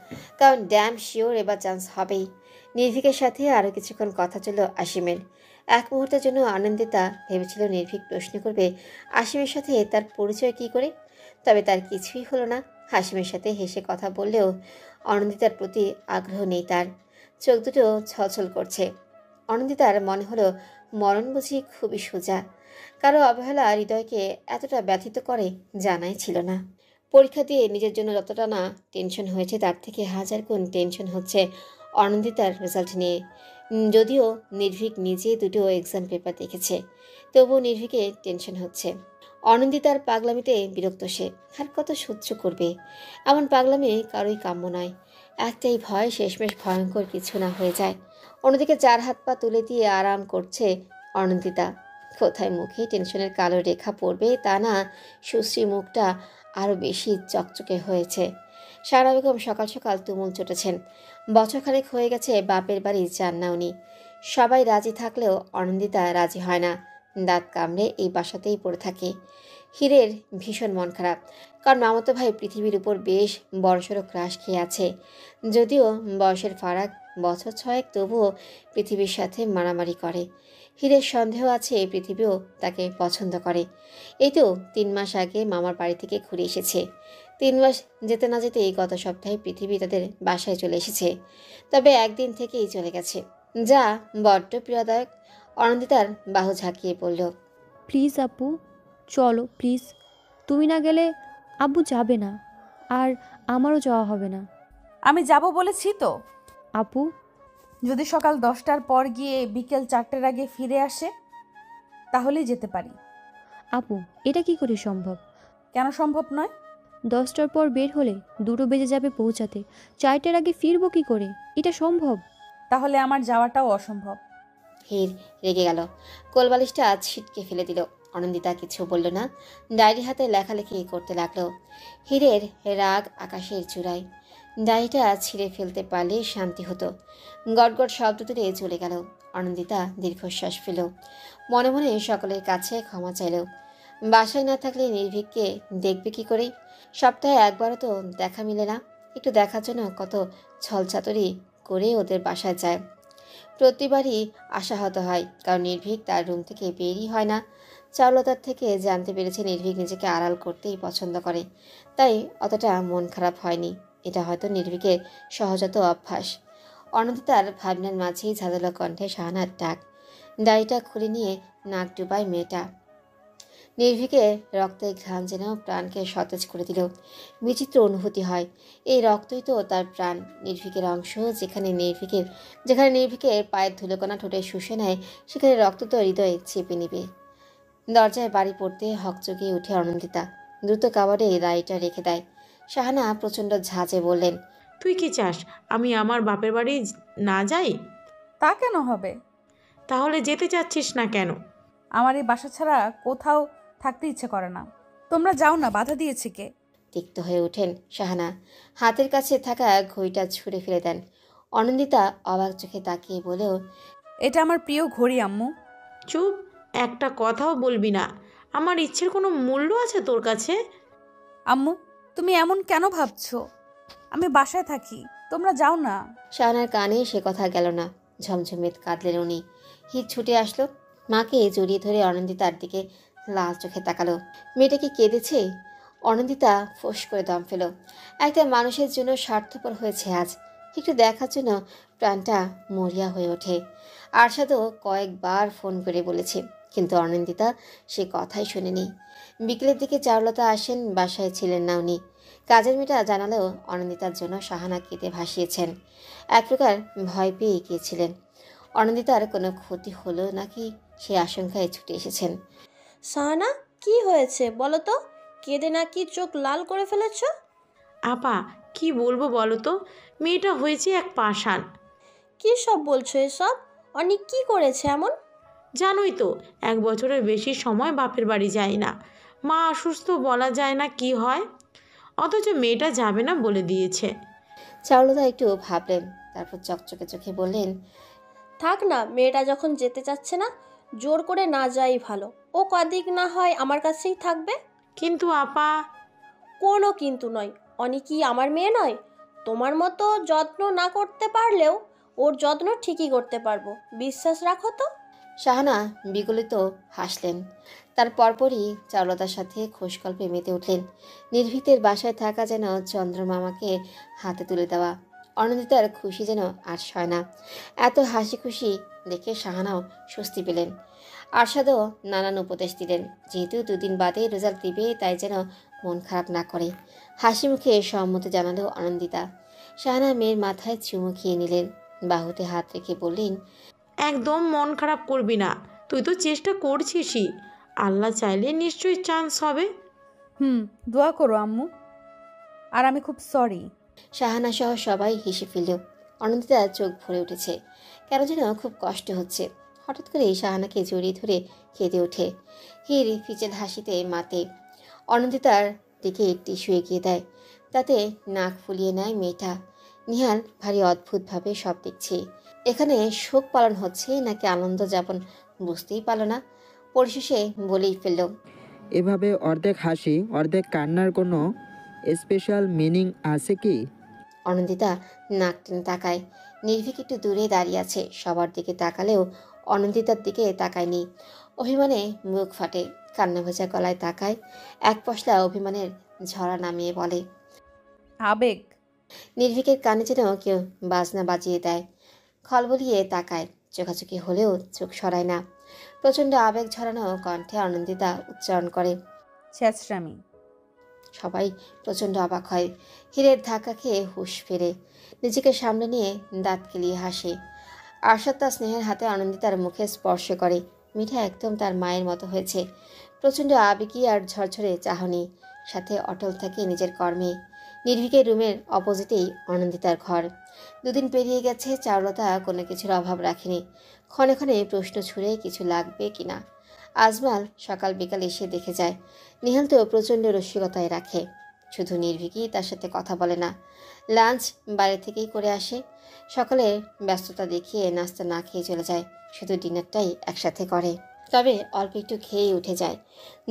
কারণ ড্যাম শিওর এবার চান্স হবেই। নির্ভীকের সাথে আরও কিছুক্ষণ কথা চলল আসিমের। এক মুহূর্তের জন্য আনন্দিতা ভেবেছিল নির্ভীক প্রশ্ন করবে আসিমের সাথে তার পরিচয় কী করে, তবে তার কিছুই হলো না। আসিমের সাথে হেসে কথা বললেও অনন্দিতার প্রতি আগ্রহ নেই তার, চোখ দুটো ছলছল করছে। অনন্দিতার মনে হলো মরণ বুঝি খুবই সোজা, কারো অবহেলা হৃদয়কে এতটা ব্যথিত করে জানাই ছিল না। পরীক্ষা দিয়ে নিজের জন্য যতটা না টেনশন হয়েছে তার থেকে 1000 গুণ টেনশন হচ্ছে অনন্দিতার রেজাল্ট নিয়ে। যদিও নির্ভীক নিজে দুটো এক্সাম পেপার দেখেছে, তবুও নির্ভীকে টেনশন হচ্ছে। অনন্দিতার পাগলামিতে বিরক্ত সে, আর কত সহ্য করবে? এমন পাগলামি কারোই কাম্য নয়। একটাই ভয় শেষমেশ ভয়ঙ্কর কিছু না হয়ে যায়। অন্যদিকে 4 হাত পা তুলে দিয়ে আরাম করছে অনন্দিতা। কোথায় মুখে টেনশনের কালো রেখা পড়বে তা না, সুশ্রী মুখটা আরও বেশি চকচকে হয়েছে। সারা বেগম সকাল সকাল তুমুল চটেছেন। বছরখানেক হয়ে গেছে বাপের বাড়ি যান না উনি। সবাই রাজি থাকলেও অনন্দিতা রাজি হয় না, দাঁত কামড়ে এই বাসাতেই পড়ে থাকে। হীরের ভীষণ মন খারাপ, কারণ মামাতো ভাই পৃথিবীর উপর বেশ বড়সড় ক্রাশ খেয়ে আছে। যদিও বয়সের ফারাক বছর 6, তবুও পৃথিবীর সাথে মারামারি করে। হীরের সন্দেহ আছে পৃথিবীও তাকে পছন্দ করে। এই তো 3 মাস আগে মামার বাড়ি থেকে ঘুরে এসেছে। 3 মাস যেতে না যেতেই গত সপ্তাহে পৃথিবী তাদের বাসায় চলে এসেছে, তবে একদিন থেকেই চলে গেছে, যা বড্ড প্রিয়দায়ক। অনন্দিতার বাহু ঝাঁকিয়ে বলল, প্লিজ আপু চলো প্লিজ, তুমি না গেলে আব্বু যাবে না, আর আমারও যাওয়া হবে না। আমি যাব বলেছি তো। আপু যদি সকাল 10টার পর গিয়ে বিকেল 4টের আগে ফিরে আসে তাহলেই যেতে পারি। আপু এটা কি করে সম্ভব? কেন সম্ভব নয়? 10টার পর বের হলে 2টো বেজে যাবে পৌঁছাতে, 4টের আগে ফিরবো কি করে? এটা সম্ভব? তাহলে আমার যাওয়াটাও অসম্ভব। হীর রেগে গেল, কোলবালিশটা ছিটকে ফেলে দিল। অনন্দিতা কিছু বলল না, ডায়েরি হাতে লেখালেখি করতে লাগলো। হীরের রাগ আকাশের চূড়ায়। ডায়েরিটা ছিঁড়ে ফেলতে পারলে শান্তি হতো। গটগট শব্দ তুলে চলে গেল। অনন্দিতা দীর্ঘশ্বাস ফেল, মনে মনে সকলের কাছে ক্ষমা চাইল। বাসায় না থাকলে নির্ভীককে দেখবে কি করে? সপ্তাহে একবারও তো দেখা মিলে না। একটু দেখার জন্য কত ছলচাতুরি করে ওদের বাসায় যায়। প্রতিবারই আশাহত হয়, কারণ নির্ভীক তার রুম থেকে বেরই হয় না। চারুলতার থেকে জানতে পেরেছে নির্ভীক নিজেকে আড়াল করতেই পছন্দ করে, তাই অতটা মন খারাপ হয়নি। এটা হয়তো নির্ভীকের সহজাত অভ্যাস। অনন্দিতার ভাবনার মাঝেই ঝাঁঝালো কণ্ঠে শাহানার ডাক। ডায়েরিটা খুলে নিয়ে নাক ডুবায় মেয়েটা। নির্ভীকের রক্তের ঘ্রাণ যেন প্রাণকে সতেজ করে দিল। বিচিত্র অনুভূতি হয়, এই রক্তই তো তার প্রাণ, নির্ভীকের অংশ। যেখানে নির্ভীকের পায়ের ধুলোকণা ঠোঁটে শুষে নেয়, সেখানে রক্ত তো হৃদয়ে চেপে নিবে। দরজায় বাড়ি পড়তে হকচকিয়ে উঠে অনন্দিতা, দ্রুত কাবারে ডায়েরিটা রেখে দেয়। শাহানা প্রচণ্ড ঝাঁজে বললেন, তুই কি চাস আমি আমার বাপের বাড়ি না যাই? তা কেন হবে? তাহলে যেতে চাচ্ছিস না কেন? আমার এই বাসা ছাড়া কোথাও থাকতে ইচ্ছে করে না। তোমরা যাও না, বাধা দিয়েছে কে? তিক্ত হয়ে ওঠেন শাহানা, হাতের কাছে থাকা ঘড়িটা ছুঁড়ে ফেলে দেন। অনন্দিতা অবাক চোখে তাকিয়ে বলেও, এটা আমার প্রিয় ঘড়ি আম্মু। চুপ, একটা কথাও বলবি না। আমার ইচ্ছের কোনো মূল্য আছে তোর কাছে? আম্মু, তুমি এমন কেন ভাবছো? আমি বাসায় থাকি, তোমরা যাও না। শাহানার কানে সে কথা গেল না। ঝমঝমিয়ে কাঁদলেন উনি। হিত ছুটে আসলো, মাকে জড়িয়ে ধরে অনন্দিতার দিকে লাল চোখে তাকালো। মেয়েটা কি কেঁদেছে? অনন্দিতা ফোঁস করে দম ফেল। একটা মানুষের জন্য স্বার্থপর হয়েছে আজ। একটু দেখার জন্য প্রাণটা মরিয়া হয়ে ওঠে। আরশাদও কয়েকবার ফোন করে বলেছে, কিন্তু অনন্দিতা সে কথাই শোনেনি। বিকেলের দিকে চারুলতা আসেন, বাসায় ছিলেন না উনি। কাজের মেয়েটা জানালেও অনন্দিতার জন্য শাহানা কেঁদে ভাসিয়েছেন। এক প্রকার ভয় পেয়ে গিয়েছিলেন অনন্দিতার কোনো ক্ষতি হলো নাকি, সে আশঙ্কায় ছুটে এসেছেন। সাহানা, কি হয়েছে বলো তো? কেঁদে নাকি চোখ লাল করে ফেলেছ? আপা, কি বলবো বলো তো, মেয়েটা হয়েছে এক পাষাণ। কি সব বলছো এসব? অনেক কি করেছে এমন? জানোই তো, 1 বছরের বেশি সময় বাপের বাড়ি যায় না। মা অসুস্থ, বলা যায় না কি হয়, অথচ মেয়েটা যাবে না বলে দিয়েছে। চারুলতা একটু ভাবলেন, তারপর চকচকে চোখে বললেন, থাক না, মেয়েটা যখন যেতে চাচ্ছে না, জোর করে না যাই ভালো। ও কদিক না হয় আমার কাছেই থাকবে। কিন্তু আপা। কোনো কিন্তু নয়। অনি কি আমার মেয়ে নয়? তোমার মতো যত্ন না করতে পারলেও ওর যত্ন ঠিকই করতে পারবো, বিশ্বাস রাখো তো। শাহানা বিগলিত হাসলেন। তার পরপরই চারুলতার সাথে খোশগল্পে মেতে উঠলেন। নির্ভীতের বাসায় থাকা যেন চন্দ্রমামাকে হাতে তুলে দেওয়া। অনন্দিতার খুশি যেন আর সয় না। এত হাসি খুশি দেখে শাহানাও স্বস্তি পেলেন। আরশাদও নানান উপদেশ দিলেন, যেহেতু 2 দিন বাদে রেজাল্ট দিবে, তাই যেন মন খারাপ না করে। হাসি মুখে সম্মতি জানালো অনন্দিতা। শাহানা মেয়ের মাথায় চুমু খেয়ে নিলেন, বাহুতে হাত রেখে বললেন, একদম মন খারাপ করবি না, তুই তো চেষ্টা করছিসই, আল্লাহ চাইলে নিশ্চয়ই চান্স হবে। দোয়া করো আম্মু। আর আমি খুব সরি। শাহানা সহ সবাই হেসে ফেলল। অনন্দিতা চোখ ভরে উঠেছে, কেন যেন খুব কষ্ট হচ্ছে। হঠাৎ করে শাহানাকে জড়িয়ে ধরে কেঁদে ওঠে। হির ফিচেল হাসিতে মাতে। অনন্দিতার দিকে টিস্যু এগিয়ে দেয়, তাতে নাক ফুলিয়ে নেয় মেয়েটা। নিহাল ভারী অদ্ভুতভাবে সব দেখছে। এখানে শোক পালন হচ্ছে নাকি আনন্দ যাপন বুঝতেই পারল না। পরিশেষে বলেই ফেলল, এভাবে অর্ধেক হাসি অর্ধেক কান্নার কোনো স্পেশাল মিনিং আছে কি? অনন্দিতা নাক টেনে তাকায়। নির্ভীক একটু দূরে দাঁড়িয়ে আছে, সবার দিকে তাকালেও অনন্দিতার দিকে তাকায়নি। অভিমানে মুখ ফাটে, কান্না ভেজা গলায় তাকায়। এক পশলা অভিমানের ঝরা নামিয়ে বলে, আবেগ। নির্ভীকের কানে যেন কেউ বাজনা বাজিয়ে দেয়। খলবলিয়ে তাকায়, চোখাচোখি হলেও চোখ সরায় না। প্রচণ্ড আবেগ ঝরানো কণ্ঠে অনন্দিতা উচ্চারণ করে, ছেঁচড়ামি। সবাই প্রচণ্ড অবাক হয়। হীরের ধাক্কা খেয়ে হুঁশ ফেরে, নিজেকে সামনে নিয়ে দাঁত কেলিয়ে হাসে। আরশাদ তার স্নেহের হাতে অনন্দিতার মুখে স্পর্শ করে। মিঠা একদম তার মায়ের মতো হয়েছে। প্রচণ্ড আবেগী আর ঝরঝরে চাহনি, সাথে অটল থাকে নিজের কর্মে। নির্ভীকের রুমের অপোজিটেই অনন্দিতার ঘর। 2 দিন পেরিয়ে গেছে, চারুলতা কোনো কিছুর অভাব রাখেনি। ক্ষণে ক্ষণে প্রশ্ন ছুড়ে কিছু লাগবে কিনা। আজমাল সকাল বিকাল এসে দেখে যায়। নিহাল তো প্রচণ্ড রসিকতায় রাখে, শুধু নির্ভীকই তার সাথে কথা বলে না। লাঞ্চ বাইরে থেকেই করে আসে। সকালে ব্যস্ততা দেখিয়ে নাস্তা না খেয়ে চলে যায়, শুধু ডিনারটাই একসাথে করে। তবে অল্প একটু খেয়েই উঠে যায়,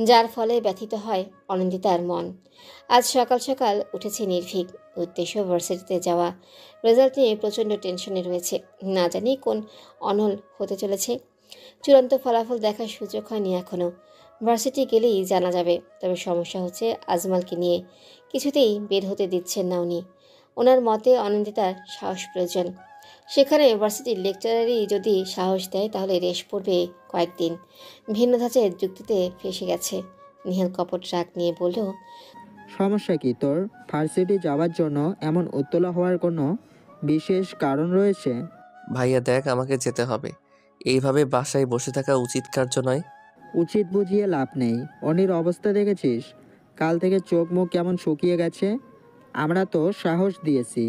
যার ফলে ব্যথিত হয় অনন্দিতার মন। আজ সকাল সকাল উঠেছে নির্ভীক, উদ্দেশ্য ভার্সিটিতে যাওয়া। রেজাল্ট নিয়ে প্রচণ্ড টেনশনে রয়েছে, না জানি কোন অনল হতে চলেছে। চূড়ান্ত ফলাফল দেখার সুযোগ হয়নি এখনও। ভার্সিটি গেলেই জানা যাবে। তবে সমস্যা হচ্ছে আজমালকে নিয়ে, কিছুতেই বের হতে দিচ্ছেন না উনি। ওনার মতে অনন্দিতার সাহস প্রয়োজন। সেখানে ভার্সিটির লেকচারারই যদি সাহস দেয়, তাহলে রেশ পড়বে কয়েকদিন। ভিন্ন ধাঁচের যুক্তিতে ফেসে গেছে। নিহাল কপট রাগ নিয়ে বলল, সমস্যা কি তোর? ভার্সিটি যাওয়ার জন্য এমন উত্তলা হওয়ার কোনো বিশেষ কারণ রয়েছে? ভাইয়া দেখ, আমাকে যেতে হবে। এইভাবে বাসায় বসে থাকা উচিত কার্য নয়। উচিত বুঝিয়ে লাভ নেই। অনির অবস্থা দেখেছিস? কাল থেকে চোখ মুখ কেমন শুকিয়ে গেছে। আমরা তো সাহস দিয়েছি,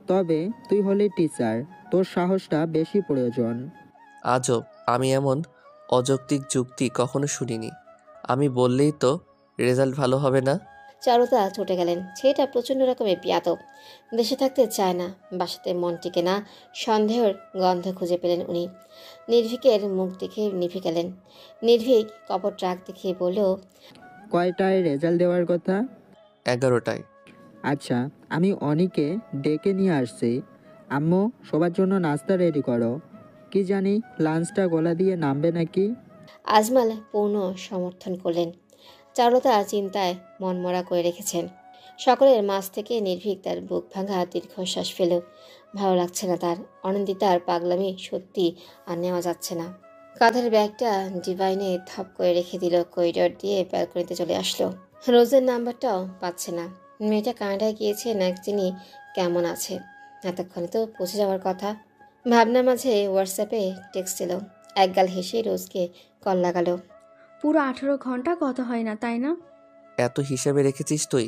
তবে তুই হলি টিচার, তোর সাহসটা বেশি প্রয়োজন। আজব, আমি এমন অযৌক্তিক যুক্তি কখনো শুনিনি। আমি বললেই তো রেজাল্ট ভালো হবে না। চারুতা ছুটে গেলেন। ছেলেটা প্রচণ্ড রকমের বিয়াদব, দেশে থাকতে চায় না, বাসাতে মন টিকে না। সন্দেহের গন্ধ খুঁজে পেলেন উনি। নির্ভীকের মুখ দেখে নিভে গেলেন। নির্ভীক কপট রাগ দেখিয়ে বলল, কয়টায় রেজাল্ট দেওয়ার কথা? 11টায়। আচ্ছা, আমি অনিকে ডেকে নিয়ে আসছি। আম্মু, সবার জন্য নাস্তা রেডি করো। কি জানি লাঞ্চটা গলা দিয়ে নামবে নাকি। আজমাল পূর্ণ সমর্থন করলেন। চারুলতা চিন্তায় মনমরা করে রেখেছেন। সকলের মাঝ থেকে নির্ভীক তার বুক ভাঙা দীর্ঘশ্বাস ফেল। ভালো লাগছে না তার। অনিন্দিতার পাগলামি সত্যি আর নেওয়া যাচ্ছে না। কাঁধের ব্যাগটা ডিভাইনে থপ করে রেখে দিল। করিডর দিয়ে ব্যালকনিতে চলে আসলো। রোজের নাম্বারটাও পাচ্ছে না। মেয়েটা কানাডায় গিয়েছে না যিনি কেমন আছে, এতক্ষণে তো পৌঁছে যাওয়ার কথা। ভাবনার মাঝে হোয়াটসঅ্যাপে টেক্সট এলো। একগাল হেসে রোজকে কল লাগালো। পুরো 18 ঘন্টা কথা হয় না, তাই না? এত হিসাবে রেখেছিস তুই?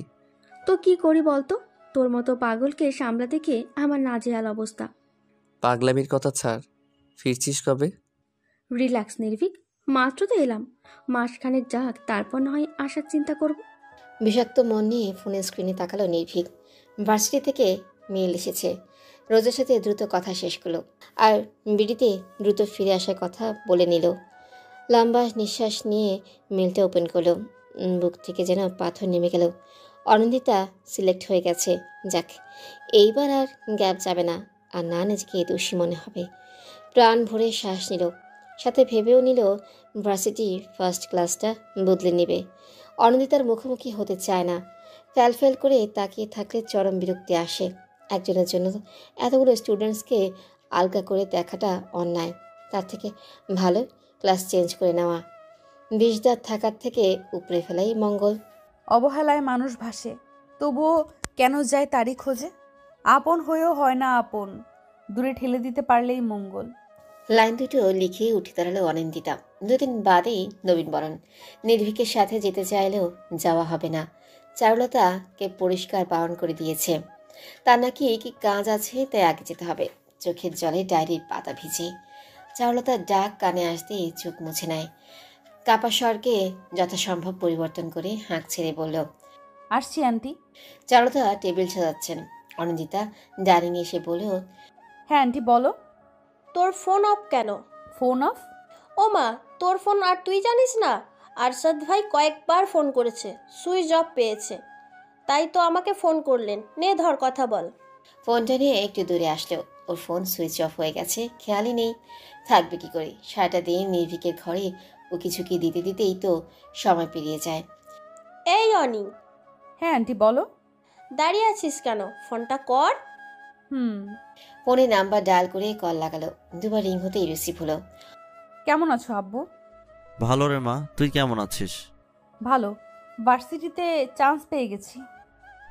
তো কি করি বলতো? তোর মতো পাগলকে সামলাতে গিয়ে আমার নাজেহাল অবস্থা। পাগলামির কথা ছাড়, ফিরছিস কবে? রিল্যাক্স নির্ভীক, মাত্র তো এলাম। মাসখানেক যাক, তারপর না হয় আসার চিন্তা করব। বিষাক্ত মন নিয়ে ফোনের স্ক্রিনে তাকালো নির্ভীক। ভার্সিটি থেকে মেল এসেছে। রোজের সাথে দ্রুত কথা শেষ করলো আর বিড়িতে দ্রুত ফিরে আসার কথা বলে নিল। লম্বা নিঃশ্বাস নিয়ে মেলটা ওপেন করলো। বুক থেকে যেন পাথর নেমে গেল। অনিন্দিতা সিলেক্ট হয়ে গেছে। যাক, এইবার আর গ্যাপ যাবে না, আর না নিজেকে দোষী মনে হবে। প্রাণ ভরে শ্বাস নিল, সাথে ভেবেও নিল ভার্সিটি ফার্স্ট ক্লাসটা বদলে নেবে। অনিন্দিতার মুখোমুখি হতে চায় না। ফ্যাল করে তাকিয়ে থাকলে চরম বিরক্তি আসে। একজনের জন্য এতগুলো স্টুডেন্টসকে আলগা করে দেখাটা অন্যায়। তার থেকে ভালো ক্লাস চেঞ্জ করে নেওয়া। বিষদাঁত থাকার থেকে উপড়ে ফেলাই মঙ্গল। অবহেলায় মানুষ ভাসে, তবুও কেন যায় তারই খোঁজে। আপন হয়েও হয় না আপন, দূরে ঠেলে দিতে পারলেই মঙ্গল। লাইন দুটো লিখে উঠে দাঁড়ালো অনিন্দিতা। 2 দিন বাদেই নবীনবরণ। নির্ভীকের সাথে যেতে চাইলেও যাওয়া হবে না। চারুলতাকে পরিষ্কার বারণ করে দিয়েছে। তার নাকি কি কাজ আছে, তাই আগে যেতে হবে। চোখের জলে ডায়েরির পাতা ভিজে। চারুলতার ডাক কানে আসতেই চোখ মুছে নেয়। কাপা স্বরকে যথাসম্ভব পরিবর্তন করে হাঁক ছেড়ে বলল, আসছি আন্টি। চারুলতা টেবিল সাজাচ্ছেন। অনিন্দিতা ডাইনিং এসে বলল, হ্যাঁ আন্টি বলো। তোর ফোন অফ কেন? Phone off? ও মা, তোর ফোন আর তুই জানিস না? আরশাদ ভাই কয়েকবার ফোন করেছে, সুইচ অফ পেয়েছে, তাই তো আমাকে ফোন করলেন। নে ধর, কথা বল। ফোনটা নিয়ে একটু দূরে আসলো। ওর ফোন সুইচ অফ হয়ে গেছে, খেয়ালই নেই। থাকবে কি করে? সারাটা দিন নির্ভীকের ঘরে উকিঝুঁকি দিতে দিতেই তো সময় পেরিয়ে যায়। এই অনি। হ্যাঁ আন্টি বলো। দাঁড়িয়ে আছিস কেন? ফোনটা কর। ফোনে নাম্বার ডায়াল করে কল লাগালো। 2 বার রিং হতেই রিসিভ হলো। কেমন আছো আব্বু? ভালো রে মা, তুই কেমন আছিস? ভালো, ভার্সিটিতে চান্স পেয়ে গেছি।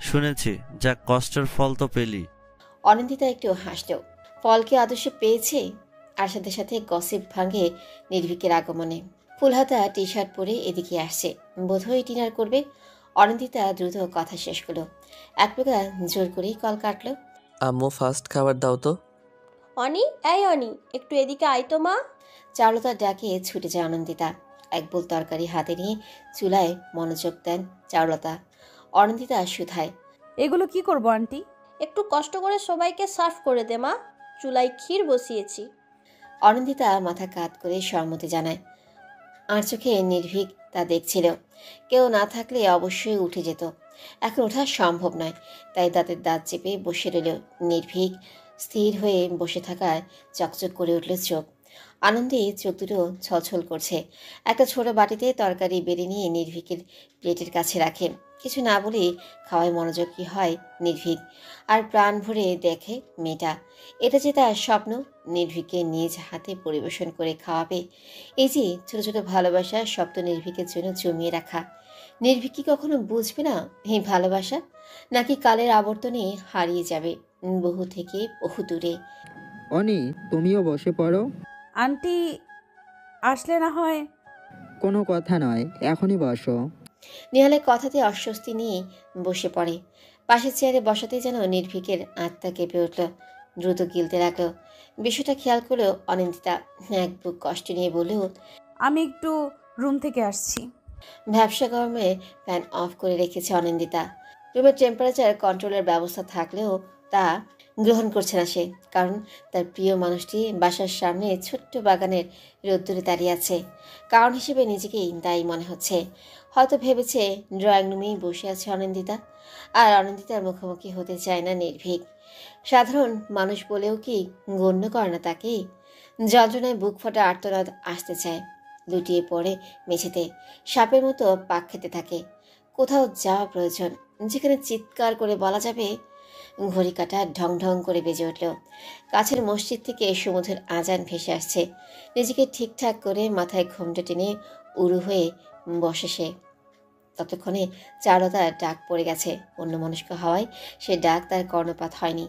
শুনেছি, যা কষ্টের ফল তো পেলি। অনিন্দিতা একটু হাসলো। ফলকে আদর্শ পেয়েছে। আর সাথে সাথে গসিপ ভাঙে নির্ভীকের আগমনে। ফুলহাতা টি শার্ট পরে এদিকে আসছে, বোধহয় ডিনার করবে। অনিন্দিতা দ্রুত কথা শেষ করলো। এক প্রকার জোর করেই কল কাটলো। আম্মু ফার্স্ট খাবার দাও তো। অনি, এই অনি, একটু এদিকে আয় তো মা। চারুলতার ডাকে ছুটে যায় অনিন্দিতা। এক বোল তরকারি হাতে নিয়ে চুলায় মনোযোগ দেন চারুলতা। অনিন্দিতা শুধায়, এগুলো কি করবো আন্টি? একটু কষ্ট করে সবাইকে সার্ভ করে দে মা, চুলায় ক্ষীর বসিয়েছি। অনিন্দিতা মাথা কাত করে সম্মতি জানায়। আর চোখে নির্ভীক তা দেখছিল। কেউ না থাকলে অবশ্যই উঠে যেত। এখন ওঠা সম্ভব নয়, তাই দাঁতের দাঁত চেপে বসে রইল নির্ভীক। স্থির হয়ে বসে থাকায় চকচক করে উঠল চোখ। আনন্দে চোখ দুটো ছলছল করছে। একটা ছোট বাটিতে তরকারি বেড়ে নিয়ে নির্ভীকের প্লেটের কাছে রাখে। কিছু না বলে খাওয়ায় মনোযোগী হয় নির্ভীক। আর প্রাণ ভরে দেখে মেয়েটা। এটা যে তার স্বপ্ন, নির্ভীককে নিজ হাতে পরিবেশন করে খাওয়াবে। এই যে ছোট ছোট ভালোবাসা স্বপ্ন নির্ভীকের জন্য জমিয়ে রাখা। নির্ভীক কি কখনো বুঝবে না এই ভালোবাসা? নাকি কালের আবর্তনে হারিয়ে যাবে বহু থেকে বহু দূরে? অনি, তুমিও বসে পড়ো। আন্টি আসলে না হয়। কোনো কথা নয়, এখনই বসো। নিহালের কথাতে অস্বস্তি নিয়ে বসে পড়ে। পাশের চেয়ারে বসাতেই যেন নির্ভীকের আত্মা কেঁপে উঠল। দ্রুত গিলতে লাগলো। বিষয়টা খেয়াল করলেও অনিন্দিতা এক বুক কষ্ট নিয়ে বলল, আমি একটু রুম থেকে আসছি। ভ্যাবসা গরমে ফ্যান অফ করে রেখেছে অনিন্দিতা। রুমের টেম্পারেচার কন্ট্রোলের ব্যবস্থা থাকলেও তা গ্রহণ করছে না সে, কারণ তার প্রিয় মানুষটি বাসার সামনে ছোট্ট বাগানের রোদ্দুরে দাঁড়িয়ে আছে। কারণ হিসেবে নিজেকেই দায়ী মনে হচ্ছে। হয়তো ভেবেছে ড্রয়িং রুমেই বসে আছে অনিন্দিতা, আর অনিন্দিতার মুখোমুখি হতে চায় না নির্ভীক। সাধারণ মানুষ বলেও কি গণ্য করে না তাকে? যন্ত্রণায় বুক ফাটা আর্তনাদ আসতে চায়, লুটিয়ে পড়ে মেঝেতে, সাপের মতো পাক খেতে থাকে। কোথাও যাওয়া প্রয়োজন, যেখানে চিৎকার করে বলা যাবে। ঘড়ি কাঁটা ঢং ঢং করে বেজে উঠল। কাছের মসজিদ থেকে সমুদ্রের আজান ভেসে আসছে। নিজেকে ঠিকঠাক করে মাথায় ঘোমটা টেনে উড়ু হয়ে বসে সে। ততক্ষণে চারুলতার ডাক পড়ে গেছে। অন্যমনস্ক হওয়ায় সে ডাক তার কর্ণপাত হয়নি।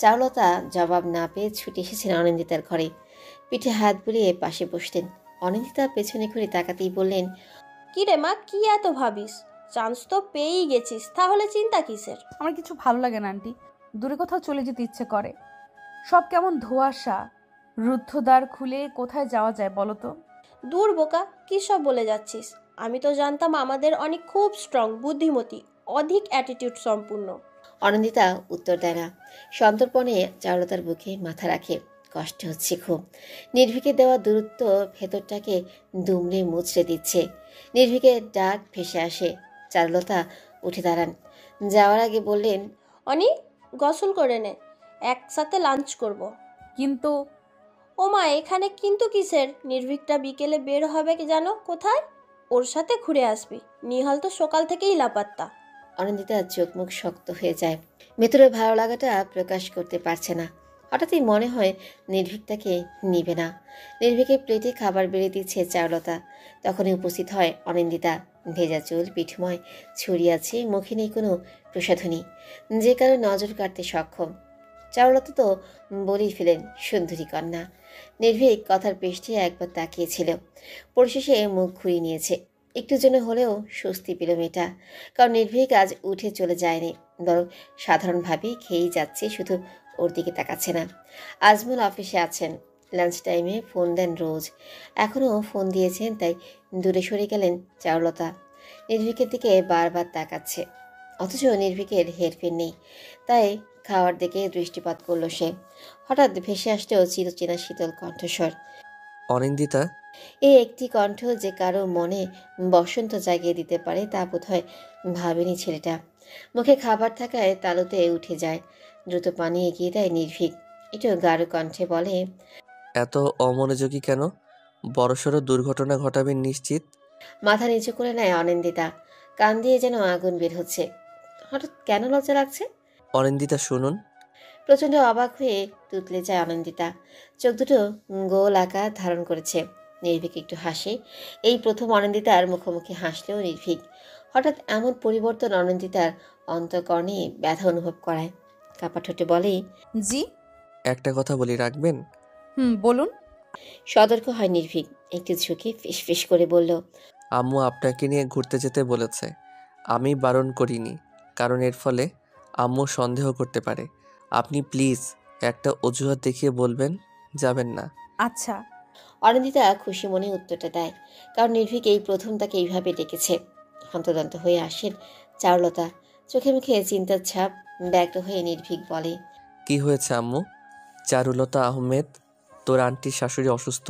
চারুলতা জবাব না পেয়ে ছুটে এসেছেন অনিন্দিতার ঘরে। পিঠে হাত বুলিয়ে পাশে বসতেন। অনিন্দিতা পেছনে ঘুরে তাকাতেই বললেন, কি রে মা, কি এত ভাবিস? চান্স তো পেয়েই গেছিস, তাহলে চিন্তা কিসের? আমার কিছু ভালো লাগে না আন্টি, দূরে কোথাও চলে যেতে ইচ্ছে করে। সব কেমন ধোঁয়াশা, রুদ্ধদ্বার খুলে কোথায় যাওয়া যায় বলো তো? দূর বোকা, কী সব বলে যাচ্ছিস? আমি তো জানতাম আমাদের অনেক খুব স্ট্রং, বুদ্ধিমতী, অধিক অ্যাটিটিউড সম্পূর্ণ। অনিন্দিতা উত্তর দেয় না। সন্তর্পণে চারুলতার বুকে মাথা রাখে। কষ্ট হচ্ছে খুব। নির্ভীকের দেওয়া দূরত্ব ভেতরটাকে দুমড়ে মুচড়ে দিচ্ছে। নির্ভীকের ডাক ভেসে আসে। চারুলতা উঠে দাঁড়ান। যাওয়ার আগে বললেন, অনি, গোসল করে নে, একসাথে লাঞ্চ করব। কিন্তু ও মা, এখানে কিন্তু কিসের? নির্ভীকটা বিকেলে বের হবে কি জানো কোথায়? ওর সাথে ঘুরে আসবি। নিহাল তো সকাল থেকেই লাপাত্তা। অনিন্দিতার চোখ মুখ শক্ত হয়ে যায়। ভেতরের ভালো লাগাটা প্রকাশ করতে পারছে না। হঠাৎই মনে হয় নির্ভীক তাকে নিবে না। নির্ভীকের প্লেটে খাবার বেড়ে দিচ্ছে চারুলতা। তখনই উপস্থিত হয় অনিন্দিতা। ভেজা চুল, পিঠময় ছড়িয়ে আছে, মুখে নেই কোনো প্রসাধনী, যে কারো নজর কাটতে সক্ষম। চারুলতা তো বলেই ফেলেন সুন্দরী কন্যা। নির্ভীক কথার পৃষ্ঠে একবার তাকিয়েছিল, পরিশেষে মুখ ঘুরিয়ে নিয়েছে। একটু জন্য হলেও স্বস্তি পেল মেয়েটা। কারণ নির্ভীক আজ উঠে চলে যায়নি, বরং সাধারণভাবেই খেয়েই যাচ্ছে, শুধু ওর দিকে তাকাচ্ছে না। আজমল অফিসে আছেন, লাঞ্চ টাইমে ফোন দেন রোজ। এখনও ফোন দিয়েছেন, তাই দূরে সরে গেলেন চারুলতা। নির্ভীকের দিকে বারবার তাকাচ্ছে, অথচ নির্ভীকের হেরফের নেই, তাই খাওয়ার দিকে দৃষ্টিপাত করল সে। হঠাৎ ভেসে আসলেও চিরচেনা শীতল কণ্ঠস্বর। অনিন্দিতা। এই একটি কণ্ঠ যে কারো মনে বসন্ত জাগিয়ে দিতে পারে তা বোধহয় ভাবেনি ছেলেটা। মুখে খাবার থাকায় তালুতে উঠে যায়। দ্রুত পানি এগিয়ে দেয় নির্ভীক। একটু গাঢ় কণ্ঠে বলে, এত অমনোযোগী কেন? বড়সড় দুর্ঘটনা ঘটাবেন নিশ্চিত? মাথা নিচু করে নেয় অনিন্দিতা। কান দিয়ে যেন আগুন বের হচ্ছে। হঠাৎ কেন লজ্জা লাগছে? অনিন্দিতা শুনুন। প্রচণ্ড অবাক হয়ে তুতলে যায় অনিন্দিতা। চোখ দুটো গোল আকার ধারণ করেছে। নির্ভীক একটু হাসে। এই প্রথম অনিন্দিতার মুখোমুখি হাসলেও নির্ভীক। হঠাৎ এমন পরিবর্তন অনিন্দিতার অন্তঃকরণে ব্যথা অনুভব করায়। কাপা ঠোঁটে বলে, জি। একটা কথা বলি, রাখবেন? বলুন। সতর্ক হয় নির্ভীক। একটু ঝুঁকে ফিস করে বলল, আম্মু আপনাকে নিয়ে ঘুরতে যেতে বলেছে। আমি বারণ করিনি, কারণ এর ফলে আম্মু সন্দেহ করতে পারে। আপনি প্লিজ একটা অজুহাত দেখিয়ে বলবেন যাবেন না। আচ্ছা। অনিন্দিতা খুশি মনে উত্তরটা দেয়, কারণ নির্ভীক এই প্রথম তাকে এইভাবে ডেকেছে। হন্তদন্ত হয়ে আসেন চারুলতা। চোখে মুখে চিন্তার ছাপ ব্যক্ত হয়ে নির্ভীক বলে, কি হয়েছে আম্মু? চারুলতা আহমেদ, তোর আন্টির শাশুড়ি অসুস্থ,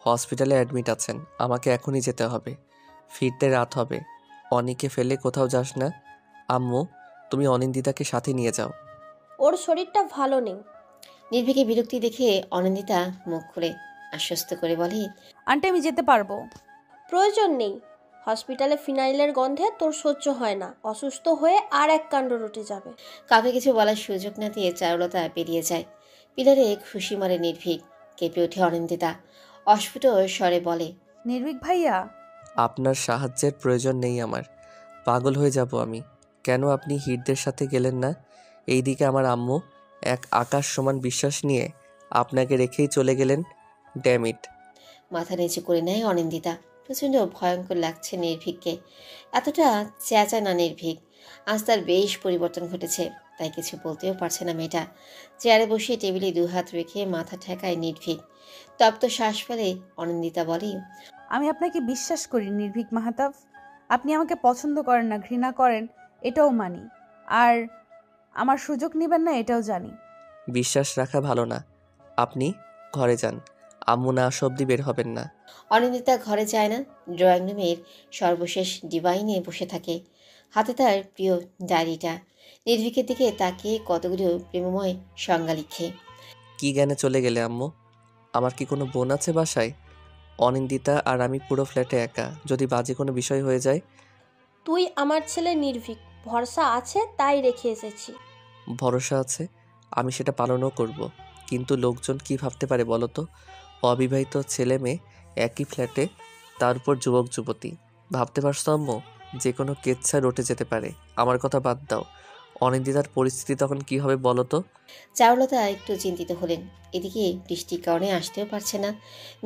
হসপিটালে অ্যাডমিট আছেন। আমাকে এখনই যেতে হবে, ফিরতে রাত হবে। অনিকে ফেলে কোথাও যাস না। আম্মু, তুমি অনিন্দিতাকে সাথে নিয়ে যাও। ওর শরীরটা ভালো নেই। নির্ভীকে বিরক্তি দেখে অনিন্দিতা মুখ খুলে আশ্বস্ত করে বলে, আন্টি আমি যেতে পারবো। প্রয়োজন নেই। হসপিটালে ফিনাইলের গন্ধে তোর সহ্য হয় না। অসুস্থ হয়ে আর এক কাণ্ড রটে যাবে। কাউকে কিছু বলার সুযোগ না দিয়ে চারুলতা বেরিয়ে যায়। পিলারে খুশি মারে নির্ভীক। কেঁপে ওঠে অনিন্দিতা। অস্ফুট স্বরে বলে, নির্ভীক ভাইয়া। আপনার সাহায্যের প্রয়োজন নেই আমার। পাগল হয়ে যাব আমি। কেন আপনি হিটদের সাথে গেলেন না? এইদিকে আমার আম্মু এক আকাশ সমান বিশ্বাস নিয়ে আপনাকে রেখেই চলে গেলেন। ড্যামিট। মাথা নিচু করে নেয় অনিন্দিতা। প্রচণ্ড ভয়ঙ্কর লাগছে নির্ভীককে। এতটা চেঁচা না নির্ভীক। আজ তার বেশ পরিবর্তন ঘটেছে, তাই কিছু বলতেও পারছে না মেয়েটা। চেয়ারে বসে টেবিলে দুহাত রেখে মাথা ঠেকায় নির্ভীক। তপ্ত শ্বাস ফেলে অনিন্দিতা বলে, আমি আপনাকে বিশ্বাস করি নির্ভীক মাহাতাব। আপনি আমাকে পছন্দ করেন না, ঘৃণা করেন, এটাও মানি। আর আমার সুযোগ নেবেন না এটাও জানি। বিশ্বাস রাখা ভালো না। আপনি ঘরে যান, আম্মু না আসা অব্দি বের হবেন না। অনিন্দিতা ঘরে যায় না, ড্রয়িং রুমের সর্বশেষ ডিভাইনে বসে থাকে। হাতে তার প্রিয় ডায়েরিটা। নির্ভীকের দিকে তাকিয়ে কতগুলো প্রেমময় সংজ্ঞা লিখে। কি জ্ঞানে চলে গেলে আম্মু? আমার কি কোনো বোন আছে বাসায়? অনিন্দিতা আর আমি পুরো ফ্ল্যাটে একা, যদি বাজে কোনো বিষয় হয়ে যায়? তুই আমার ছেলে নির্ভীক, ভরসা আছে তাই রেখে এসেছি। ভরসা আছে, আমি সেটা পালনও করব। কিন্তু লোকজন কি ভাবতে পারে বলো তো? অবিবাহিত ছেলে মেয়ে একই ফ্ল্যাটে, তার উপর যুবক যুবতী। ভাবতে পারছো আম্মু? যে কোনো কেচ্ছা রটে যেতে পারে। আমার কথা বাদ দাও, অনিন্দিতার পরিস্থিতি তখন কি হবে বলো তো? চারুলতা একটু চিন্তিত হলেন। এদিকে বৃষ্টির কারণে আসতেও পারছে না।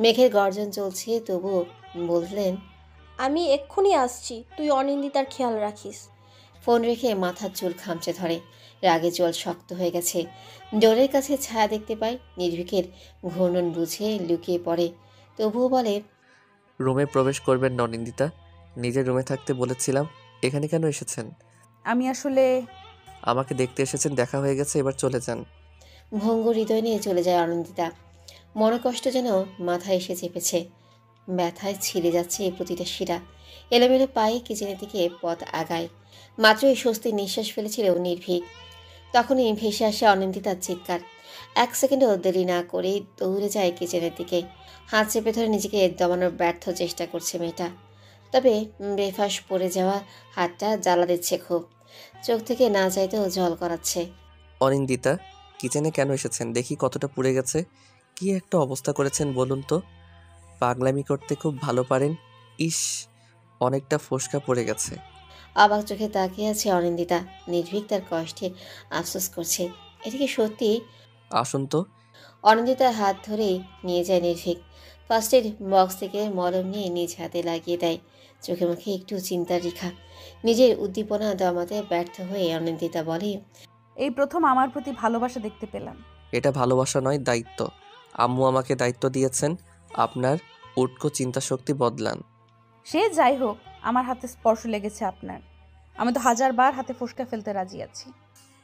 মেঘের গর্জন চলছে, তবুও বললেন, আমি এক্ষুনি আসছি, তুই অনিন্দিতার খেয়াল রাখিস। ফোন রেখে মাথার চুল খামচে ধরে। রাগে জল শক্ত হয়ে গেছে। ডোরের কাছে ছায়া দেখতে পায়। নির্ভীকের ঘূর্ণন বুঝে লুকিয়ে পড়ে, তবুও বলে, রুমে প্রবেশ করবেন না অনিন্দিতা, নিজের রুমে থাকতে বলেছিলাম। এখানে কেন এসেছেন? আমি আসলে আমাকে দেখতে এসেছেন, দেখা হয়ে গেছে, এবার চলে যান। ভঙ্গুর হৃদয় নিয়ে চলে যায় অনিন্দিতা। মনোকষ্ট যেন মাথায় এসে চেপেছে। ব্যথায় ছিঁড়ে যাচ্ছে প্রতিটা শিরা। এলোমেলো পায়ে কিচেনের দিকে পথ আগায়। মাত্রই স্বস্তির নিঃশ্বাস ফেলেছিল নির্ভীক, তখনই ভেসে আসে অনিন্দিতার চিৎকার। 1 সেকেন্ডও দেরি না করেই দৌড়ে যায় কিচেনের দিকে। হাত চেপে ধরে নিজেকে দমানোর ব্যর্থ চেষ্টা করছে মেয়েটা। তবে বেফাস পড়ে যাওয়া হাতটা জ্বালা দিচ্ছে খুব। চোখ থেকে না চাইতেও জল করাচ্ছে। অনিন্দিতা, কিচেনে কেন এসেছেন? দেখি কতটা পুড়ে গেছে। কি একটা অবস্থা করেছেন বলুন তো? পাগলামি করতে খুব ভালো পারেন। ইস, অনেকটা ফোসকা পড়ে গেছে। অবাক চোখে তাকিয়ে আছে অনিন্দিতা। নির্ভীক তার কষ্টে আফসোস করছে। এদিকে সত্যি আসুন তো। অনিন্দিতার হাত ধরেই নিয়ে যায় নির্ভীক। ফার্স্ট এড বক্স থেকে মলম নিয়ে নিজ হাতে লাগিয়ে দেয়। চোখে মুখে একটু চিন্তার রেখা। নিজের উদ্দীপনা দমাতে ব্যর্থ হয়ে অনিন্দিতা বলে, এই প্রথম আমার প্রতি ভালোবাসা দেখতে পেলাম। এটা ভালোবাসা নয়, দায়িত্ব। আম্মু আমাকে দায়িত্ব দিয়েছেন, আপনার উটকো চিন্তা শক্তি বদলান। সে যাই হোক, আমার হাতে স্পর্শ লেগেছে আপনার। আমি তো 1000 বার হাতে ফোসকা ফেলতে রাজি আছি।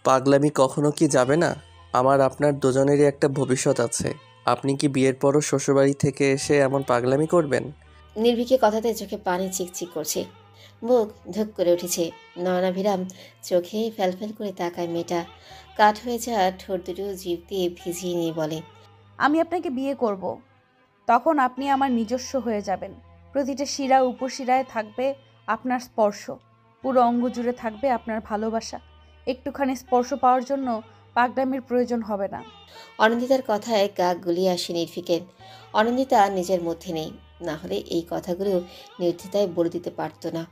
পাগলামি কখনো কি যাবে না? আমার আপনার দুজনেরই একটা ভবিষ্যৎ আছে। আপনি কি বিয়ের পরও শ্বশুরবাড়ি থেকে এসে এমন পাগলামি করবেন? নির্ভীকের কথাতে চোখে পানি চিকচিক করছে। বুক ধুক করে উঠেছে। নয়নাভিরাম চোখে ফেলফেল করে তাকায় মেয়েটা। কাঠ হয়ে যাওয়া ঠোঁট দুটো জিভ দিয়ে ভিজিয়ে নিয়ে বলে, আমি আপনাকে বিয়ে করব। তখন আপনি আমার নিজস্ব হয়ে যাবেন। প্রতিটা শিরা উপশিরায় থাকবে আপনার স্পর্শ, পুরো অঙ্গ জুড়ে থাকবে আপনার ভালোবাসা। একটুখানি স্পর্শ পাওয়ার জন্য পাগলামির প্রয়োজন হবে না। অনিন্দিতার কথায় গা গুলিয়ে আসে নির্ভীকের। অনিন্দিতা নিজের মধ্যে নেই, না হলে এই কথাগুলো নির্দ্বিধায় বলে দিতে পারত না।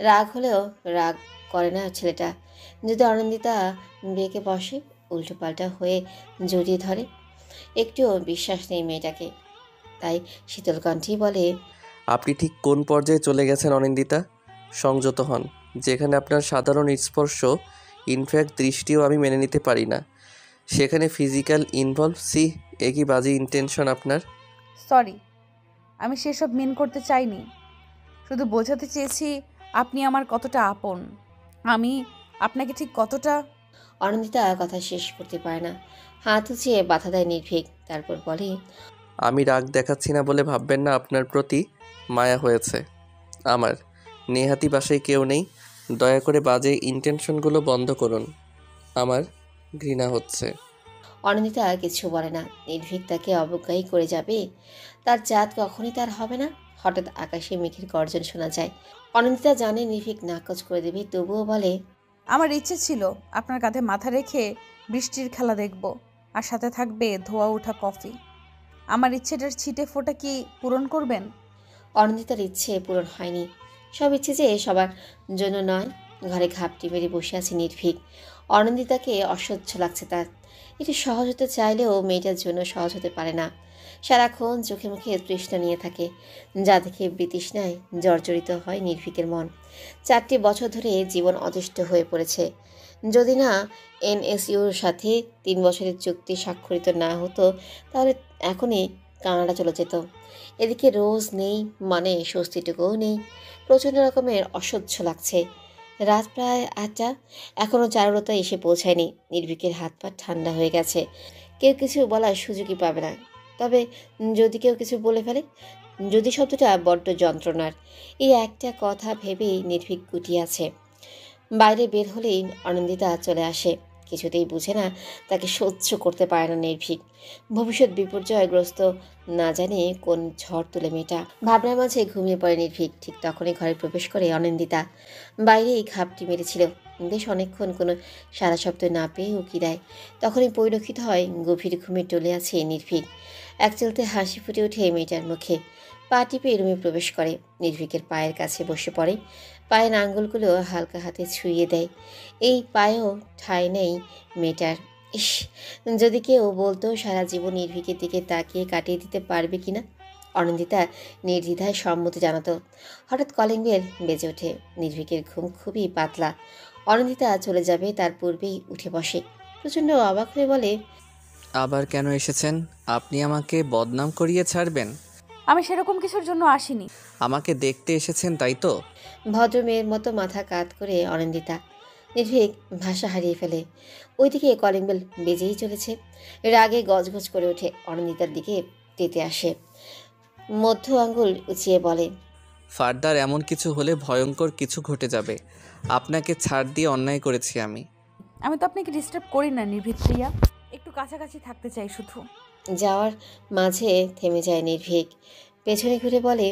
রাগ হলেও রাগ করে না ছেলেটা। যদি অনিন্দিতা বেঁকে বসে, উল্টোপাল্টা হয়ে জড়িয়ে ধরে। একটুও বিশ্বাস নেই মেয়েটাকে। তাই শীতল কণ্ঠেই বলে, আপনি ঠিক কোন পর্যায়ে চলে গেছেন অনিন্দিতা? সংযত হন। যেখানে আপনার সাধারণ স্পর্শ, ইনফ্যাক্ট দৃষ্টিও আমি মেনে নিতে পারি না, সেখানে ফিজিক্যাল ইনভলভ। সি, একই বাজে ইন্টেনশন আপনার। সরি, আমি সেসব মিন করতে চাইনি। শুধু বোঝাতে চেয়েছি আপনি আমার কতটা আপন, আমি আপনাকে ঠিক কতটা। অনিন্দিতা কথা শেষ করতে পারে না। হাত উঁচিয়ে বাধা দেয় নির্ভীক। তারপর বলে, আমি রাগ দেখাচ্ছি না বলে ভাববেন না আপনার প্রতি মায়া হয়েছে আমার। নেহাতি বাসায় কেউ নেই, দয়া করে বাজে ইন্টেনশনগুলো বন্ধ করুন, আমার ঘৃণা হচ্ছে। অনিন্দিতা কিছু বলে না। নির্ভীক তাকে অবজ্ঞাই করে যাবে। তার জাত কখনই তার হবে না। হঠাৎ আকাশে মেঘের গর্জন শোনা যায়। অনিন্দিতা জানে নির্ভীক নাকচ করে দেবে, তবুও বলে, আমার ইচ্ছে ছিল আপনার কাঁধে মাথা রেখে বৃষ্টির খেলা দেখব, আর সাথে থাকবে ধোয়া ওঠা কফি। আমার ইচ্ছেটার ছিটে ফোঁটা কি পূরণ করবেন? অনিন্দিতার ইচ্ছে পূরণ হয়নি। সব ইচ্ছে যে সবার জন্য নয়। ঘরে ঘাপটি মেরে বসে আছে নির্ভীক। অনিন্দিতাকে অসহ্য লাগছে তার। একটু সহজ হতে চাইলেও মেয়েটার জন্য সহজ হতে পারে না। সারাক্ষণ চোখে মুখে তৃষ্ণা নিয়ে থাকে, যা দেখে বিতৃষ্ণায় জর্জরিত হয় নির্ভীকের মন। 4টি বছর ধরে জীবন অদৃষ্ট হয়ে পড়েছে। যদি না এনএসইউর সাথে 3 বছরের চুক্তি স্বাক্ষরিত না হতো, তাহলে এখনই কানাডা চলে যেত। এদিকে রোজ নেই, মানে স্বস্তিটুকুও নেই। প্রচণ্ড রকমের অসহ্য লাগছে। রাত প্রায় 8টা, এখনও চারুলতা এসে পৌঁছায়নি। নির্ভীকের হাত পা ঠান্ডা হয়ে গেছে। কেউ কিছু বলার সুযোগই পাবে না। তবে যদি কেউ কিছু বলে ফেলে, যদি শব্দটা বড্ড যন্ত্রণার, এই একটা কথা ভেবেই নির্ভীক গুটিয়ে আছে। বাইরে বের হলেই অনিন্দিতা চলে আসে। কিছুতেই বুঝে না, তাকে সহ্য করতে পারে না নির্ভীক। ভবিষ্যৎ বিপর্যয়গ্রস্ত, না জানি কোন ঝড় তুলে মেয়েটা। ভাবনার মাঝে ঘুমিয়ে পড়ে নির্ভীক। ঠিক তখনই ঘরে প্রবেশ করে অনিন্দিতা। বাইরেই ঘাপটি মেরেছিল। বেশ অনেকক্ষণ কোনো সারা শব্দ না পেয়ে উকি দেয়। তখনই পরিলক্ষিত হয় গভীর ঘুমে টলে আছে নির্ভীক। এক চলতে হাসি ফুটে ওঠে মেয়েটার মুখে। পা টিপে রুমে প্রবেশ করে। নির্ভীকের পায়ের কাছে বসে পড়ে। পায়ের আঙ্গুলগুলো হালকা হাতে ছুঁয়ে দেয়। এই পায়েও ঠাঁই নেই মেয়েটার। ইস, যদি কেউ বলতো সারা জীবন নির্ভীকের দিকে তাকিয়ে কাটিয়ে দিতে পারবে কিনা। অনিন্দিতা নির্দ্বিধায় সম্মতি জানাতো। হঠাৎ কলিং বেল বেজে ওঠে। নির্ভীকের ঘুম খুবই পাতলা। অনিন্দিতা চলে যাবে তার পূর্বেই উঠে বসে। প্রচণ্ড অবাক হয়ে বলে, আবার কেন এসেছেন? আপনি আমাকে বদনাম করিয়ে ছাড়বেন? আমি সেরকম কিছুর জন্য আসিনি। আমাকে দেখতে এসেছেন তাই তো? ভদ্র মেয়ের মতো মাথা কাত করে অনিন্দিতা। নির্ভীক ভাষা হারিয়ে ফেলে। ওইদিকে কলিং বেল বেজেই চলেছে। রাগে গজগজ করে ওঠে। অনিন্দিতার দিকে তেতে আসে। মধ্য আঙ্গুল উঁচিয়ে বলে, ফার্দার এমন কিছু হলে ভয়ঙ্কর কিছু ঘটে যাবে। আপনাকে ছাড় দিয়ে অন্যায় করেছি আমি। আমি তো আপনাকে ডিস্টার্ব করি না নির্ভীক প্রিয়া, একটু কাছাকাছি থাকতে চাই শুধু। যাওয়ার মাঝে থেমে যায় নির্ভীক। পেছনে ঘুরে বলে,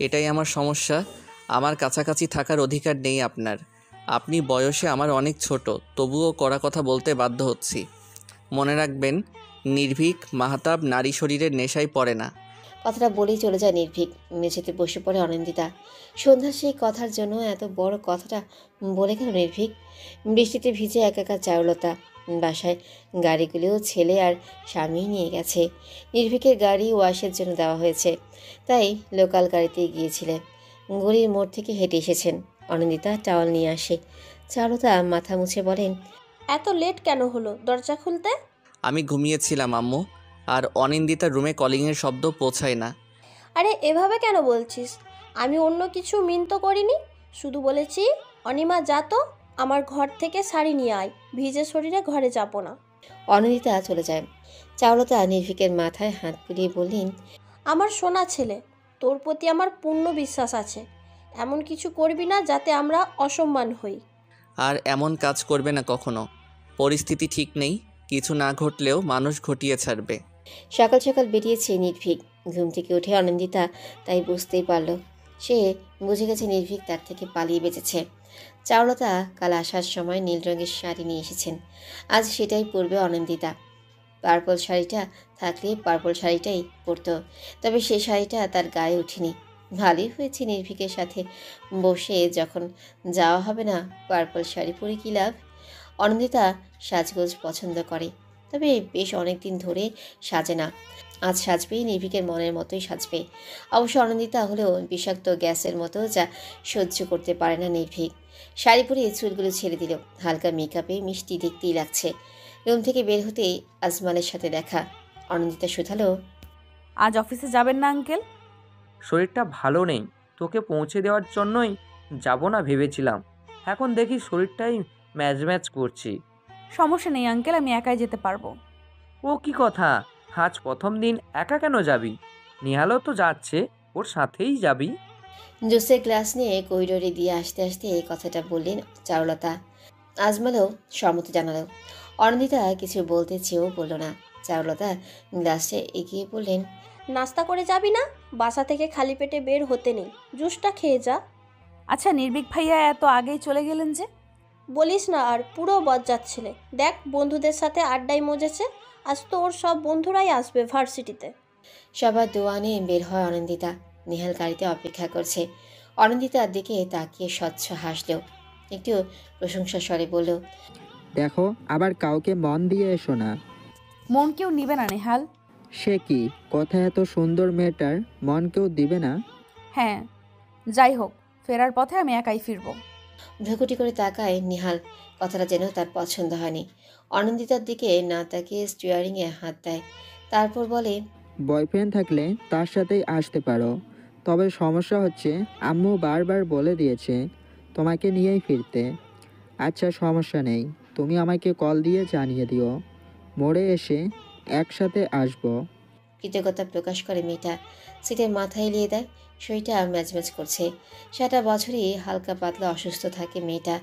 এটাই আমার সমস্যা। আমার কাছাকাছি থাকার অধিকার নেই আপনার। আপনি বয়সে আমার অনেক ছোট, তবুও কড়া কথা বলতে বাধ্য হচ্ছি। মনে রাখবেন, নির্ভীক মাহতাব নারী শরীরের নেশায় পড়ে না। কথাটা বলেই চলে যায় নির্ভীক। মেঝেতে বসে পড়ে অনিন্দিতা। সন্ধ্যার সেই কথার জন্য এত বড় কথাটা বলে গেল নির্ভীক। বৃষ্টিতে ভিজে একাকার চারুলতা। বাসায় গাড়িগুলিও ছেলে আর স্বামী নিয়ে গেছে। নির্ভীকের গাড়ি ওয়াশের জন্য দেওয়া হয়েছে, তাই লোকাল গাড়িতেই গিয়েছিলেন। গলির মোড় থেকে হেঁটে এসেছেন। অনিন্দিতা টাওয়াল নিয়ে আসে। চারুলতা মাথা মুছে বলেন, এত লেট কেন হলো দরজা খুলতে? আমি ঘুমিয়েছিলাম আম্মু, আর অনিন্দিতার রুমে কলিংয়ের শব্দ পৌঁছায় না। আরে এভাবে কেন বলছিস? আমি অন্য কিছু মিন তো করিনি। শুধু বলেছি, অনিমা যা তো আমার ঘর থেকে শাড়ি নিয়ে আয়, ভিজে শরীরে ঘরে যাবো না। অনিন্দিতা চলে যায়। চারুলতা নির্ভীকের মাথায় হাত বুলিয়ে বললেন, আমার সোনা ছেলে, তোর প্রতি আমার পূর্ণ বিশ্বাস আছে। এমন কিছু করবি না যাতে আমরা অসম্মান হই। আর এমন কাজ করবে না কখনো। পরিস্থিতি ঠিক নেই, কিছু না ঘটলেও মানুষ ঘটিয়ে ছাড়বে। সকাল সকাল বেরিয়েছে নির্ভীক। ঘুম থেকে উঠে অনিন্দিতা তাই বুঝতেই পারল। সে বুঝে গেছে নির্ভীক তার থেকে পালিয়ে বেঁচেছে। চারুলতা কাল আসার সময় নীল রঙের শাড়ি নিয়ে এসেছেন। আজ সেটাই পরবে অনিন্দিতা। পার্পল শাড়িটা থাকলে পার্পল শাড়িটাই পরতো, তবে সেই শাড়িটা তার গায়ে ওঠেনি। ভালোই হয়েছে, নির্ভীকের সাথে বসে যখন যাওয়া হবে না, পার্পল শাড়ি পরে কী লাভ। অনিন্দিতা সাজগোজ পছন্দ করে, তবে বেশ অনেক দিন ধরে সাজে না। আজ সাজবেই, নির্ভীকের মনের মতোই সাজবে। অবশ্য অনিন্দিতা হলেও বিষাক্ত গ্যাসের মতো, যা সহ্য করতে পারে না নির্ভীক। শাড়ি পরে চুলগুলো ছেড়ে দিল। হালকা মেকআপে মিষ্টি দেখতেই লাগছে। রুম থেকে বের হতেই আজমালের সাথে দেখা। অনিন্দিতা শুধালো, আজ অফিসে যাবেন না আঙ্কেল? শরীরটা ভালো নেই, তোকে পৌঁছে দেওয়ার জন্যই যাব না ভেবেছিলাম। এখন দেখি শরীরটাই ম্যাচ ম্যাচ করছি। সমস্যা নেই আঙ্কেল, আমি একাই যেতে পারবো। ও কি কথা, আজ প্রথম দিন একা কেন যাবি? নিহালও তো যাচ্ছে, ওর সাথেই যাবি। জুসের গ্লাস নিয়ে করিডোরে দিয়ে আসতে আসতে এই কথাটা বললেন চারুলতা। আজমালও সম্মতি জানালো। অনিন্দিতা কিছু বলতে চেয়েও বলল না। চারুলতা গ্লাসে এগিয়ে বললেন, নাস্তা করে যাবি না? বাসা থেকে খালি পেটে বের হতে নেই, জুসটা খেয়ে যা। আচ্ছা, নির্ভীক ভাইয়া এত আগেই চলে গেলেন যে? বলিস না আর, পুরো বজ্জাত ছেলে। দেখ, বন্ধুদের সাথে আড্ডায় মজেছে। আজ তো ওর সব বন্ধুরাই আসবে ভার্সিটিতে। সবার দোয়ানে বের হয় অনিন্দিতা। নিহাল গাড়িতে অপেক্ষা করছে। অনিন্দিতার দিকে তাকিয়ে স্বচ্ছ হাসলেও একটু প্রশংসা স্বরে বলল, দেখো, আবার কাউকে মন দিয়ে এসো না। মন কেউ নিবে না নেহাল। সে কি কথা, এত সুন্দর মেয়েটার মন কেউ দিবে না? হ্যাঁ, যাই হোক, ফেরার পথে আমি একাই ফিরবো। ভ্রুকুটি করে তাকায় নিহাল। কথাটা যেন তার পছন্দ হয়নি। অনিন্দিতার দিকে না তাকিয়ে স্টিয়ারিংয়ে হাত দেয়। তারপর বলে, বয়ফ্রেন্ড থাকলে তার সাথেই আসতে পারো, তবে সমস্যা হচ্ছে আম্মু বারবার বলে দিয়েছে তোমাকে নিয়েই ফিরতে। আচ্ছা সমস্যা নেই, তুমি আমাকে কল দিয়ে জানিয়ে দিও, মোড়ে এসে একসাথে আসবো। কৃতজ্ঞতা প্রকাশ করে মেয়েটা। সিটে মাথা এলিয়ে দেয়। শরীরটা ম্যাজম্যাজ করছে। সারাটা বছরই হালকা পাতলা অসুস্থ থাকে মেয়েটা।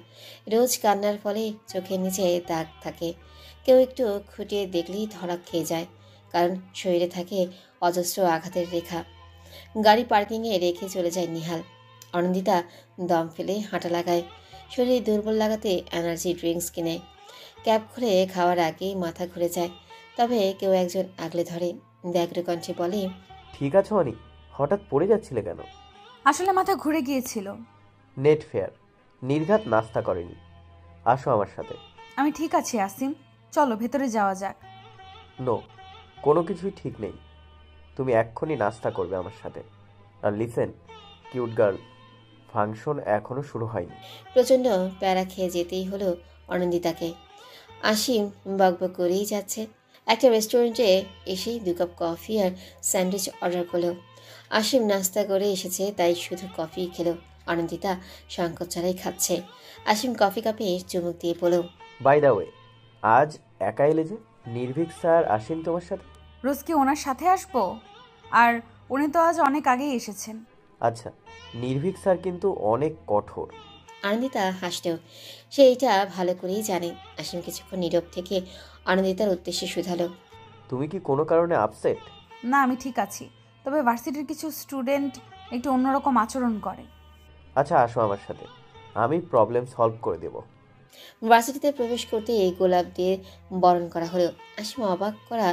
রোজ কান্নার ফলে চোখের নিচে দাগ থাকে। কেউ একটু খুঁটিয়ে দেখলেই ধরা খেয়ে যায়, কারণ শরীরে থাকে অজস্র আঘাতের রেখা। গাড়ি পার্কিংয়ে রেখে চলে যায় নিহাল। অনন্দিতা দম ফেলে হাঁটা লাগায়। শরীর দুর্বল লাগাতে এনার্জি ড্রিঙ্কস কিনে। ক্যাব খুলে খাওয়ার আগেই মাথা ঘুরে যায়, তবে কেউ একজন আগলে ধরে। ব্যগ্র কণ্ঠে বলে, ঠিক আছে অনি, হঠাৎ পড়ে যাচ্ছিলে কেন? আসলে মাথা ঘুরে গিয়েছিল। নেট ফেয়ার, নির্ঘাত নাস্তা করেনি। আসো আমার সাথে। আমি ঠিক আছি আসিম, চলো ভেতরে যাওয়া যাক। নো, কোনো কিছুই ঠিক নেই। তুমি এক্ষুনি নাস্তা করবে আমার সাথে। আর লিসেন কিউট গার্ল, ফাংশন এখনো শুরু হয়নি। প্রচণ্ড প্যারা খেয়ে যেতেই হলো অনন্দিতাকে। আসিম বকবক করেই যাচ্ছে। একটা রেস্টুরেন্টে এসেই 2 কাপ কফি আর স্যান্ডউইচ অর্ডার করলো। আসিম নাস্তা করে এসেছে, তাই শুধু কফি খেলো। অনন্দিতা সংকোচ ছাড়াই খাচ্ছে। আসিম কফি কাপে চুমুক দিয়ে বলল, বাই দ্য ওয়ে, আজ একা এলে যে? নির্ভীক স্যার আসেন তোমার সাথে? রোজ কি ওনার সাথে আসবো? আর উনি তো আজ অনেক আগেই এসেছেন। আচ্ছা, নির্ভীক স্যার কিন্তু অনেক কঠোর। আনন্দিতা হাসলেও। সে এটা ভালো করেই জানে। আসিম কিছুক্ষণ নীরব থেকে আনন্দিতার উদ্দেশ্যে শুধালো, তুমি কি কোনো কারণে আপসেট? না, আমি ঠিক আছি, তবে ভার্সিটির কিছু স্টুডেন্ট একটু অন্যরকম আচরণ করে। আচ্ছা আসো আমার সাথে, আমি প্রবলেম সলভ করে দেব। ভার্সিটিতে প্রবেশ করতে এই গোলাপ দিয়ে বরণ করা হলো। আসিম অবাক করা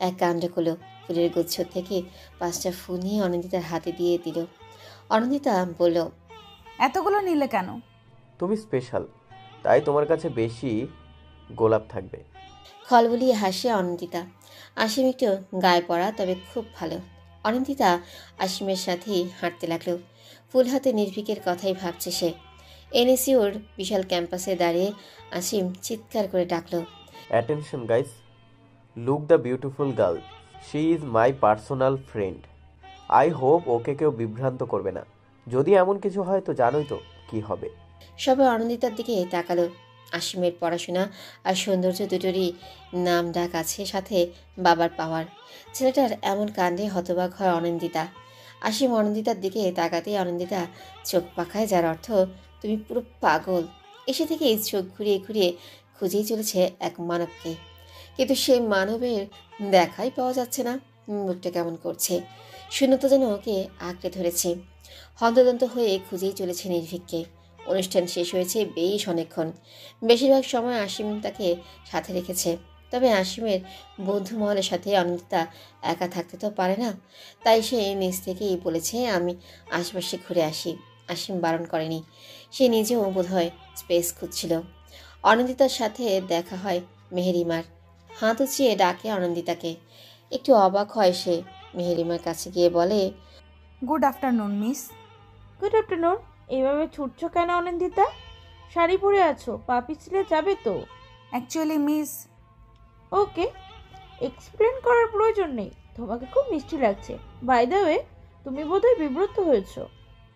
এক কাণ্ড করলো। ফুলের গুচ্ছ থেকে 5টা ফুল নিয়ে অনন্দিতার হাতে দিয়ে দিল। অনন্দিতা বলল, এতগুলো নিলে কেন? তুমি স্পেশাল, তাই তোমার কাছে বেশি গোলাপ থাকবে। খলবলিয়ে হাসে অনন্দিতা। আসিম একটু গায়ে পড়া, তবে খুব ভালো। অনন্দিতা আসিমের সাথেই হাঁটতে লাগলো। ফুল হাতে নির্ভীকের কথাই ভাবছে সে। এনএসইউর বিশাল ক্যাম্পাসে দাঁড়িয়ে আসিম চিৎকার করে ডাকলো, attention guys, look the beautiful girl, she is my personal friend. I hope ওকে কেউ বিভ্রান্ত করবে না। যদি এমন কিছু হয় তো জানোই তো কি হবে। সবাই অনন্দিতার দিকে তাকালো। আসিমের পড়াশোনা আর সৌন্দর্য দুটোরই নাম ডাক আছে, সাথে বাবার পাওয়ার। ছেলেটার এমন কাণ্ডে হতবাক হয় অনন্দিতা। আসিম অনন্দিতার দিকে তাকাতেই অনন্দিতা চোখ পাকায়, যার অর্থ তুমি পুরো পাগল। এসে থেকেই চোখ ঘুরিয়ে ঘুরিয়ে খুঁজেই চলেছে এক মানবকে, কিন্তু সেই মানবের দেখাই পাওয়া যাচ্ছে না। মুখটা কেমন করছে, শূন্যতা যেন ওকে আঁকড়ে ধরেছে। হন্তদন্ত হয়ে খুঁজেই চলেছে নির্ভীককে। অনুষ্ঠান শেষ হয়েছে বেশ অনেকক্ষণ। বেশিরভাগ সময় আসিম তাকে সাথে রেখেছে, তবে আসিমের বন্ধু মহলের সাথে অনন্দিতা একা থাকতে তো পারে না, তাই সে নিজ থেকেই বলেছে আমি আশেপাশে ঘুরে আসি। আসিম বারণ করেনি। সে নিজেও বোধহয় স্পেস খুঁজছিল। অনন্দিতার সাথে দেখা হয় মেহেরিমার। হাত উঁচিয়ে ডাকে অনন্দিতাকে। একটু অবাক হয় সে। মেহেরিমার কাছে গিয়ে বলে, good afternoon miss. Good afternoon. এইভাবে ছুটছো কেন অনন্দিতা? শাড়ি পরে আছো, পা পিছলে যাবে তো। Actually miss. ওকে, এক্সপ্লেন করার প্রয়োজন নেই। তোমাকে খুব মিষ্টি লাগছে। বাই দ্য ওয়ে, তুমি বোধহয় বিব্রত হয়েছো।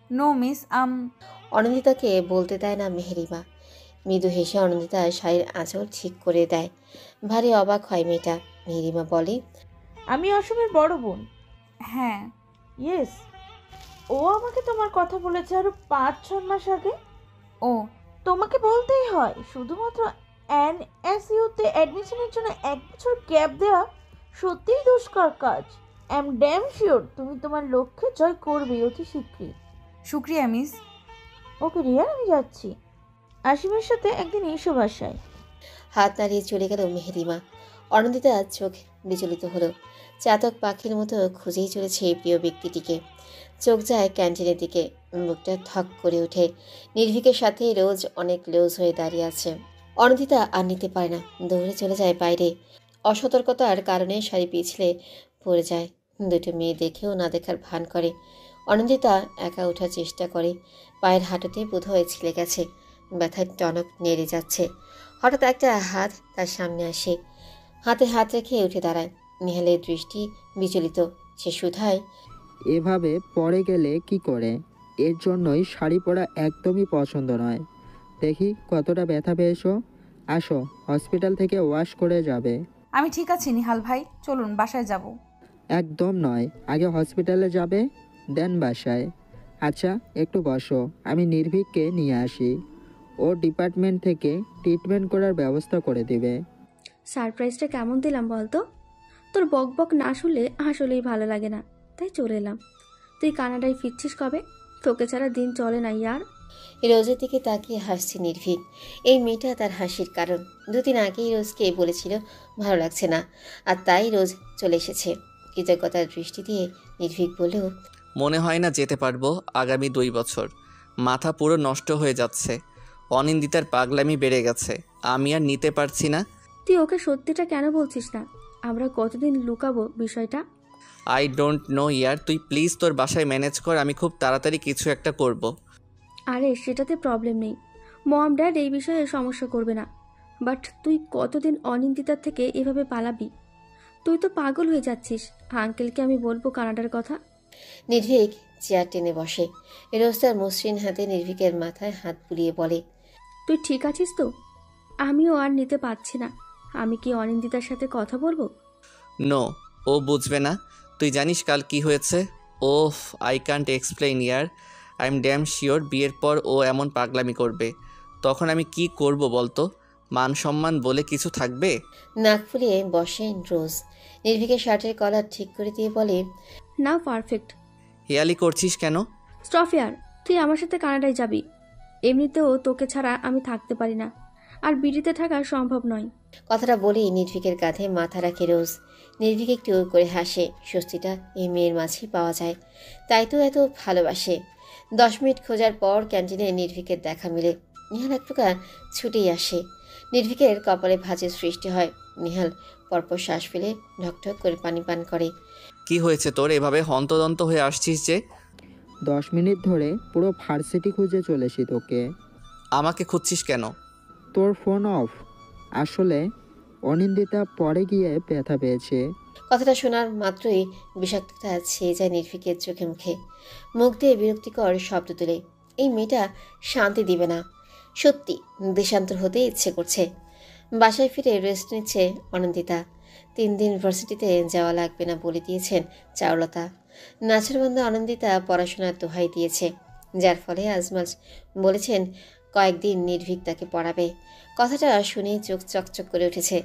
নো মিস, অনন্দিতাকে বলতে দেয় না মেহেরিমা। মৃদু হেসে অনন্দিতা শাড়ির আঁচল ঠিক করে দেয়। ভারী অবাক হয় মেয়েটা। মেহেরিমা বলে, আমি অসমের বড় বোন। হ্যাঁ। ইয়েস, ও আমাকে তোমার কথা বলেছে আরো 5-6 মাস আগে। ও, তোমাকে বলতেই হয়, শুধুমাত্র এনএসইউতে অ্যাডমিশনের জন্য 1 বছর গ্যাপ দেওয়া সত্যিই দুষ্কর কাজ। আই এম ড্যাম শিওর তুমি তোমার লক্ষ্যে জয় করবে অতি শীঘ্রই। শুক্রিয়া মিস। ওকে রিয়া, আমি যাচ্ছি। আসিমের সাথে একদিন এসো বাসায়। হাত নাড়িয়ে চলে গেল মেহেরিমা। অনন্দিতা চোখ বিচলিত হলো। চাতক পাখির মতো খুঁজেই চলেছে এই প্রিয় ব্যক্তিটিকে। চোখ যায় ক্যান্টিনের দিকে। মুখটা থক করে ওঠে। নির্ভীকের সাথে রোজ অনেক ক্লোজ হয়ে দাঁড়িয়ে আছে। অনন্দিতা আর নিতে পারে না, দৌড়ে চলে যায় বাইরে। অসতর্কতার কারণে শাড়ি পিছলে পড়ে যায়। দুটো মেয়ে দেখেও না দেখার ভান করে। অনন্দিতা একা ওঠার চেষ্টা করে। পায়ের হাঁটুতে বোধহয় ছিলে গেছে। ব্যথার টনক নেড়ে যাচ্ছে। হঠাৎ একটা হাত তার সামনে আসে। হাতে হাত রেখে উঠে দাঁড়ায়। নিহালের দৃষ্টি বিচলিত। সে শুধায়, এভাবে পরে গেলে কি করে? এর জন্যই শাড়ি পরা একদমই পছন্দ নয়। দেখি কতটা ব্যথা পেয়েছো। আসো, হসপিটাল থেকে ওয়াশ করে যাবে। আমি ঠিক আছি নিহাল ভাই, চলুন বাসায় যাব। একদম নয়, আগে হসপিটালে যাবে, দেন বাসায়। আচ্ছা, একটু বসো, আমি নির্ভীককে নিয়ে আসি। ও ডিপার্টমেন্ট থেকে ট্রিটমেন্ট করার ব্যবস্থা করে দিবে। সারপ্রাইজটা কেমন দিলাম বলতো? তোর বক বক না শুনলে আসলেই ভালো লাগে না, তাই চলে এলাম। তুই কানাডায় ফিরছিস কবে? তোকে ছাড়া দিন চলে না ইয়ার। রোজের দিকে তাকিয়ে হাসছে নির্ভীক। এই মেয়েটা তার হাসির কারণ। দুদিন আগেই রোজকে বলেছিল ভালো লাগছে না, আর তাই রোজ চলে এসেছে। কৃতজ্ঞতার দৃষ্টি দিয়ে নির্ভীক বললেও, মনে হয় না যেতে পারবো আগামী 2 বছর। মাথা পুরো নষ্ট হয়ে যাচ্ছে। অনিন্দিতার পাগলামি বেড়ে গেছে, আমি আর নিতে পারছি না। তুই ওকে সত্যিটা কেন বলছিস না? আমরা কতদিন লুকাবো বিষয়টা? আই ডোন্ট নো ইয়ার, তুই প্লিজ তোর বাসায় ম্যানেজ কর, আমি খুব তাড়াতাড়ি কিছু একটা করব। আরে সেটাতে প্রবলেম নেই, মম ড্যাড এই বিষয়ে সমস্যা করবে না। বাট তুই কতদিন অনিন্দিতার থেকে এভাবে পালাবি? তুই তো পাগল হয়ে যাচ্ছিস। আঙ্কেলকে আমি বলবো কানাডার কথা। নির্ভীক চেয়ার টেনে বসে। রোজ তার মসৃণ হাতে নির্ভীকের মাথায় হাত বুলিয়ে বলে, তুই ঠিক আছিস তো? আমিও আর নিতে পারছি না। আমি কি অনিন্দিতার সাথে কথা বলবো? নো, ও বুঝবে না। তুই জানিস কাল কি হয়েছে? ওফ, আই কান্ট এক্সপ্লেইন ইয়ার। আই এম ড্যাম শিওর বিয়ের পর ও এমন পাগলামি করবে। তখন আমি কি করব বলতো? মান সম্মান বলে কিছু থাকবে? নাক ফুলিয়ে বসেন রোজ। নির্ভীকের শার্টের কলার ঠিক করে দিয়ে বলে, না পারফেক্ট। হেয়ালি করছিস কেন? স্টপ ইয়ার, তুই আমার সাথে কানাডায় যাবি। এমনিতেও তোকে ছাড়া আমি থাকতে পারি না, আর বিড়িতে থাকা সম্ভব নয়। কথাটা বলেই নির্ভীকের কাঁধে মাথা রাখে রোজ। নির্ভীক একটু করে হাসে। স্বস্তিটা এই মেয়ের মাঝেই পাওয়া যায়, তাই তো এত ভালোবাসে। 10 মিনিট খোঁজার পর ক্যান্টিনে নির্ভীকের দেখা মিলে। নিহাল এক প্রকার ছুটেই আসে। নির্ভীকের কপালে ভাঁজের সৃষ্টি হয়। নিহাল পরপর শ্বাস ফেলে ঢকঢক করে পানি পান করে। কি হয়েছে তোর, এভাবে হন্তদন্ত হয়ে আসছিস যে? 10 মিনিট ধরে পুরো ভার্সিটি খুঁজে চলেছি তোকে। আমাকে খুঁজছিস কেন? তোর ফোন অফ। আসলে অনিন্দিতা পরে গিয়ে ব্যথা পেয়েছে। কথাটা শোনার মাত্রই বিষাক্ততা ছেয়ে যায় নির্ভীকের চোখে মুখে। মুখ দিয়ে বিরক্তিকর শব্দ তুলে। এই মেয়েটা শান্তি দিবে না। সত্যি দেশান্তর হতে ইচ্ছে করছে। বাসায় ফিরে রেস্ট নিচ্ছে অনন্দিতা। 3 দিন ইউনিভার্সিটিতে যাওয়া লাগবে না বলে দিয়েছেন চারুলতা। নাছরবন্ধা অনন্দিতা পড়াশোনার দোহাই দিয়েছে, যার ফলে আজমাজ বলেছেন কয়েকদিন নির্ভীক তাকে পড়াবে। কথাটা শুনে চোখ চকচক করে উঠেছে।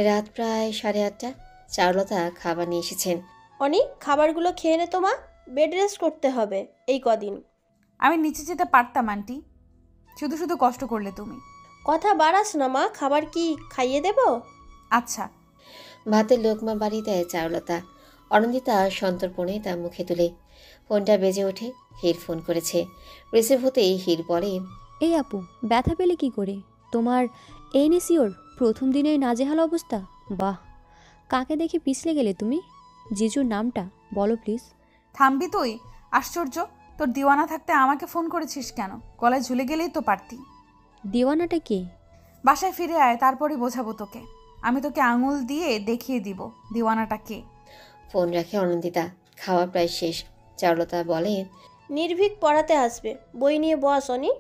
রাত প্রায় 8:30। চারুলতা খাবার নিয়ে এসেছেন। অনেক খাবারগুলো খেয়ে নে তোমা, বেড রেস্ট করতে হবে এই কদিন। আমি নিচে যেতে পারতাম আন্টি, শুধু শুধু কষ্ট করলে তুমি। কথা বাড়াস না মা, খাবার কি খাইয়ে দেব? আচ্ছা। ভাতের লোকমা বাড়ি দেয় চারুলতা। অনন্দিতা সন্তর্পণে তার মুখে তুলে। ফোনটা বেজে ওঠে। হির ফোন করেছে। রিসিভ হতেই হির বলে, এই আপু, ব্যথা পেলে কি করে? তোমার এনএসইউর প্রথম দিনের নাজেহাল অবস্থা? বাহ, কাকে দেখে পিছলে গেলে তুমি? জিজুর নামটা বলো প্লিজ। থামবি তুই? আশ্চর্য, তোর দিওয়ানা থাকতে আমাকে ফোন করেছিস কেন? গলায় ঝুলে গেলেই তো পারতি। দিওয়ানাটা কে? বাসায় ফিরে আয়, তারপরই বোঝাবো তোকে। আমি তোকে আঙুল দিয়ে দেখিয়ে দিব দিওয়ানাটা কে। ফোন রাখে অনন্দিতা। খাওয়া প্রায় শেষ। চারুলতা বলে, নির্ভীক পড়াতে আসবে, বই নিয়ে বস অনি।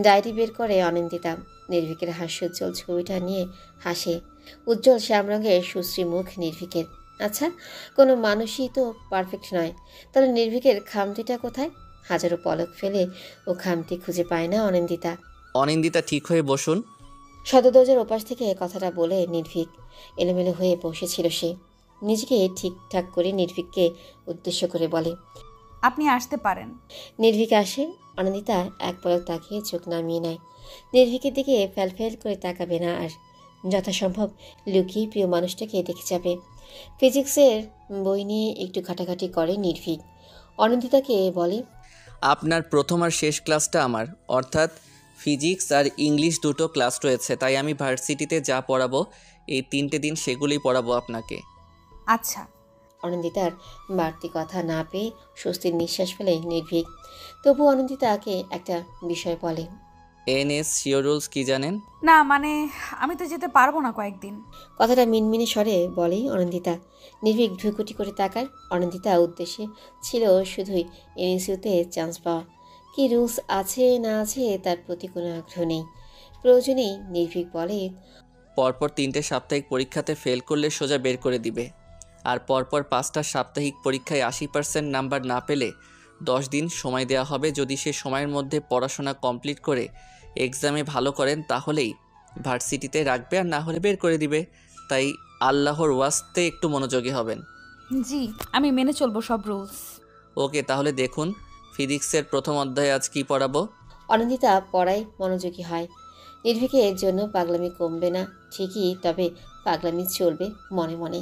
ডায়েরি বের করে অনিন্দিতা। নির্ভীকের হাস্যোজ্জ্বল ছবিটা নিয়ে হাসে। উজ্জ্বল শ্যাম রঙের সুশ্রী মুখ নির্ভীকের। আচ্ছা, কোনো মানুষই তো পারফেক্ট নয়, তাহলে নির্ভীকের খামতিটা কোথায়? হাজারো পলক ফেলে ও খামতি খুঁজে পায় না অনিন্দিতা। অনিন্দিতা ঠিক হয়ে বসুন। সদরদরজার ওপাশ থেকে কথাটা বলে নির্ভীক এলোমেলো হয়ে বসেছিল সে। নিজেকে ঠিকঠাক করে নির্ভীককে উদ্দেশ্য করে বলে, আপনি আসতে পারেন। নির্ভীক আসে। অনন্দিতা এক পলক তাকিয়ে চোখ নামিয়ে নেয়। নির্ভীকের দিকে ফ্যাল করে তাকাবে না আর। যথাসম্ভব লুকিয়ে প্রিয় মানুষটাকে দেখে যাবে। ফিজিক্সের বই নিয়ে একটু ঘাটাঘাটি করে নির্ভীক। অনন্দিতাকে বলে, আপনার প্রথম আর শেষ ক্লাসটা আমার, অর্থাৎ ফিজিক্স আর ইংলিশ দুটো ক্লাস রয়েছে, তাই আমি ভার্সিটিতে যা পড়াবো এই 3টে দিন সেগুলোই পড়াবো আপনাকে। আচ্ছা। অনন্দিতার বাড়তি কথা না পেয়ে স্বস্তির নিঃশ্বাস ফেলে নির্ভীক। তবু অনন্দিতাকে একটা বিষয় বলে, NSCO রুলস কি জানেন? না মানে আমি তো যেতে পারবো না কয়েকদিন। কথাটা মিনমিনে স্বরে বলেই অনিন্দিতা। নির্ভীক ভ্রুকুটি করে তাকায়। অনিন্দিতা উদ্দেশ্যে ছিল শুধুই এনএসইউতে চান্স পাওয়া। কি রুলস আছে না আছে তার প্রতি কোনো আগ্রহ নেই। প্রয়োজনেই নির্ভীক বলে, পরপর 3টে সাপ্তাহিক পরীক্ষাতে ফেল করলে সোজা বের করে দিবে। আর পরপর 5টা সাপ্তাহিক পরীক্ষায় 80% নাম্বার না পেলে 10 দিন সময় দেওয়া হবে। যদি সে সময়ের মধ্যে পড়াশোনা কমপ্লিট করে এক্সামে ভালো করেন তাহলেই ভার্সিটিতে রাখবে, আর না হলে বের করে দিবে। তাই আল্লাহর ওয়াস্তে একটু মনোযোগী হবেন। জি, আমি মেনে চলবো সব রুলস। ওকে, তাহলে দেখুন ফিজিক্সের প্রথম অধ্যায়ে আজ কি পড়াবো। অনিন্দিতা পড়ায় মনোযোগী হয়। নির্ভীকের এর জন্য পাগলামি কমবে না ঠিকই, তবে পাগলামি চলবে মনে মনে।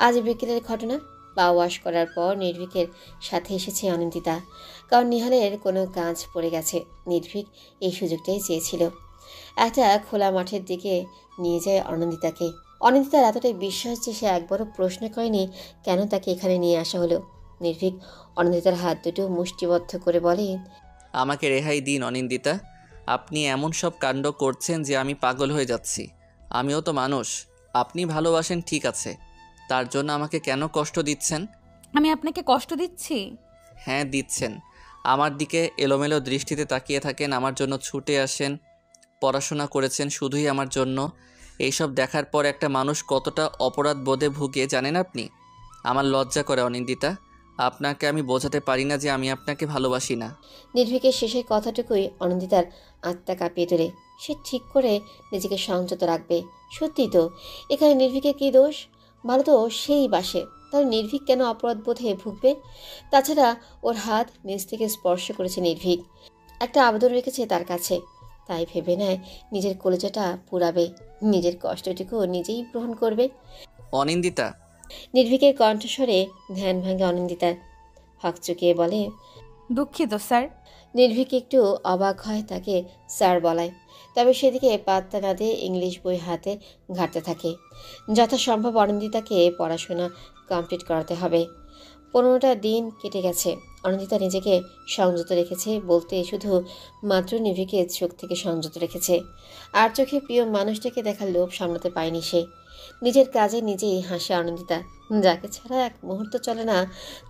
আজ বিকেলের ঘটনা। পা ওয়াশ করার পর নির্ভীকের সাথে এসেছে অনিন্দিতা, কারণ নিহালের কোনো কাজ পড়ে গেছে। নির্ভীক এই সুযোগটাই চেয়েছিল। একটা খোলা মাঠের দিকে নিয়ে যায় অনিন্দিতাকে। অনিন্দিতার এতটাই বিশ্বাস যে সে একবারও প্রশ্ন করেনি কেন তাকে এখানে নিয়ে আসা হলো। নির্ভীক অনিন্দিতার হাত দুটো মুষ্টিবদ্ধ করে বলে, আমাকে রেহাই দিন অনিন্দিতা। আপনি এমন সব কাণ্ড করছেন যে আমি পাগল হয়ে যাচ্ছি। আমিও তো মানুষ। আপনি ভালোবাসেন ঠিক আছে, তার জন্য আমাকে কেন কষ্ট দিচ্ছেন? আমি আপনাকে কষ্ট দিচ্ছি? হ্যাঁ দিচ্ছেন। আমার দিকে এলোমেলো দৃষ্টিতে তাকিয়ে থাকেন, আমার জন্য ছুটে আসেন, পড়াশোনা করেছেন শুধুই আমার জন্য। এইসব দেখার পর একটা মানুষ কতটা অপরাধ বোধে ভুগে জানেন আপনি? আমার লজ্জা করে অনিন্দিতা। আপনাকে আমি বোঝাতে পারি না যে আমি আপনাকে ভালোবাসি না। নির্ভীকের শেষের কথাটুকুই অনিন্দিতার আত্মা কাঁপিয়ে তোলে। সে ঠিক করে নিজেকে সংযত রাখবে। সত্যি তো, এখানে নির্ভীকের কী দোষ? ভালো তো সেই বাসে, তাহলে নির্ভীক কেন অপরাধ বোধে ভুগবে? তাছাড়া ওর হাত নিজ থেকে স্পর্শ করেছে নির্ভীক, একটা আবেদন রেখেছে তার কাছে। তাই ভেবে নেয় নিজের কলেজাটা পুরাবে, নিজের কষ্টটুকু নিজেই গ্রহণ করবে। অনিন্দিতা। নির্ভীকের কণ্ঠস্বরে ধ্যান ভাঙে অনিন্দিতার। হকচকিয়ে বলে, দুঃখিত স্যার। নির্ভীক একটু অবাক হয় তাকে স্যার বলায়, তবে সেদিকে পাত্তা না দিয়ে ইংলিশ বই হাতে ঘাঁটতে থাকে। যথাসম্ভব অনিন্দিতাকে পড়াশোনা কমপ্লিট করাতে হবে। 15টা দিন কেটে গেছে। অনিন্দিতা নিজেকে সংযত রেখেছে বলতে শুধু মাত্র নির্ভীকের চোখ থেকে সংযত রেখেছে। আর চোখে প্রিয় মানুষটাকে দেখার লোভ সামলাতে পায়নি সে। নিজের কাজে নিজেই হাসে অনিন্দিতা। যাকে ছাড়া এক মুহূর্ত চলে না,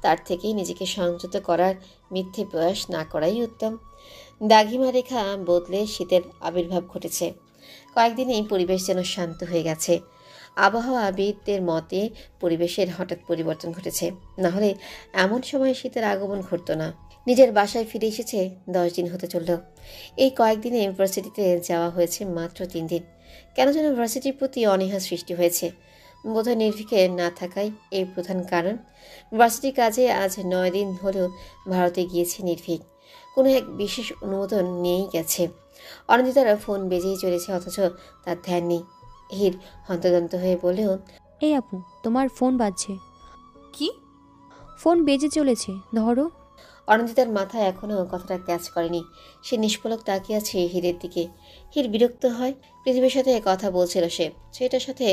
তার থেকেই নিজেকে সংযত করার মিথ্যে প্রয়াস না করাই উত্তম। দাগিমা রেখা বদলে শীতের আবির্ভাব ঘটেছে। কয়েকদিনেই পরিবেশ যেন শান্ত হয়ে গেছে। আবহাওয়াবিদদের মতে পরিবেশের হঠাৎ পরিবর্তন ঘটেছে, না হলে এমন সময় শীতের আগমন ঘটত না। নিজের বাসায় ফিরে এসেছে 10 দিন হতে চলল। এই কয়েকদিনে ইউনিভার্সিটিতে যাওয়া হয়েছে মাত্র 3 দিন। কেন যেন ভার্সিটির প্রতি অনীহা সৃষ্টি হয়েছে। বোধহয় নির্ভীকে না থাকাই এই প্রধান কারণ। ভার্সিটির কাজে আজ 9 দিন হলেও ভারতে গিয়েছে নির্ভীক। কোনো এক বিশেষ অনুমোদন নিয়েই গেছে। অনিন্দিতার ফোন বেজেই চলেছে, অথচ তার ধ্যান নেই। হির হন্তদন্ত হয়ে বলেও, এই আপু, তোমার ফোন বাজছে। কি? ফোন বেজে চলেছে, ধরো। অনিন্দিতার মাথায় এখনও কথাটা ক্যাচ করেনি। সে নিষ্পলক তাকিয়ে আছে হিরের দিকে। হির বিরক্ত হয়। পৃথিবীর সাথে কথা বলছিল সে, সেটার সাথে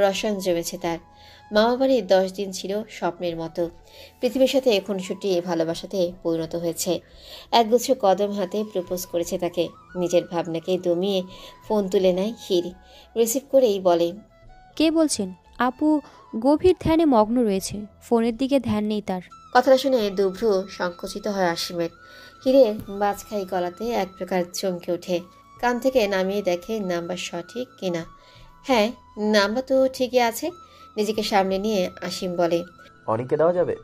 রসায়ন জমেছে তার। মামাবাড়ির 10 দিন ছিল স্বপ্নের মতো। পৃথিবীর সাথে এখন ছুটি ভালোবাসাতে পরিণত হয়েছে। একগুচ্ছ কদম হাতে প্রপোজ করেছে তাকে। নিজের ভাবনাকে দমিয়ে ফোন তুলে নেয় হির। রিসিভ করেই বলে, কে বলছেন? আপু গভীর ধ্যানে মগ্ন রয়েছে, ফোনের দিকে ধ্যান নেই তার। কথাটা শুনে দুভ্রু সংকুচিত হয় অসীমের। হিরের বাজখাই গলাতে এক প্রকার চমকে ওঠে। কান থেকে নামিয়ে দেখে নাম্বার সঠিক কিনা। হ্যাঁ, নাম্বার তো ঠিকই আছে। নিজেকে সামনে নিয়ে অসীম বলে, অনিকে দেওয়া যাবে?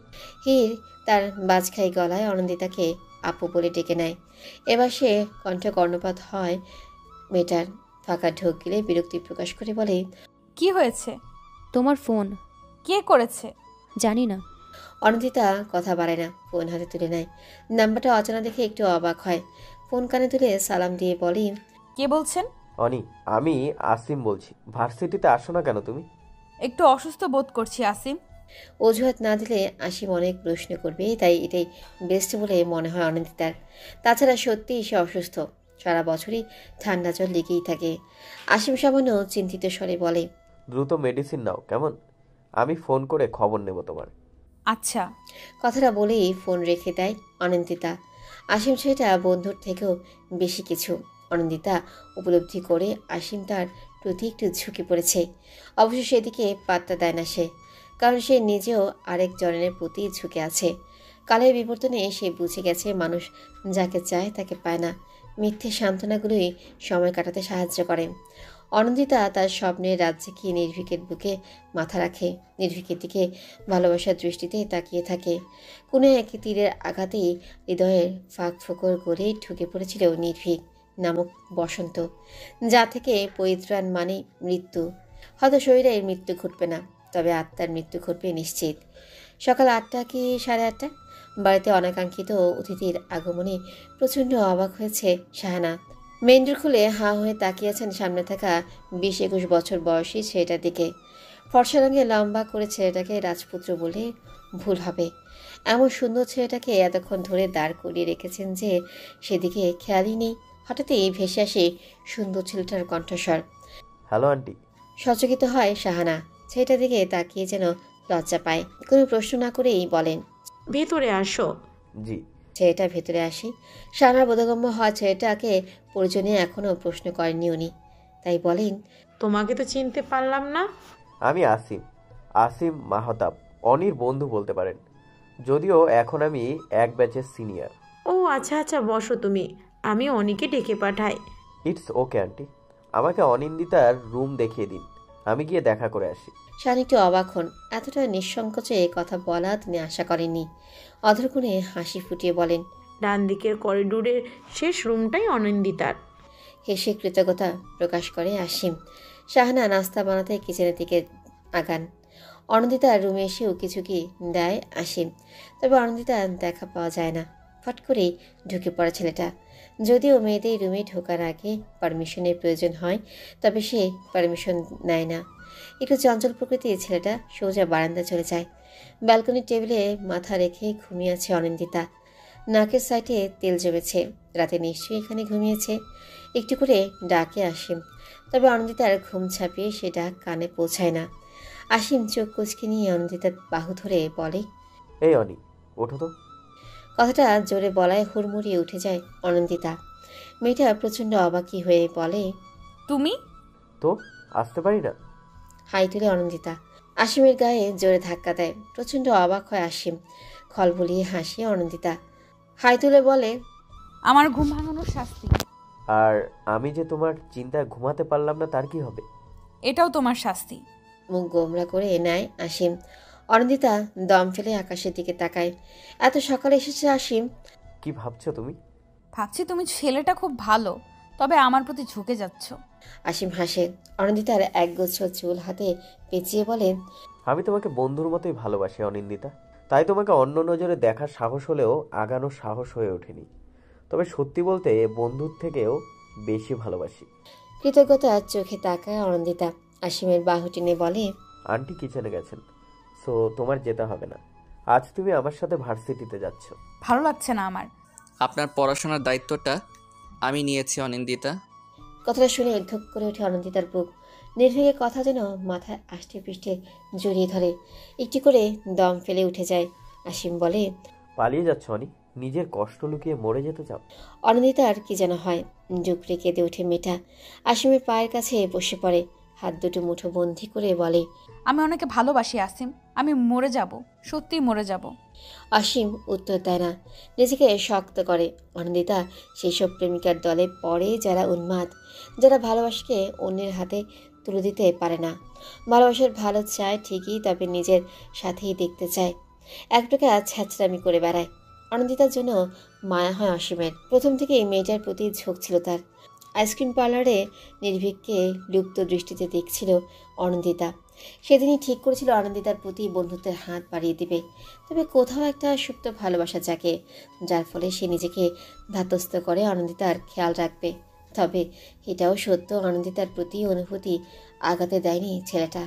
হির তার বাজখাই গলায় অনন্দিতাকে আপু বলে ডেকে নেয়। এবার সে কণ্ঠ কর্ণপাত হয় মেয়েটার। ফাঁকা ঢোক গিলে বিরক্তি প্রকাশ করে বলে, কি হয়েছে? তোমার ফোন। কে করেছে? জানি না। অনন্দিতা কথা বাড়ায় না, ফোন হাতে তুলে নেয়। নাম্বারটা অজানা দেখে একটু অবাক হয়। ফোন কানে তুলে সালাম দিয়ে বলি, কে বলছেন? অনি, আমি আসিম বলছি। ভার্সিটিতে আসো না কেন তুমি? একটু অসুস্থ বোধ করছি আসিম। অজুহাত না দিলে আসিম অনেক প্রশ্ন করবে, তাই এটাই বেস্ট বলে মনে হয় অনিন্দিতার। তাছাড়া সত্যিই সে অসুস্থ। সারা বছরই ঠান্ডা জল লেগেই থাকে। আসিম সামান্য চিন্তিত স্বরে বলে, দ্রুত মেডিসিন নাও কেমন? আমি ফোন করে খবর নেব তোমার। আচ্ছা। কথাটা বলেই ফোন রেখে দেয় অনিন্দিতা। আসিম সেটা বন্ধুর থেকেও বেশি কিছু। অনিন্দিতা উপলব্ধি করে আসিম তার প্রতি একটু ঝুঁকে পড়েছে। অবশ্য সেদিকে পাত্তা দেয় না সে, কারণ সে নিজেও আরেক জনের প্রতি ঝুঁকে আছে। কালের বিবর্তনে সে বুঝে গেছে মানুষ যাকে চায় তাকে পায় না। মিথ্যে সান্ত্বনাগুলোই সময় কাটাতে সাহায্য করে। অনন্দিতা তার স্বপ্নের রাজ্যে কি নির্ভীকের বুকে মাথা রাখে, নির্ভীকের দিকে ভালোবাসার দৃষ্টিতে তাকিয়ে থাকে। কোনো এক তীরের আঘাতেই হৃদয়ের ফাঁক ফোকর করে ঢুকে পড়েছিল নির্ভীক নামক বসন্ত, যা থেকে পরিত্রাণ মানে মৃত্যু। হয়তো শরীরের মৃত্যু ঘটবে না, তবে আত্মার মৃত্যু ঘটবে নিশ্চিত। সকাল 8টা কি 8:30, বাড়িতে অনাকাঙ্ক্ষিত অতিথির আগমনে প্রচণ্ড অবাক হয়েছে শাহানা। মেইন ডোর খুলে হাঁ হয়ে তাকিয়েছেন সামনে থাকা 20-21 বছর বয়সী ছেলেটার দিকে। ফর্সা রঙে লম্বা করে ছেলেটাকে রাজপুত্র বলে ভুল হবে। এমন সুন্দর ছেলেটাকে এতক্ষণ ধরে দাঁড় করিয়ে রেখেছেন যে সেদিকে খেয়ালই নেই। হঠাৎই ভেসে আসে সুন্দর ছেলেটার কণ্ঠস্বর। Hello aunty. সচকিত হয় শাহানা, ছেলেটার দিকে তাকিয়ে যেন লজ্জা পায়। কোনো প্রশ্ন না করেই বলেন, ভেতরে আসো। জি। ছেলেটা ভেতরে আসি। শাহানার বোধগম্য হওয়া ছেলেটাকে পরিচয় নিয়ে এখনও প্রশ্ন করেননি উনি, তাই বলেন, তোমাকে তো চিনতে পারলাম না। আমি আসিম মাহতাব, অনির বন্ধু বলতে পারেন, যদিও এখন আমি এক ব্যাচের সিনিয়র। ও আচ্ছা আচ্ছা, বসো তুমি, আমি অনিকে ডেকে পাঠাই। ইটস ওকে আন্টি, আমাকে অনিন্দিতার রুম দেখিয়ে দিন, আমি গিয়ে দেখা করে আসি। শান একটু অবাক হন। এতটা নিঃসংকোচে কথা বলা তিনি আশা করেননি। অধরগুণে হাসি ফুটিয়ে বলেন, ডান দিকের করিডোরের শেষ রুমটাই অনিন্দিতার। হেসে কৃতজ্ঞতা প্রকাশ করে আসিম। শাহানা নাস্তা বানাতে কিচেনের দিকে আগান। অনন্দিতার রুমে এসেও কিছু কি দেয় আসিম, তবে অনন্দিতার দেখা পাওয়া যায় না। ফট করেই ঢুকে পড়া ছেলেটা। যদিও মেয়েদের রুমে ঢোকার আগে পারমিশনের প্রয়োজন হয়, তবে সে পারমিশন নেয় না। একটু চঞ্চল প্রকৃতির ছেলেটা সোজা বারান্দায় চলে যায়। ব্যালকনির টেবিলে মাথা রেখে ঘুমিয়ে আছে অনিন্দিতা। নাকের সাইডে তেল জমেছে। রাতে নিশ্চয়ই এখানে ঘুমিয়েছে। একটু করে ডাকে আসিম, তবে অনিন্দিতার ঘুম ছাপিয়ে সে ডাক কানে পৌঁছায় না। আসিম চোখ কুচকে নিয়ে অনিন্দিতার বাহু ধরে বলে, এই অনি, ওঠো তো। কথাটা জোরে বলায় হুড়মুড়িয়ে উঠে যায় অনন্দিতা। মেয়েটা প্রচণ্ড অবাকি হয়ে বলে, তুমি? তো আসতে পারি না? হাই তুলে অনন্দিতা আসিমের গায়ে জোরে ধাক্কা দেয়। প্রচণ্ড অবাক হয় আসিম। খলবলিয়ে হাসি অনন্দিতা। হাই তুলে বলে, আমার ঘুম ভাঙানোর শাস্তি। আর আমি যে তোমার চিন্তায় ঘুমাতে পারলাম না, তার কি হবে? এটাও তোমার শাস্তি। মুখ গোমরা করে নেয় আসিম। অনন্দিতা দম ফেলে আকাশের দিকে তাকায়। এত সকালে এসেছে আসিম। কি ভাবছো তুমি? ভাবছি তুমি ছেলেটা খুব ভালো, তবে আমার প্রতি ঝুঁকে যাচ্ছ। আসিম হাসে। অনন্দিতার একগুচ্ছ চুল হাতে পেঁচিয়ে বলেন, আমি তোমাকে বন্ধুর মতোই ভালোবাসি অনিন্দিতা, তাই তোমাকে অন্য নজরে দেখার সাহস হলেও আগানোর সাহস হয়ে ওঠেনি। তবে সত্যি বলতে বন্ধুর থেকেও বেশি ভালোবাসি। কৃতজ্ঞতার চোখে তাকায় অনন্দিতা। আসিমের বাহু টেনে বলে, আন্টি কিচেনে গেছেন, সো তোমার যেতে হবে না। আজ তুমি আমার সাথে ভার্সিটিতে যাচ্ছ। ভালো লাগছে না আমার। আপনার পড়াশোনার দায়িত্বটা আমি নিয়েছি অনিন্দিতা। কথাটা শুনে ধুক করে ওঠে অনন্দিতার বুক। নির্ভীকের কথা যেন মাথায় আষ্টে পৃষ্ঠে জড়িয়ে ধরে। একটি করে দম ফেলে উঠে যায়। আসিম বলে, পালিয়ে যাচ্ছ অনি? নিজের কষ্ট লুকিয়ে মরে যেতে চাও? অনন্দিতার কি যেন হয়। জুকড়ে কেঁদে ওঠে মেয়েটা। আসিমের পায়ের কাছে বসে পড়ে। হাত দুটো মুঠো বন্দি করে বলে, আমি অনেকে ভালোবাসি আসিম, আমি মরে যাব, সত্যিই মরে যাব। আসিম উত্তর দেয় না, নিজেকে শক্ত করে। অনন্দিতা সেই সব প্রেমিকার দলে পড়ে যারা উন্মাদ, যারা ভালোবাসাকে অন্যের হাতে তুলে দিতে পারে না। ভালোবাসার ভালো চায় ঠিকই, তবে নিজের সাথেই দেখতে চায়। এক প্রকার ছ্যাঁচড়ামি করে বেড়ায়। অনন্দিতার জন্য মায়া হয় অসীমের। প্রথম থেকেই মেয়েটার প্রতি ঝোঁক ছিল তার। আইসক্রিম পার্লারে নির্ভীককে লুপ্ত দৃষ্টিতে দেখছিল অনন্দিতা। সেদিনই ঠিক করেছিল অনন্দিতার প্রতি বন্ধুত্বের হাত বাড়িয়ে দিবে। তবে কোথাও একটা সুপ্ত ভালোবাসা জাগে, যার ফলে সে নিজেকে ধাতস্থ করে অনন্দিতার খেয়াল রাখবে। তবে এটাও সত্য, অনন্দিতার প্রতি অনুভূতি আঘাতে দেয়নি ছেলেটা।